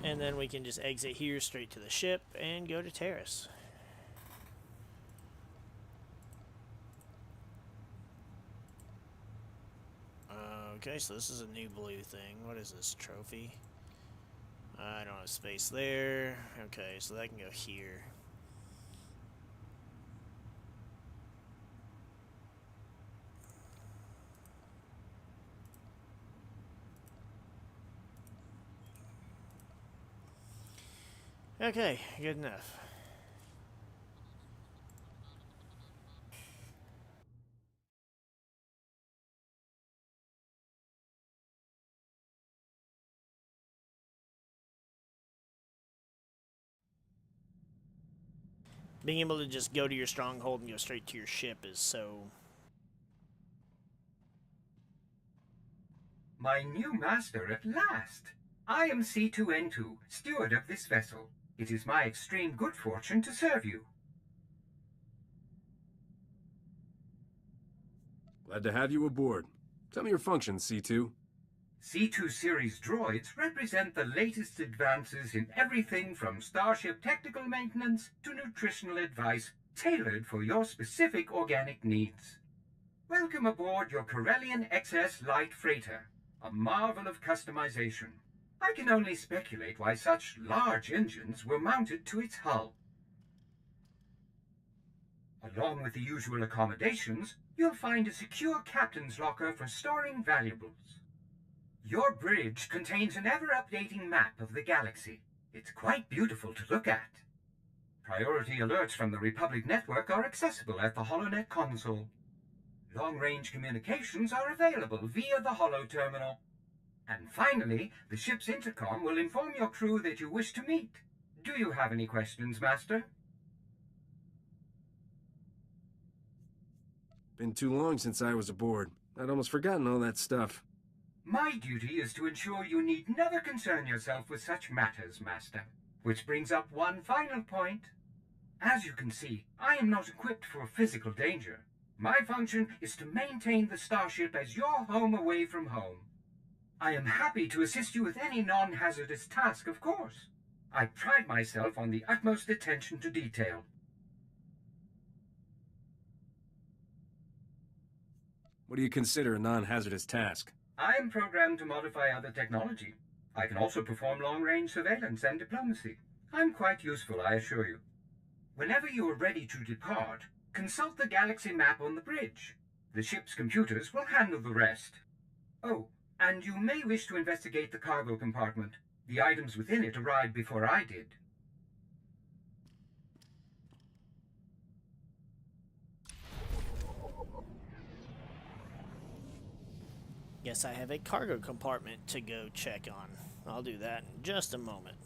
And then we can just exit here straight to the ship and go to Terrace. Okay, so this is a new blue thing. What is this? Trophy? I don't have space there. Okay, so that can go here. Okay, good enough. Being able to just go to your stronghold and go straight to your ship is so... My new master at last! I am C2N2, steward of this vessel. It is my extreme good fortune to serve you. Glad to have you aboard. Tell me your functions, C2. C2 series droids represent the latest advances in everything from starship technical maintenance to nutritional advice tailored for your specific organic needs. Welcome aboard your Corellian XS Light Freighter, a marvel of customization. I can only speculate why such large engines were mounted to its hull. Along with the usual accommodations, you'll find a secure captain's locker for storing valuables. Your bridge contains an ever-updating map of the galaxy. It's quite beautiful to look at. Priority alerts from the Republic network are accessible at the HoloNet console. Long-range communications are available via the Holo Terminal. And finally, the ship's intercom will inform your crew that you wish to meet. Do you have any questions, Master? Been too long since I was aboard. I'd almost forgotten all that stuff. My duty is to ensure you need never concern yourself with such matters, Master. Which brings up one final point. As you can see, I am not equipped for physical danger. My function is to maintain the starship as your home away from home. I am happy to assist you with any non-hazardous task, of course. I pride myself on the utmost attention to detail. What do you consider a non-hazardous task? I am programmed to modify other technology. I can also perform long-range surveillance and diplomacy. I'm quite useful, I assure you. Whenever you are ready to depart, consult the galaxy map on the bridge. The ship's computers will handle the rest. Oh, and you may wish to investigate the cargo compartment. The items within it arrived before I did. Guess I have a cargo compartment to go check on. I'll do that in just a moment.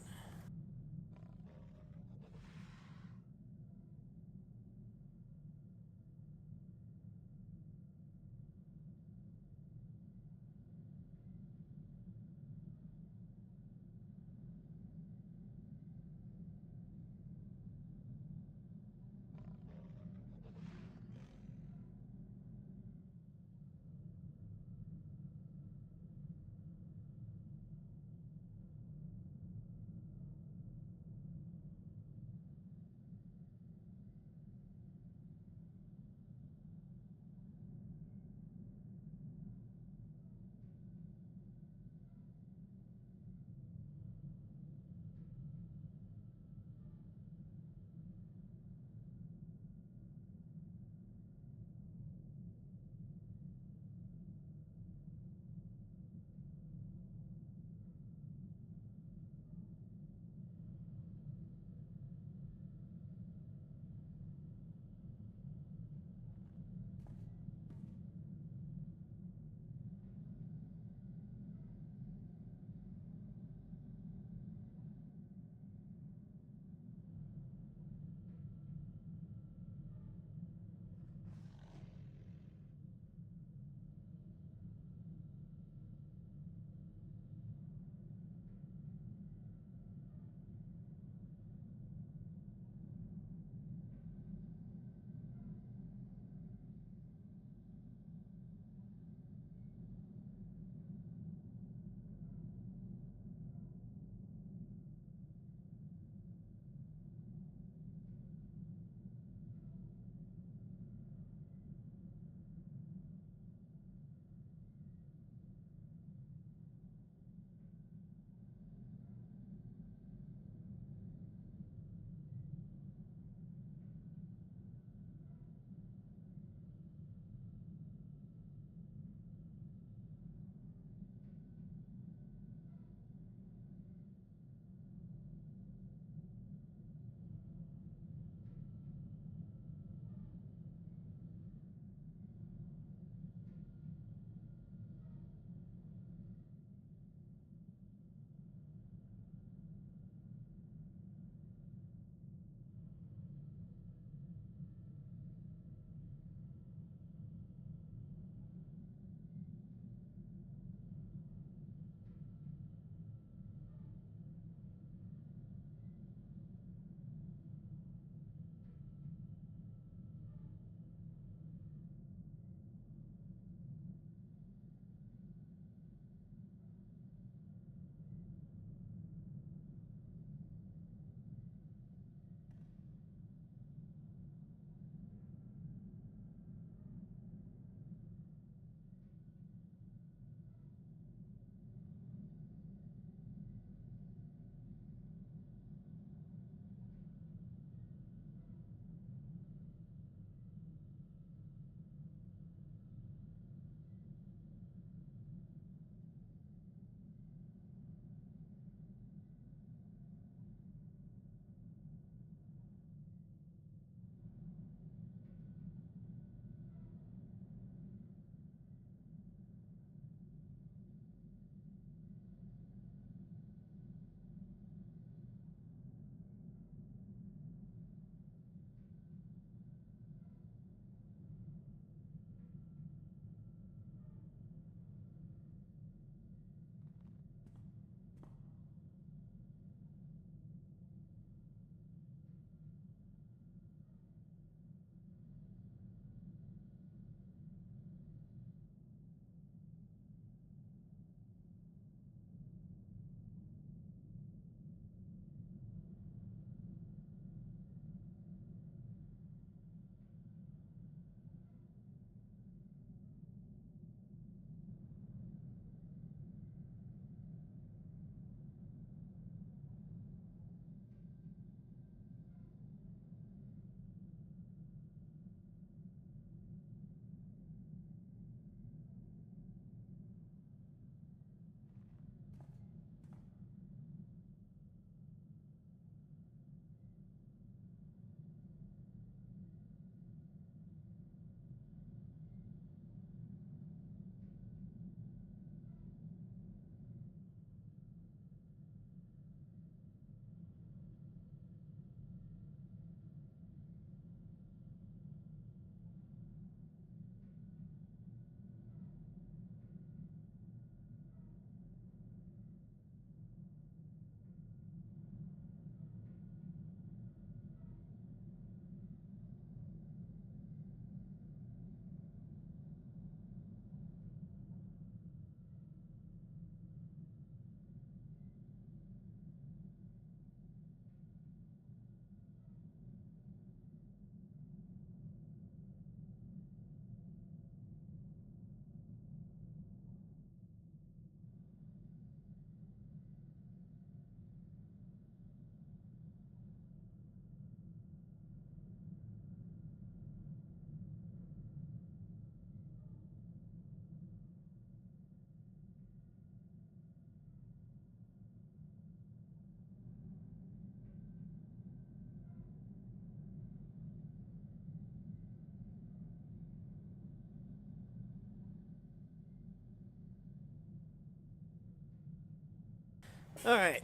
Alright,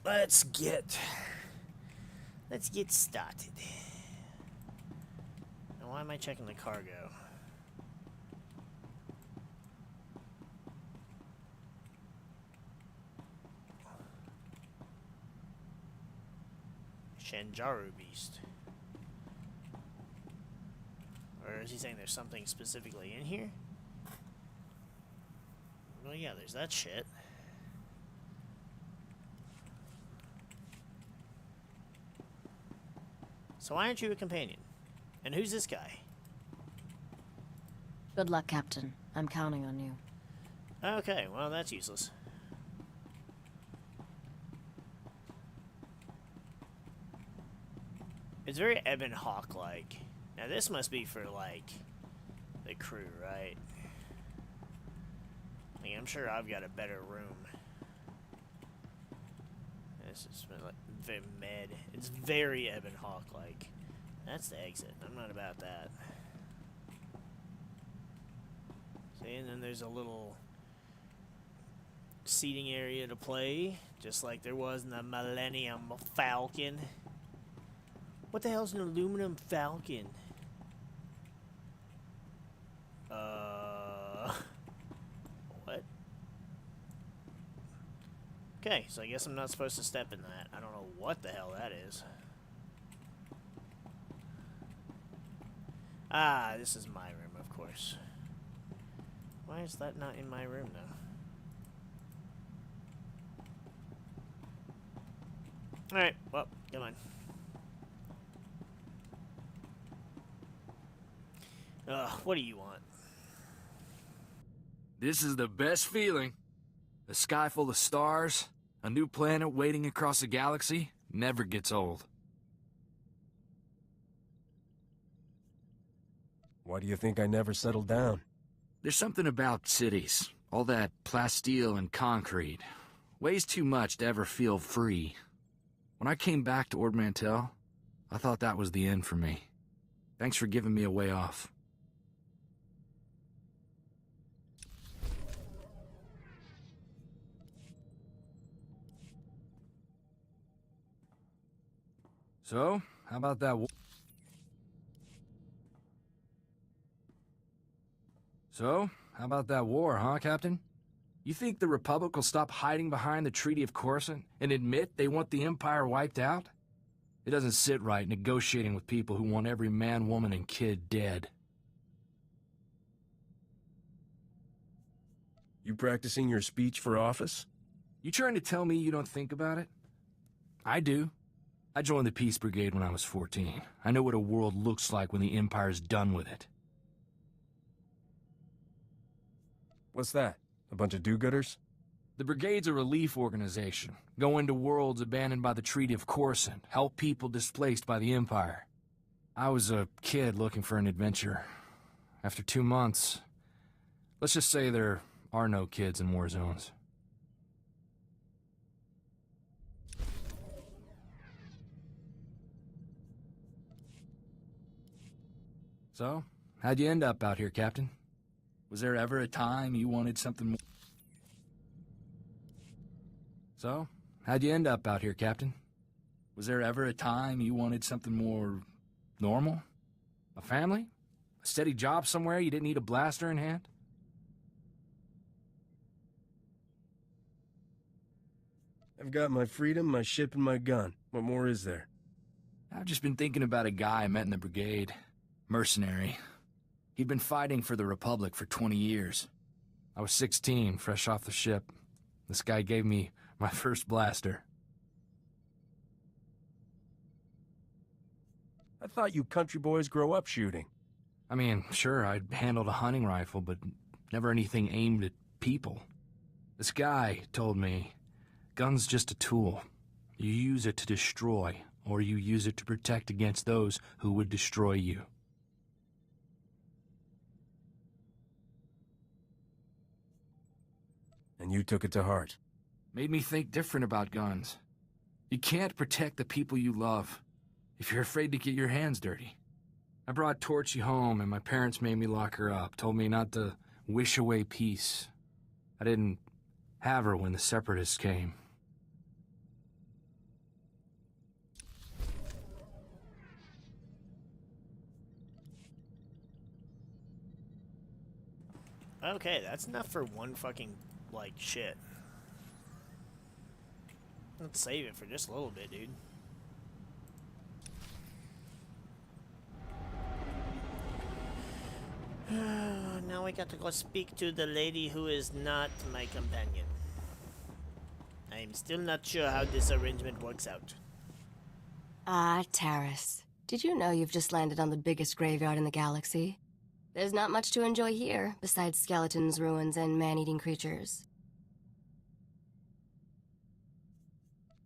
let's get started. Now, why am I checking the cargo? Shanjaru Beast. Or is he saying there's something specifically in here? Well, yeah, there's that shit. So why aren't you a companion? And who's this guy? Good luck, Captain. I'm counting on you. Okay, well, that's useless. It's very Ebon Hawk-like. Now, this must be for, like, the crew, right? I mean, I'm sure I've got a better room. This is like very med. It's very Ebon Hawk-like. That's the exit. I'm not about that. See, and then there's a little seating area to play, just like there was in the Millennium Falcon. What the hell's an aluminum falcon? What? Okay, so I guess I'm not supposed to step in that. I don't know what the hell that is. Ah, this is my room, of course. Why is that not in my room, though? Alright, well, come on. What do you want? This is the best feeling. A sky full of stars, a new planet waiting across the galaxy, never gets old. Why do you think I never settled down? There's something about cities. All that plasteel and concrete. Weighs too much to ever feel free. When I came back to Ord Mantell, I thought that was the end for me. Thanks for giving me a way off. So, how about that war? Huh, Captain? You think the Republic will stop hiding behind the Treaty of Coruscant and admit they want the Empire wiped out? It doesn't sit right negotiating with people who want every man, woman, and kid dead. You practicing your speech for office? You trying to tell me you don't think about it? I do. I joined the Peace Brigade when I was 14. I know what a world looks like when the Empire's done with it. What's that? A bunch of do-gooders? The Brigade's a relief organization. Go into worlds abandoned by the Treaty of Coruscant. Help people displaced by the Empire. I was a kid looking for an adventure. After 2 months, let's just say there are no kids in war zones. So, how'd you end up out here, Captain? Was there ever a time you wanted something more? So, how'd you end up out here, Captain? Was there ever a time you wanted something more normal? A family? A steady job somewhere you didn't need a blaster in hand? I've got my freedom, my ship, and my gun. What more is there? I've just been thinking about a guy I met in the Brigade. Mercenary. He'd been fighting for the Republic for 20 years. I was 16, fresh off the ship. This guy gave me my first blaster. I thought you country boys grow up shooting. I mean, sure, I'd handled a hunting rifle, but never anything aimed at people. This guy told me, gun's just a tool. You use it to destroy, or you use it to protect against those who would destroy you. And you took it to heart. Made me think different about guns. You can't protect the people you love if you're afraid to get your hands dirty. I brought Torchy home, and my parents made me lock her up, told me not to wish away peace. I didn't have her when the Separatists came. Okay, that's enough for one fucking, like, shit. Let's save it for just a little bit, dude. Now we got to go speak to the lady who is not my companion. I'm still not sure how this arrangement works out. Ah, Taris. Did you know you've just landed on the biggest graveyard in the galaxy? There's not much to enjoy here, besides skeletons, ruins, and man-eating creatures.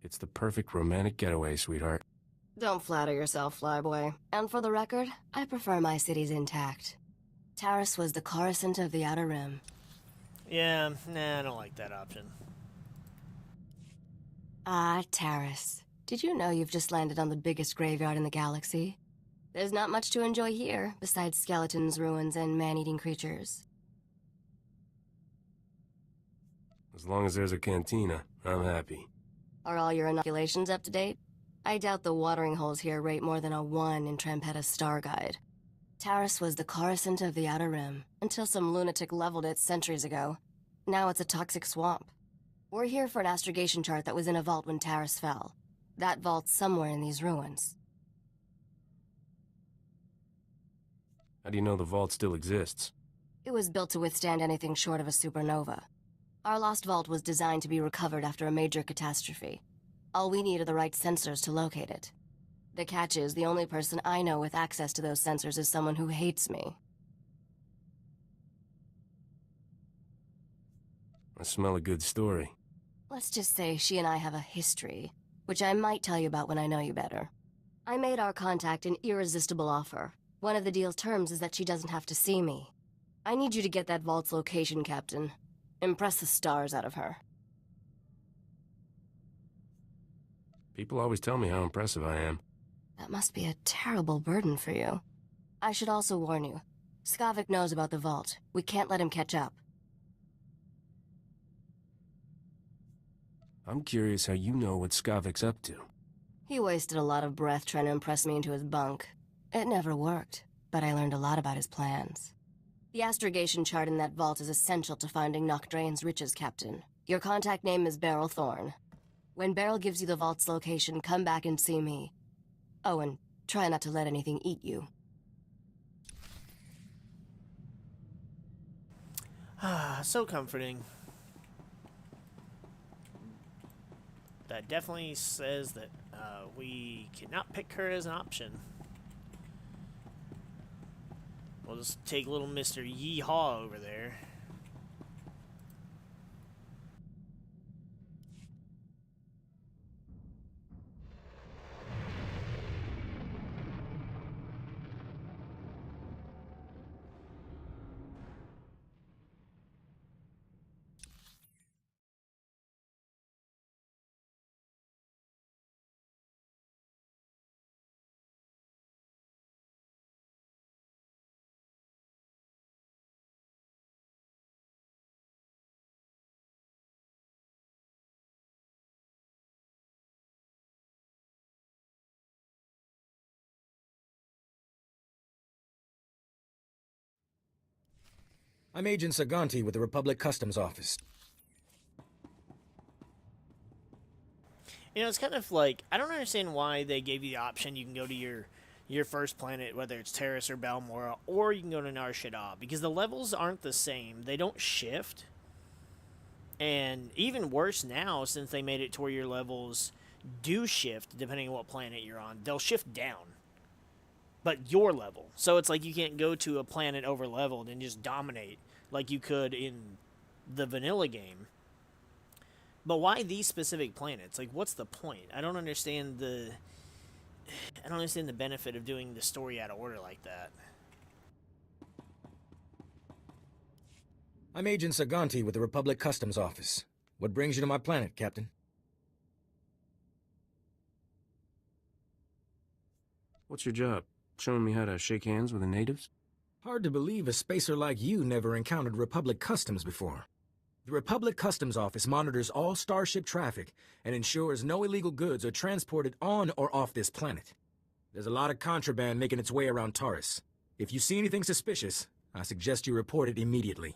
It's the perfect romantic getaway, sweetheart. Don't flatter yourself, Flyboy. And for the record, I prefer my cities intact. Taris was the Coruscant of the Outer Rim. Yeah, nah, I don't like that option. Ah, Taris. Did you know you've just landed on the biggest graveyard in the galaxy? There's not much to enjoy here, besides skeletons, ruins, and man-eating creatures. As long as there's a cantina, I'm happy. Are all your inoculations up to date? I doubt the watering holes here rate more than a 1 in Trampetta's Star Guide. Taris was the Coruscant of the Outer Rim, until some lunatic leveled it centuries ago. Now it's a toxic swamp. We're here for an astrogation chart that was in a vault when Taris fell. That vault's somewhere in these ruins. How do you know the vault still exists? It was built to withstand anything short of a supernova. Our lost vault was designed to be recovered after a major catastrophe. All we need are the right sensors to locate it. The catch is, the only person I know with access to those sensors is someone who hates me. I smell a good story. Let's just say she and I have a history, which I might tell you about when I know you better. I made our contact an irresistible offer. One of the deal's terms is that she doesn't have to see me. I need you to get that vault's location, Captain. Impress the stars out of her. People always tell me how impressive I am. That must be a terrible burden for you. I should also warn you. Skavik knows about the vault. We can't let him catch up. I'm curious how you know what Skavik's up to. He wasted a lot of breath trying to impress me into his bunk. It never worked, but I learned a lot about his plans. The astrogation chart in that vault is essential to finding Nocdrane's riches, Captain. Your contact name is Beryl Thorne. When Beryl gives you the vault's location, come back and see me. Oh, and try not to let anything eat you. Ah, so comforting. That definitely says that we cannot pick her as an option. We'll just take little Mr. Yeehaw over there. I'm Agent Saganti with the Republic Customs Office. You know, it's kind of like, I don't understand why they gave you the option you can go to your first planet, whether it's Taris or Balmora, or you can go to Nar Shaddaa, because the levels aren't the same. They don't shift. And even worse now, since they made it to where your levels do shift, depending on what planet you're on, they'll shift down. But your level. So it's like you can't go to a planet over-leveled and just dominate like you could in the vanilla game. But why these specific planets? Like, what's the point? I don't understand the benefit of doing the story out of order like that. I'm Agent Saganti with the Republic Customs Office. What brings you to my planet, Captain? What's your job? Showing me how to shake hands with the natives? Hard to believe a spacer like you never encountered Republic Customs before. The Republic Customs Office monitors all starship traffic and ensures no illegal goods are transported on or off this planet. There's a lot of contraband making its way around Taris. If you see anything suspicious, I suggest you report it immediately.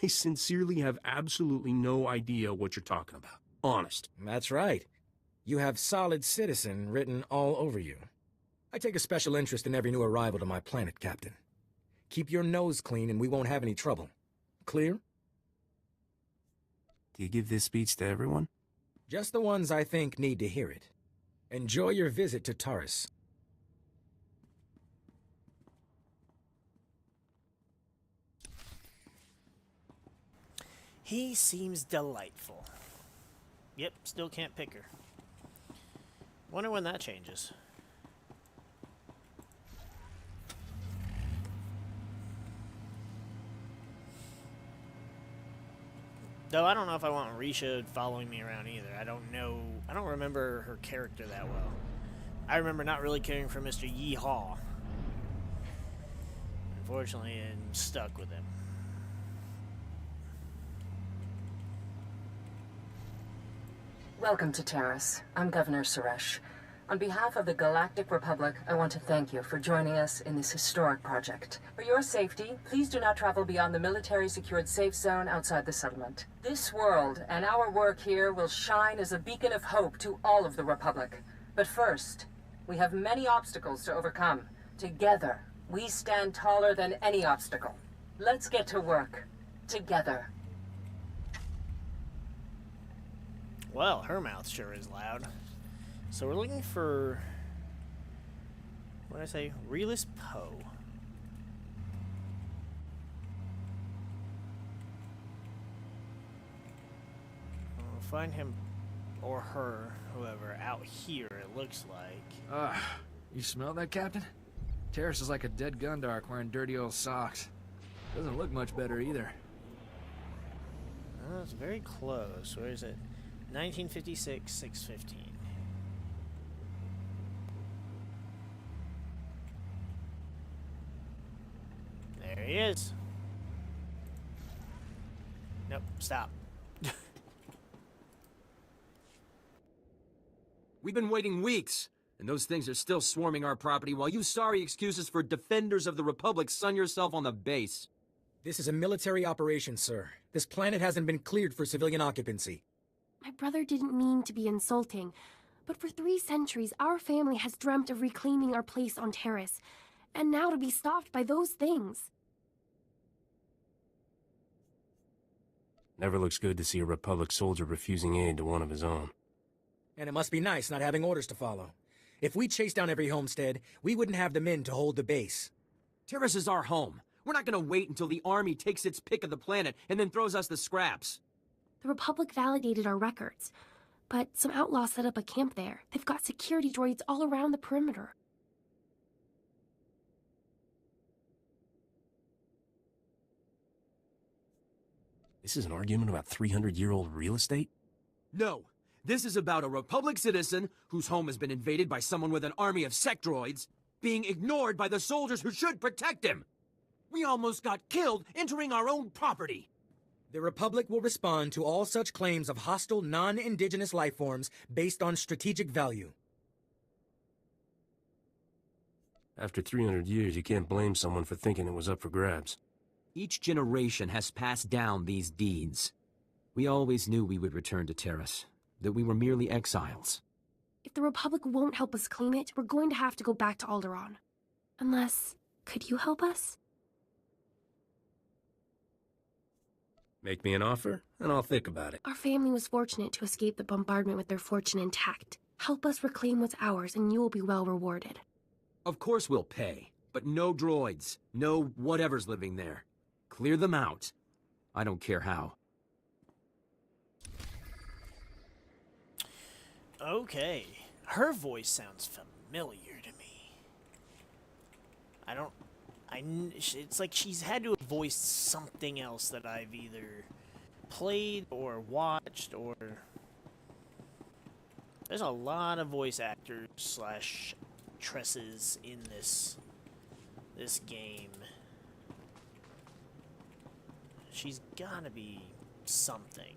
I sincerely have absolutely no idea what you're talking about. Honest. That's right. You have solid citizen written all over you. I take a special interest in every new arrival to my planet, Captain. Keep your nose clean and we won't have any trouble. Clear? Do you give this speech to everyone? Just the ones I think need to hear it. Enjoy your visit to Taurus. He seems delightful. Yep, still can't pick her. Wonder when that changes. Though I don't know if I want Risha following me around either. I don't know. I don't remember her character that well. I remember not really caring for Mr. Yeehaw. Unfortunately, I'm stuck with him. Welcome to Taurus. I'm Governor Suresh. On behalf of the Galactic Republic, I want to thank you for joining us in this historic project. For your safety, please do not travel beyond the military-secured safe zone outside the settlement. This world and our work here will shine as a beacon of hope to all of the Republic. But first, we have many obstacles to overcome. Together, we stand taller than any obstacle. Let's get to work. Together. Well, her mouth sure is loud. So we're looking for, what did I say? Relis Poe. We'll find him or her, whoever, out here, it looks like. You smell that, Captain? Terrace is like a dead Gundark wearing dirty old socks. Doesn't look much better either. Oh, it's very close. Where is it? 1956, 615. There he is. Nope, stop. We've been waiting weeks, and those things are still swarming our property while you sorry excuses for defenders of the Republic sun yourself on the base. This is a military operation, sir. This planet hasn't been cleared for civilian occupancy. My brother didn't mean to be insulting, but for 3 centuries, our family has dreamt of reclaiming our place on Taurus, and now to be stopped by those things. Never looks good to see a Republic soldier refusing aid to one of his own. And it must be nice not having orders to follow. If we chased down every homestead, we wouldn't have the men to hold the base. Taurus is our home. We're not gonna wait until the army takes its pick of the planet and then throws us the scraps. The Republic validated our records, but some outlaws set up a camp there. They've got security droids all around the perimeter. This is an argument about 300-year-old real estate? No. This is about a Republic citizen whose home has been invaded by someone with an army of sec droids, being ignored by the soldiers who should protect him. We almost got killed entering our own property. The Republic will respond to all such claims of hostile, non-indigenous life forms based on strategic value. After 300 years, you can't blame someone for thinking it was up for grabs. Each generation has passed down these deeds. We always knew we would return to Taurus, that we were merely exiles. If the Republic won't help us claim it, we're going to have to go back to Alderaan. Unless, could you help us? Make me an offer, and I'll think about it. Our family was fortunate to escape the bombardment with their fortune intact. Help us reclaim what's ours, and you will be well rewarded. Of course we'll pay, but no droids, no whatever's living there. Clear them out. I don't care how. Okay. Her voice sounds familiar to me. It's like she's had to have voiced something else that I've either played or watched or... There's a lot of voice actors slash tresses in this game. She's gotta be something.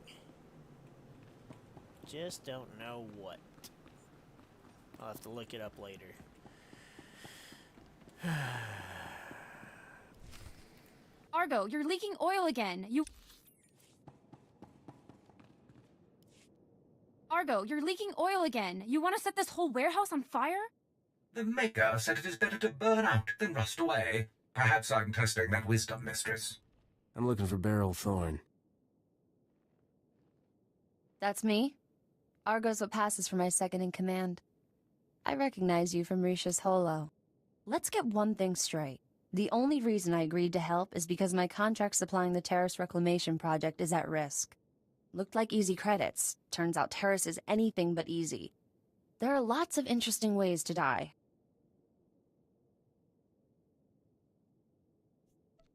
Just don't know what. I'll have to look it up later. Argo, you're leaking oil again. Argo, you're leaking oil again. You want to set this whole warehouse on fire? The Maker said it is better to burn out than rust away. Perhaps I'm testing that wisdom, Mistress. I'm looking for Beryl Thorne. That's me. Argo's what passes for my second-in-command. I recognize you from Risha's holo. Let's get one thing straight. The only reason I agreed to help is because my contract supplying the Terrace Reclamation Project is at risk. Looked like easy credits. Turns out Terrace is anything but easy. There are lots of interesting ways to die.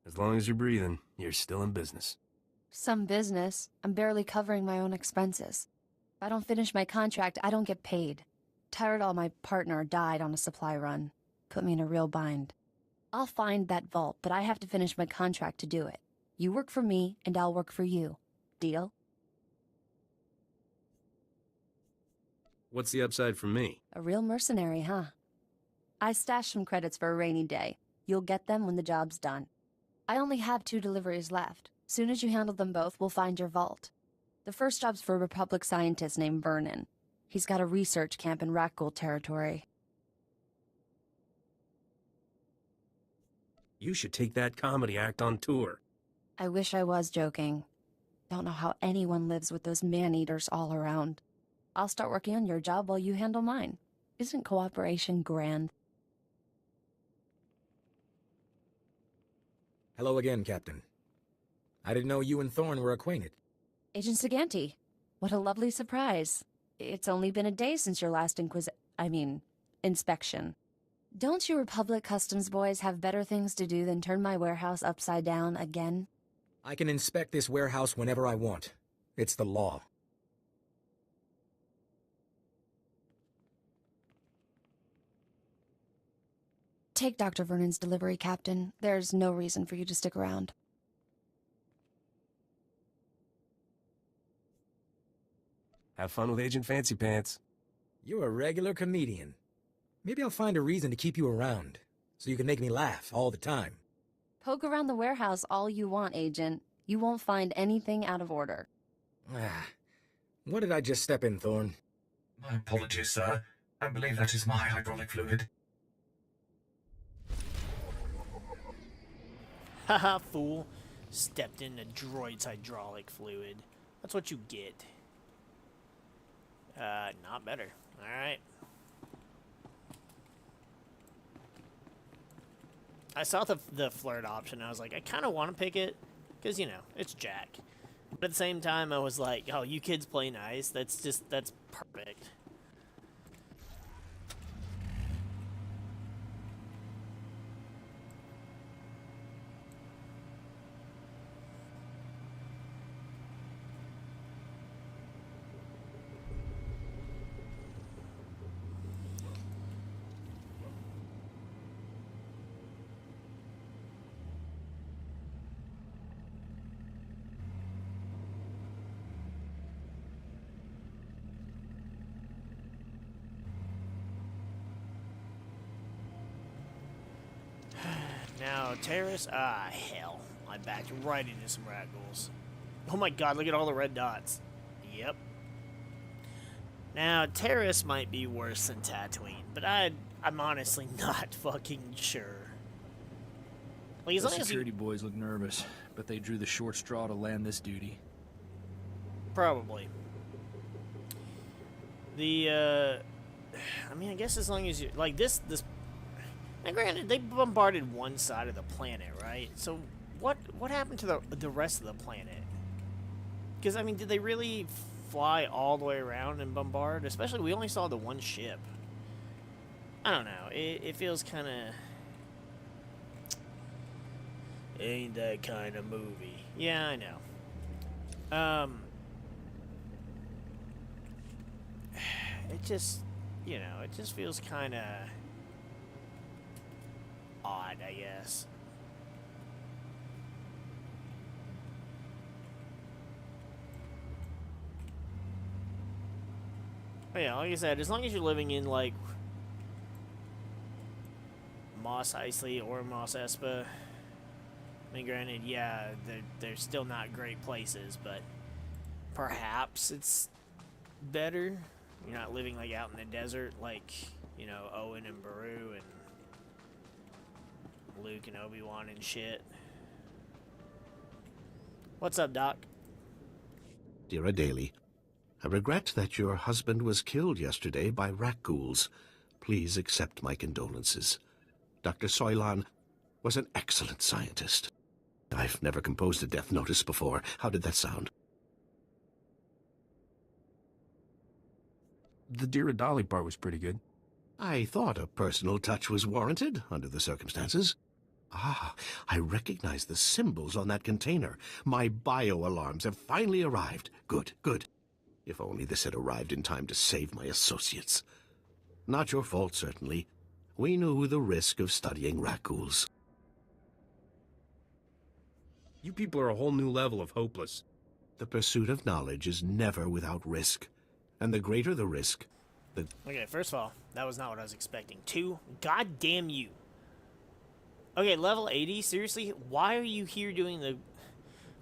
As long as you're breathing, you're still in business. Some business. I'm barely covering my own expenses. If I don't finish my contract, I don't get paid. Tyrell, my partner, died on a supply run. Put me in a real bind. I'll find that vault, but I have to finish my contract to do it. You work for me, and I'll work for you. Deal? What's the upside for me? A real mercenary, huh? I stashed some credits for a rainy day. You'll get them when the job's done. I only have 2 deliveries left. Soon as you handle them both, we'll find your vault. The first job's for a Republic scientist named Vernon. He's got a research camp in Rakghoul territory. You should take that comedy act on tour. I wish I was joking. Don't know how anyone lives with those man-eaters all around. I'll start working on your job while you handle mine. Isn't cooperation grand? Hello again, Captain. I didn't know you and Thorne were acquainted. Agent Saganti, what a lovely surprise. It's only been a day since your last inspection. Don't you Republic Customs boys have better things to do than turn my warehouse upside down again? I can inspect this warehouse whenever I want. It's the law. Take Dr. Vernon's delivery, Captain. There's no reason for you to stick around. Have fun with Agent Fancy Pants. You're a regular comedian. Maybe I'll find a reason to keep you around, so you can make me laugh all the time. Poke around the warehouse all you want, Agent. You won't find anything out of order. What did I just step in, Thorne? My apologies, sir. I believe that is my hydraulic fluid. Haha, fool. Stepped in the droid's hydraulic fluid. That's what you get. Not better. Alright. I saw the flirt option. I was like, I kind of want to pick it. Because, you know, it's Jack. But at the same time, I was like, oh, you kids play nice. That's perfect. Now, Terrace, hell. I backed right into some Rakghouls. Oh my god, look at all the red dots. Yep. Now, Terrace might be worse than Tatooine, but I'm honestly not fucking sure. Like, as The long as security boys look nervous, but they drew the short straw to land this duty. Probably. I mean, I guess as long as you, like, this, now granted, they bombarded one side of the planet, right? So, what happened to the rest of the planet? Because, I mean, did they really fly all the way around and bombard? Especially, we only saw the one ship. I don't know. It feels kind of... Ain't that kind of movie. Yeah, I know. It just, you know, it just feels kind of odd, I guess. But yeah, like I said, as long as you're living in, like, Mos Eisley or Mos Espa, I mean, granted, yeah, they're still not great places, but perhaps it's better. You're not living like out in the desert like, you know, Owen and Beru and Luke and Obi-Wan and shit. What's up, Doc? Dear Adeli, I regret that your husband was killed yesterday by rat ghouls. Please accept my condolences. Dr. Soilan was an excellent scientist. I've never composed a death notice before. How did that sound? The Diradali part was pretty good. I thought a personal touch was warranted under the circumstances. Ah, I recognize the symbols on that container. My bio-alarms have finally arrived. Good, good. If only this had arrived in time to save my associates. Not your fault, certainly. We knew the risk of studying rat ghouls. You people are a whole new level of hopeless. The pursuit of knowledge is never without risk. And the greater the risk, the... Okay, first of all, that was not what I was expecting. 2, God damn you. Okay, level 80, seriously? Why are you here doing the...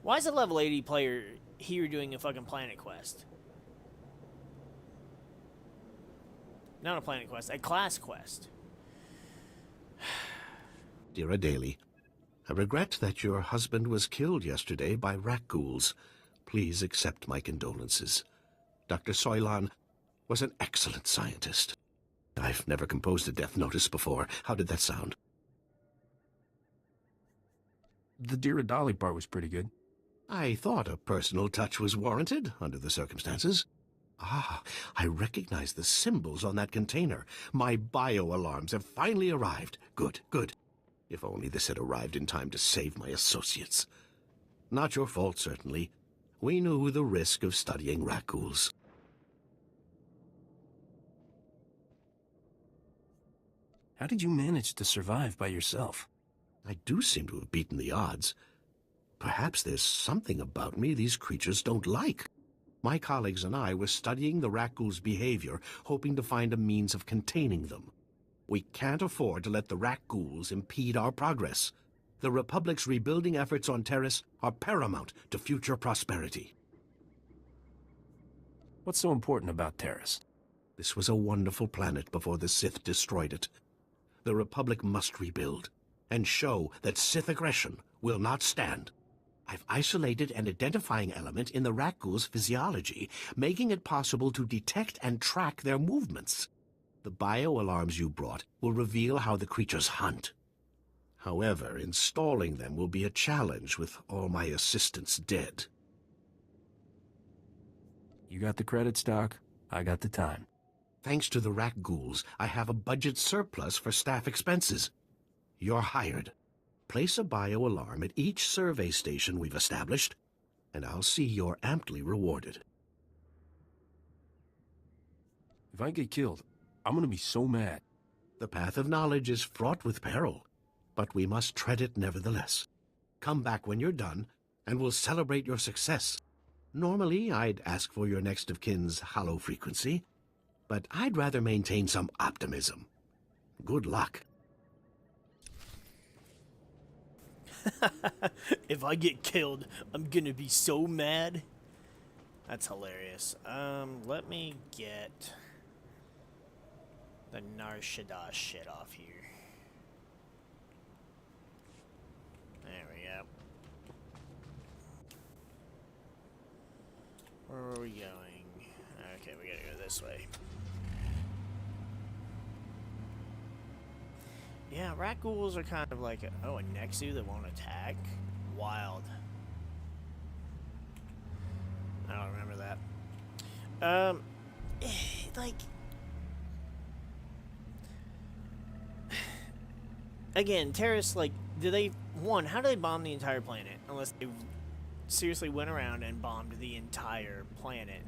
Why is a level 80 player here doing a fucking planet quest? Not a planet quest, a class quest. Dear Adeli, I regret that your husband was killed yesterday by rat ghouls. Please accept my condolences. Dr. Soilan was an excellent scientist. I've never composed a death notice before. How did that sound? The Diradali part was pretty good. I thought a personal touch was warranted under the circumstances. Ah, I recognize the symbols on that container. My bio-alarms have finally arrived. Good, good. If only this had arrived in time to save my associates. Not your fault, certainly. We knew the risk of studying rat ghouls. How did you manage to survive by yourself? I do seem to have beaten the odds. Perhaps there's something about me these creatures don't like. My colleagues and I were studying the rat ghouls' behavior, hoping to find a means of containing them. We can't afford to let the rat ghouls impede our progress. The Republic's rebuilding efforts on Terrace are paramount to future prosperity. What's so important about Terrace? This was a wonderful planet before the Sith destroyed it. The Republic must rebuild, and show that Sith aggression will not stand. I've isolated an identifying element in the rat ghouls' physiology, making it possible to detect and track their movements. The bio-alarms you brought will reveal how the creatures hunt. However, installing them will be a challenge with all my assistants dead. You got the credits, Doc. I got the time. Thanks to the rat ghouls, I have a budget surplus for staff expenses. You're hired. Place a bio-alarm at each survey station we've established, and I'll see you're amply rewarded. If I get killed, I'm gonna be so mad. The path of knowledge is fraught with peril, but we must tread it nevertheless. Come back when you're done, and we'll celebrate your success. Normally, I'd ask for your next of kin's hollow frequency, but I'd rather maintain some optimism. Good luck. If I get killed, I'm gonna be so mad. That's hilarious. Let me get the Nar Shaddaa shit off here. There we go. Where are we going? Okay, we gotta go this way. Yeah, rat ghouls are kind of like a Nexu that won't attack. Wild. I don't remember that. Like, again, terrorists, like, how do they bomb the entire planet? Unless they seriously went around and bombed the entire planet.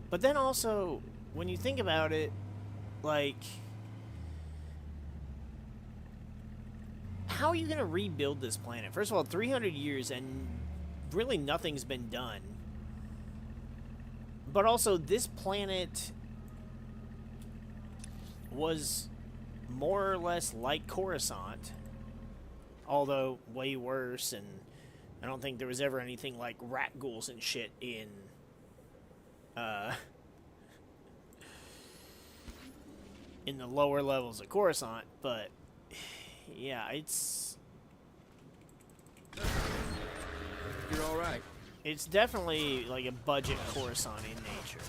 But then also, when you think about it, like, how are you going to rebuild this planet? First of all, 300 years and really nothing's been done. But also, this planet was more or less like Coruscant, although way worse, and I don't think there was ever anything like rat ghouls and shit in in the lower levels of Coruscant, but yeah, it's... You're all right. It's definitely like a budget Coruscant in nature.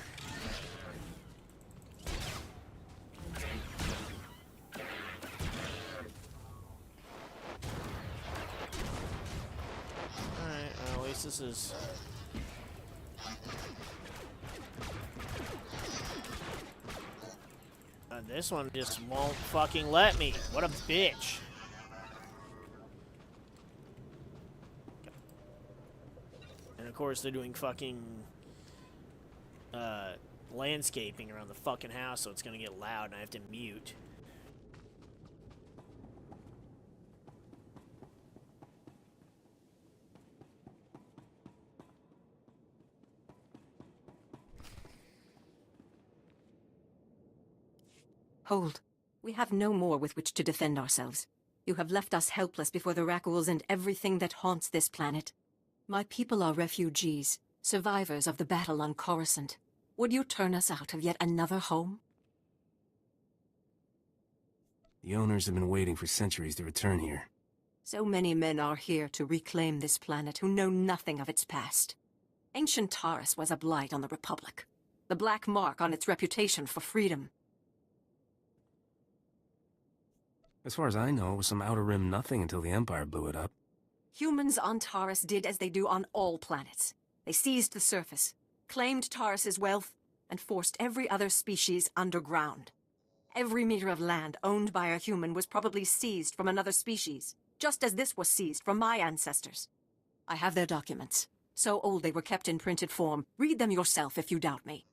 Alright, well, at least this is... this one just won't fucking let me. What a bitch. And of course they're doing fucking landscaping around the fucking house, so it's gonna get loud and I have to mute. Hold. We have no more with which to defend ourselves. You have left us helpless before the Rakghouls and everything that haunts this planet. My people are refugees, survivors of the battle on Coruscant. Would you turn us out of yet another home? The owners have been waiting for centuries to return here. So many men are here to reclaim this planet who know nothing of its past. Ancient Taurus was a blight on the Republic, the black mark on its reputation for freedom. As far as I know, it was some Outer Rim nothing until the Empire blew it up. Humans on Taurus did as they do on all planets. They seized the surface, claimed Taurus's wealth, and forced every other species underground. Every meter of land owned by a human was probably seized from another species, just as this was seized from my ancestors. I have their documents. So old they were kept in printed form. Read them yourself if you doubt me.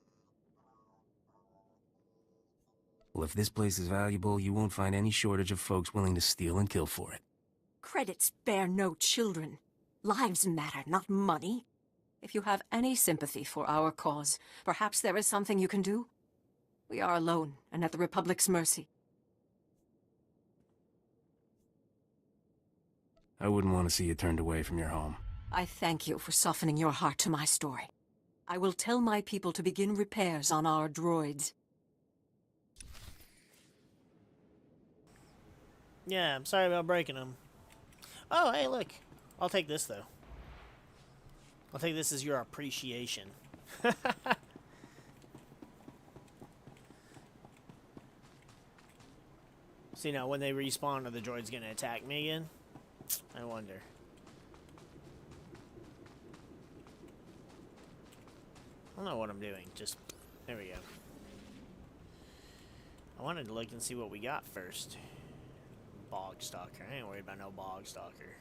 Well, if this place is valuable, you won't find any shortage of folks willing to steal and kill for it. Credits bear no children. Lives matter, not money. If you have any sympathy for our cause, perhaps there is something you can do? We are alone and at the Republic's mercy. I wouldn't want to see you turned away from your home. I thank you for softening your heart to my story. I will tell my people to begin repairs on our droids. Yeah, I'm sorry about breaking them. Oh, hey, look. I'll take this, though. I'll take this as your appreciation. See, now, when they respawn, are the droids going to attack me again? I wonder. I don't know what I'm doing. Just, there we go. I wanted to look and see what we got first. Bog Stalker. I ain't worried about no Bog Stalker.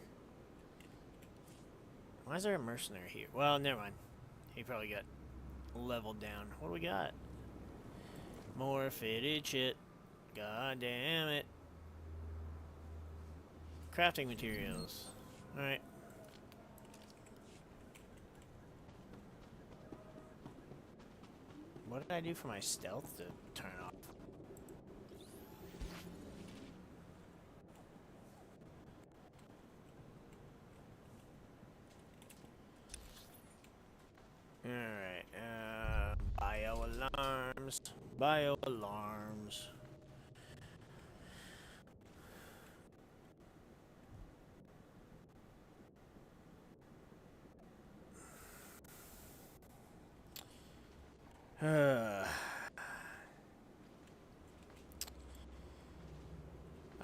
Why is there a mercenary here? Well, never mind. He probably got leveled down. What do we got? More fitted shit. God damn it. Crafting materials. Alright. What did I do for my stealth to turn off? Alright, bio alarms. Bio alarms.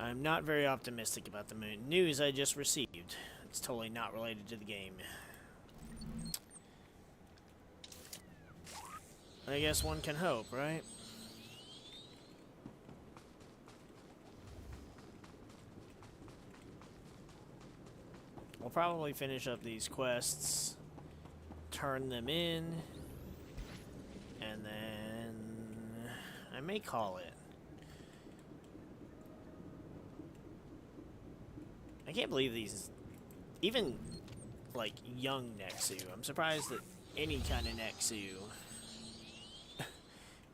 I'm not very optimistic about the news I just received. It's totally not related to the game. I guess one can hope, right? We'll probably finish up these quests, turn them in, and then I may call it. I can't believe these, even like young Nexu. I'm surprised that any kind of Nexu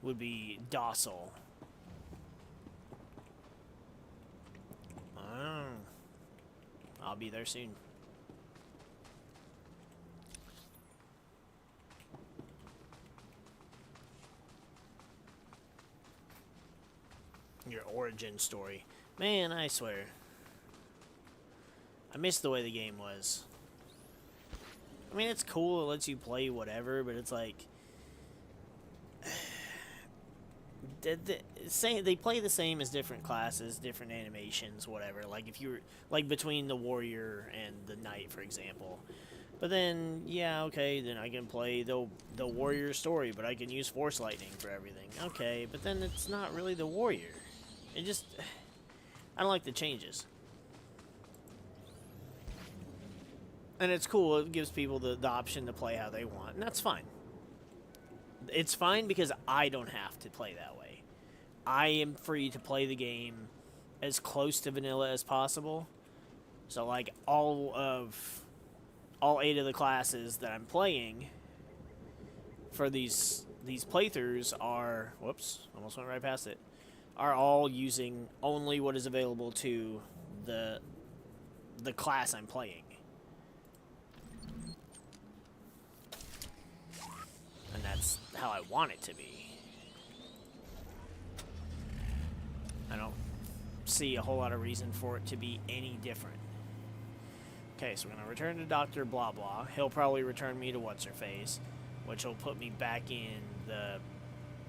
would be docile. I'll be there soon. origin story. Man, I swear. I miss the way the game was. I mean, it's cool, it lets you play whatever, but it's like... they play the same as different classes, different animations, whatever. Like, if you're... Like, between the warrior and the knight, for example. But then, yeah, okay, then I can play the warrior story, but I can use Force Lightning for everything. Okay, but then it's not really the warrior. It just... I don't like the changes. And it's cool, it gives people the option to play how they want, and that's fine. It's fine because I don't have to play that way. I am free to play the game as close to vanilla as possible. So, like, all 8 of the classes that I'm playing for these playthroughs are... Whoops, almost went right past it. Are all using only what is available to the class I'm playing. And that's how I want it to be. I don't see a whole lot of reason for it to be any different. Okay, so we're going to return to Dr. Blah Blah. He'll probably return me to What's-Her-Face, which will put me back in the...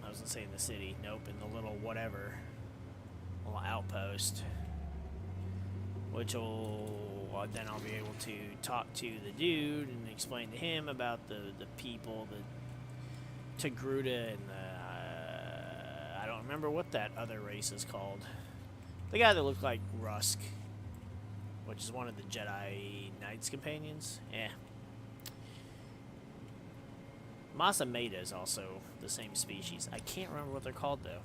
I was going to say in the city. Nope, in the little whatever. Little outpost. Which will... Well, then I'll be able to talk to the dude and explain to him about the people, the Togruta and the... I don't remember what that other race is called. The guy that looked like Rusk. Which is one of the Jedi Knights companions. Eh. Masameda is also the same species. I can't remember what they're called, though.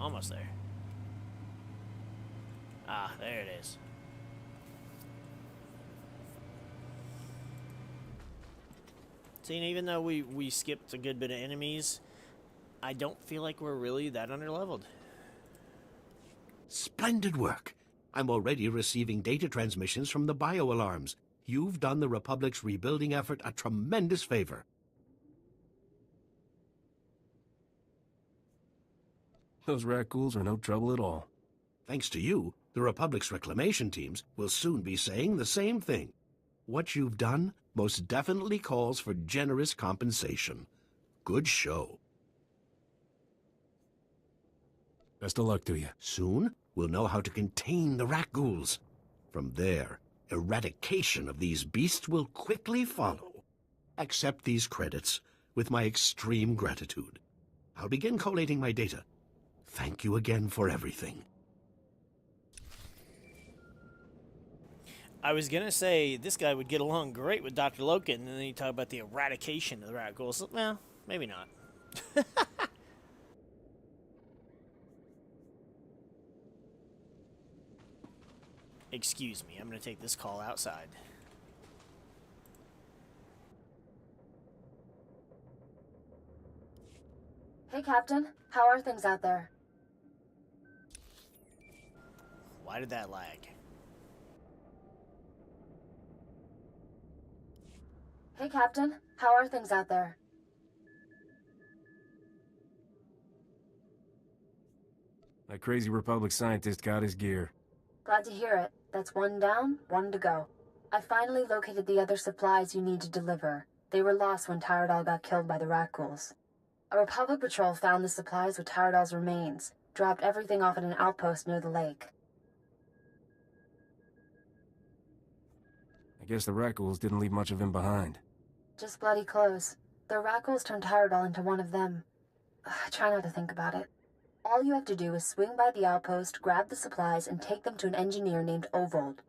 Almost there. Ah, there it is. See, and even though we skipped a good bit of enemies, I don't feel like we're really that underleveled. Splendid work. I'm already receiving data transmissions from the bio-alarms. You've done the Republic's rebuilding effort a tremendous favor. Those rat ghouls are no trouble at all. Thanks to you, the Republic's reclamation teams will soon be saying the same thing. What you've done most definitely calls for generous compensation. Good show. Best of luck to you. Soon, we'll know how to contain the rat ghouls. From there, eradication of these beasts will quickly follow. Accept these credits with my extreme gratitude. I'll begin collating my data. Thank you again for everything. I was going to say this guy would get along great with Dr. Loken, and then you talk about the eradication of the rat ghouls. Well, maybe not. Excuse me, I'm going to take this call outside. Hey, Captain. How are things out there? Why did that lag? Hey, Captain. How are things out there? That crazy Republic scientist got his gear. Glad to hear it. That's one down, one to go. I finally located the other supplies you need to deliver. They were lost when Tyradal got killed by the rat ghouls. A Republic patrol found the supplies with Tyradal's remains, dropped everything off at an outpost near the lake. I guess the rat ghouls didn't leave much of him behind. Just bloody clothes. The rat ghouls turned Tyradal into one of them. Try not to think about it. All you have to do is swing by the outpost, grab the supplies, and take them to an engineer named Ovold.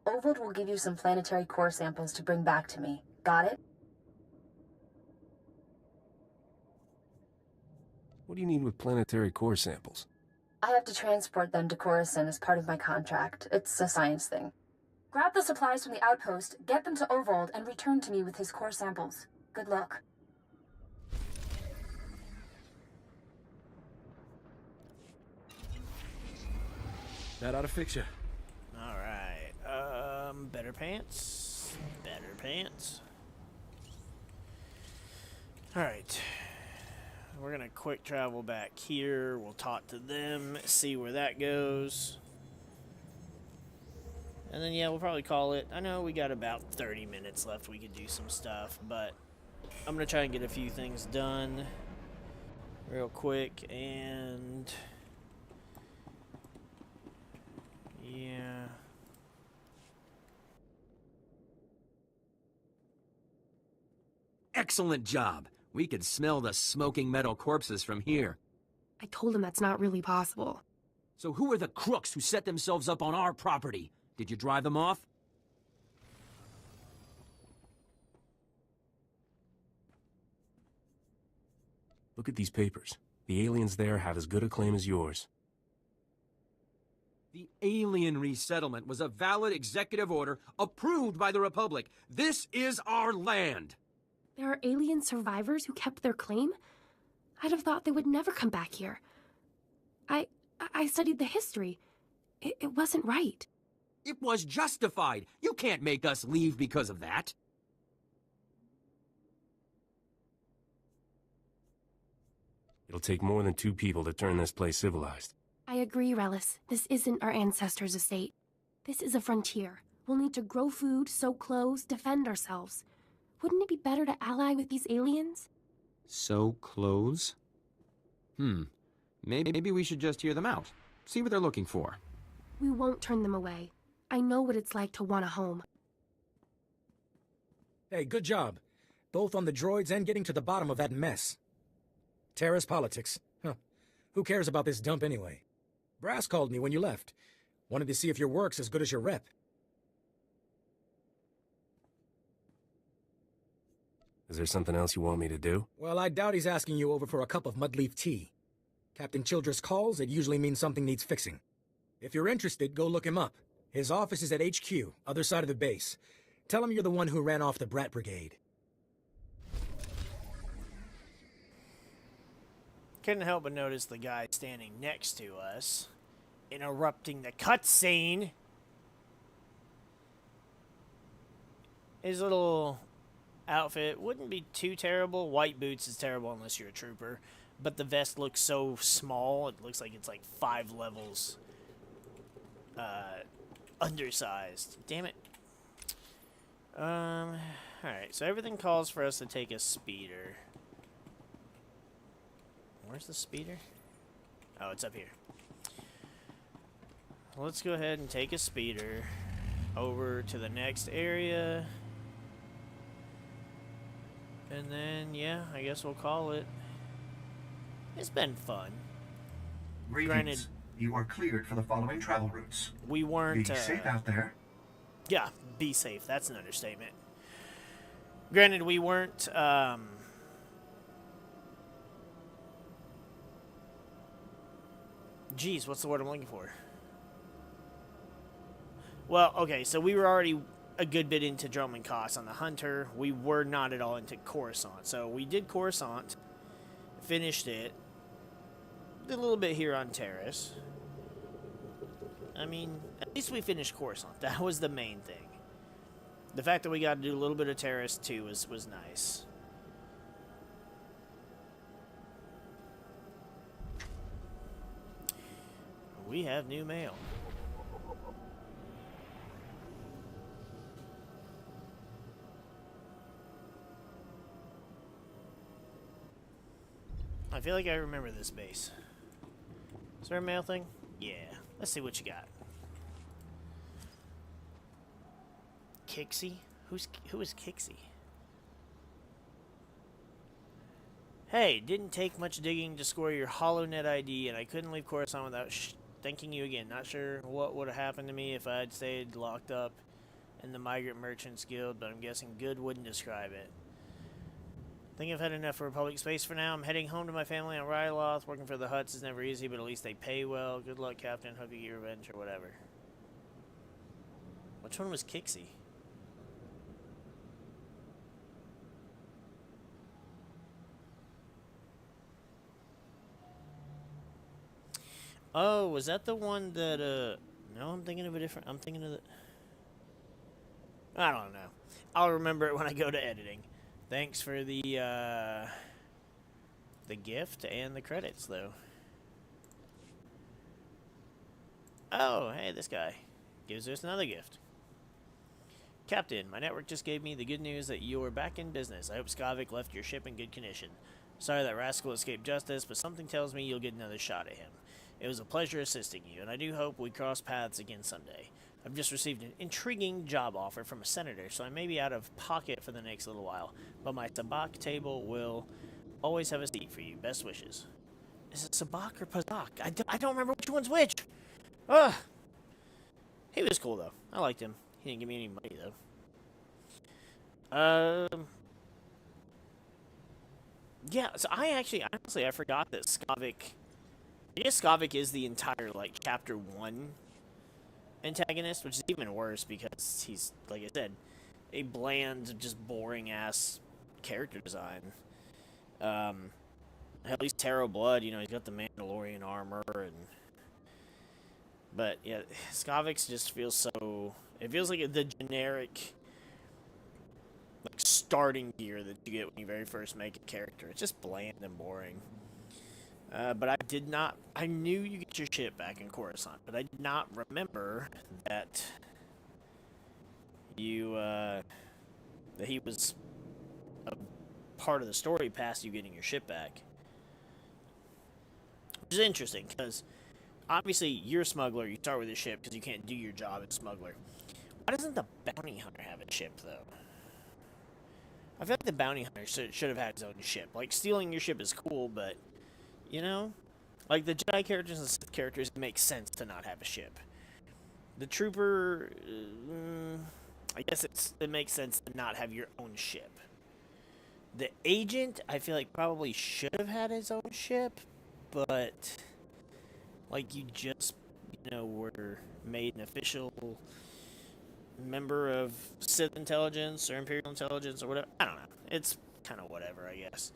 Ovold will give you some planetary core samples to bring back to me. Got it? What do you need with planetary core samples? I have to transport them to Coruscant as part of my contract. It's a science thing. Grab the supplies from the outpost, get them to Ovold, and return to me with his core samples. Good luck. That ought to fix you. Better pants. Better pants. Alright. We're gonna quick travel back here. We'll talk to them, see where that goes. And then, yeah, we'll probably call it. I know we got about 30 minutes left. We could do some stuff, but I'm gonna try and get a few things done real quick, and yeah. Excellent job. We could smell the smoking metal corpses from here. I told him that's not really possible. So who are the crooks who set themselves up on our property? Did you drive them off? Look at these papers. The aliens there have as good a claim as yours. The alien resettlement was a valid executive order approved by the Republic. This is our land. There are alien survivors who kept their claim? I'd have thought they would never come back here. I studied the history. It wasn't right. It was justified. You can't make us leave because of that. It'll take more than 2 people to turn this place civilized. I agree, Relis. This isn't our ancestors' estate. This is a frontier. We'll need to grow food, sew clothes, defend ourselves. Wouldn't it be better to ally with these aliens? Sew clothes? Maybe we should just hear them out. See what they're looking for. We won't turn them away. I know what it's like to want a home. Hey, good job. Both on the droids and getting to the bottom of that mess. Terrace politics. Huh. Who cares about this dump anyway? Brass called me when you left. Wanted to see if your work's as good as your rep. Is there something else you want me to do? Well, I doubt he's asking you over for a cup of mudleaf tea. Captain Childress calls, it usually means something needs fixing. If you're interested, go look him up. His office is at HQ, other side of the base. Tell him you're the one who ran off the Brat Brigade. Couldn't help but notice the guy standing next to us, interrupting the cutscene. His little outfit wouldn't be too terrible. White boots is terrible unless you're a trooper. But the vest looks so small, it looks like it's like 5 levels undersized. Damn it. Alright, so everything calls for us to take a speeder. Where's the speeder? Oh, it's up here. Let's go ahead and take a speeder over to the next area. And then, yeah, I guess we'll call it. It's been fun. Greetings. Granted, you are cleared for the following travel routes. We weren't... Be safe out there. Yeah, be safe. That's an understatement. Granted, we weren't... Geez, what's the word I'm looking for? Well, okay, so we were already a good bit into Dromund Kaas on the Hunter. We were not at all into Coruscant. So we did Coruscant, finished it, did a little bit here on Terrace. I mean, at least we finished Coruscant. That was the main thing. The fact that we got to do a little bit of Terrace too was nice. We have new mail. I feel like I remember this base. Is there a mail thing? Yeah. Let's see what you got. Kixie? Who is Kixie? Hey, didn't take much digging to score your HoloNet ID, and I couldn't leave Coruscant without thanking you again. Not sure what would have happened to me if I had stayed locked up in the Migrant Merchants Guild, but I'm guessing good wouldn't describe it. I think I've had enough for Republic space for now. I'm heading home to my family on Ryloth. Working for the Hutts is never easy, but at least they pay well. Good luck, Captain. Hope you get your revenge or whatever. Which one was Kixie? Oh, was that the one that, no, I'm thinking of a different, I'm thinking of the... I don't know. I'll remember it when I go to editing. Thanks for the gift and the credits, though. Oh, hey, this guy gives us another gift. Captain, my network just gave me the good news that you are back in business. I hope Skavik left your ship in good condition. Sorry that rascal escaped justice, but something tells me you'll get another shot at him. It was a pleasure assisting you, and I do hope we cross paths again someday. I've just received an intriguing job offer from a senator, so I may be out of pocket for the next little while, but my sabak table will always have a seat for you. Best wishes. Is it sabak or pazak? I don't remember which one's which. Ugh. He was cool, though. I liked him. He didn't give me any money, though. Yeah, so honestly, I forgot that Skavik... I guess Skavik is the entire, like, Chapter 1 antagonist, which is even worse because he's, like I said, a bland, just boring-ass character design. At least Tarot Blood, you know, he's got the Mandalorian armor, and... But, yeah, Skavik's just feels so... It feels like the generic, like, starting gear that you get when you very first make a character. It's just bland and boring. But I knew you get your ship back in Coruscant, but I did not remember that that he was a part of the story past you getting your ship back. Which is interesting, because obviously you're a smuggler, you start with a ship because you can't do your job as a smuggler. Why doesn't the bounty hunter have a ship, though? I feel like the bounty hunter should have had his own ship. Like, stealing your ship is cool, but... You know? Like, the Jedi characters and Sith characters, it makes sense to not have a ship. The Trooper, I guess it makes sense to not have your own ship. The Agent, I feel like probably should have had his own ship, but... Like, you just, you know, were made an official member of Sith intelligence or Imperial intelligence or whatever. I don't know. It's kind of whatever, I guess.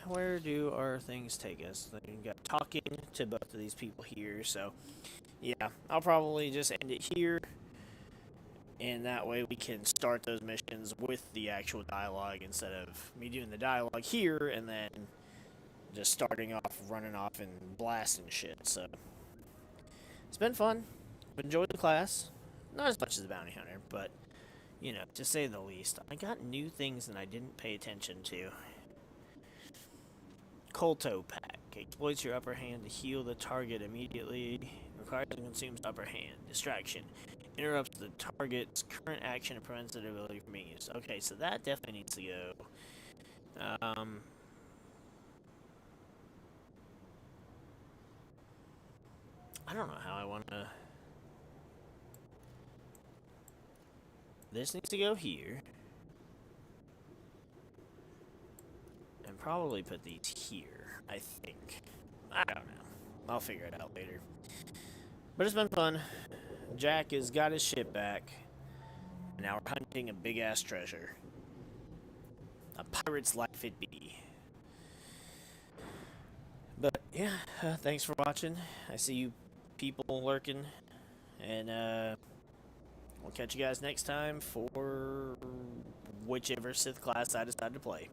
Where do our things take us? We got talking to both of these people here, so yeah, I'll probably just end it here, and that way we can start those missions with the actual dialogue instead of me doing the dialogue here and then just starting off, running off, and blasting shit. So it's been fun. I've enjoyed the class, not as much as the bounty hunter, but you know, to say the least. I got new things that I didn't pay attention to. Kolto Pack. Exploits your upper hand to heal the target immediately. Requires and consumes upper hand. Distraction. Interrupts the target's current action and prevents their ability from being used. Okay, so that definitely needs to go. I don't know how I want to... This needs to go here. And probably put these here, I think. I don't know. I'll figure it out later. But it's been fun. Jack has got his ship back. And now we're hunting a big-ass treasure. A pirate's life it be. But, yeah, thanks for watching. I see you people lurking. And, we'll catch you guys next time for whichever Sith class I decide to play.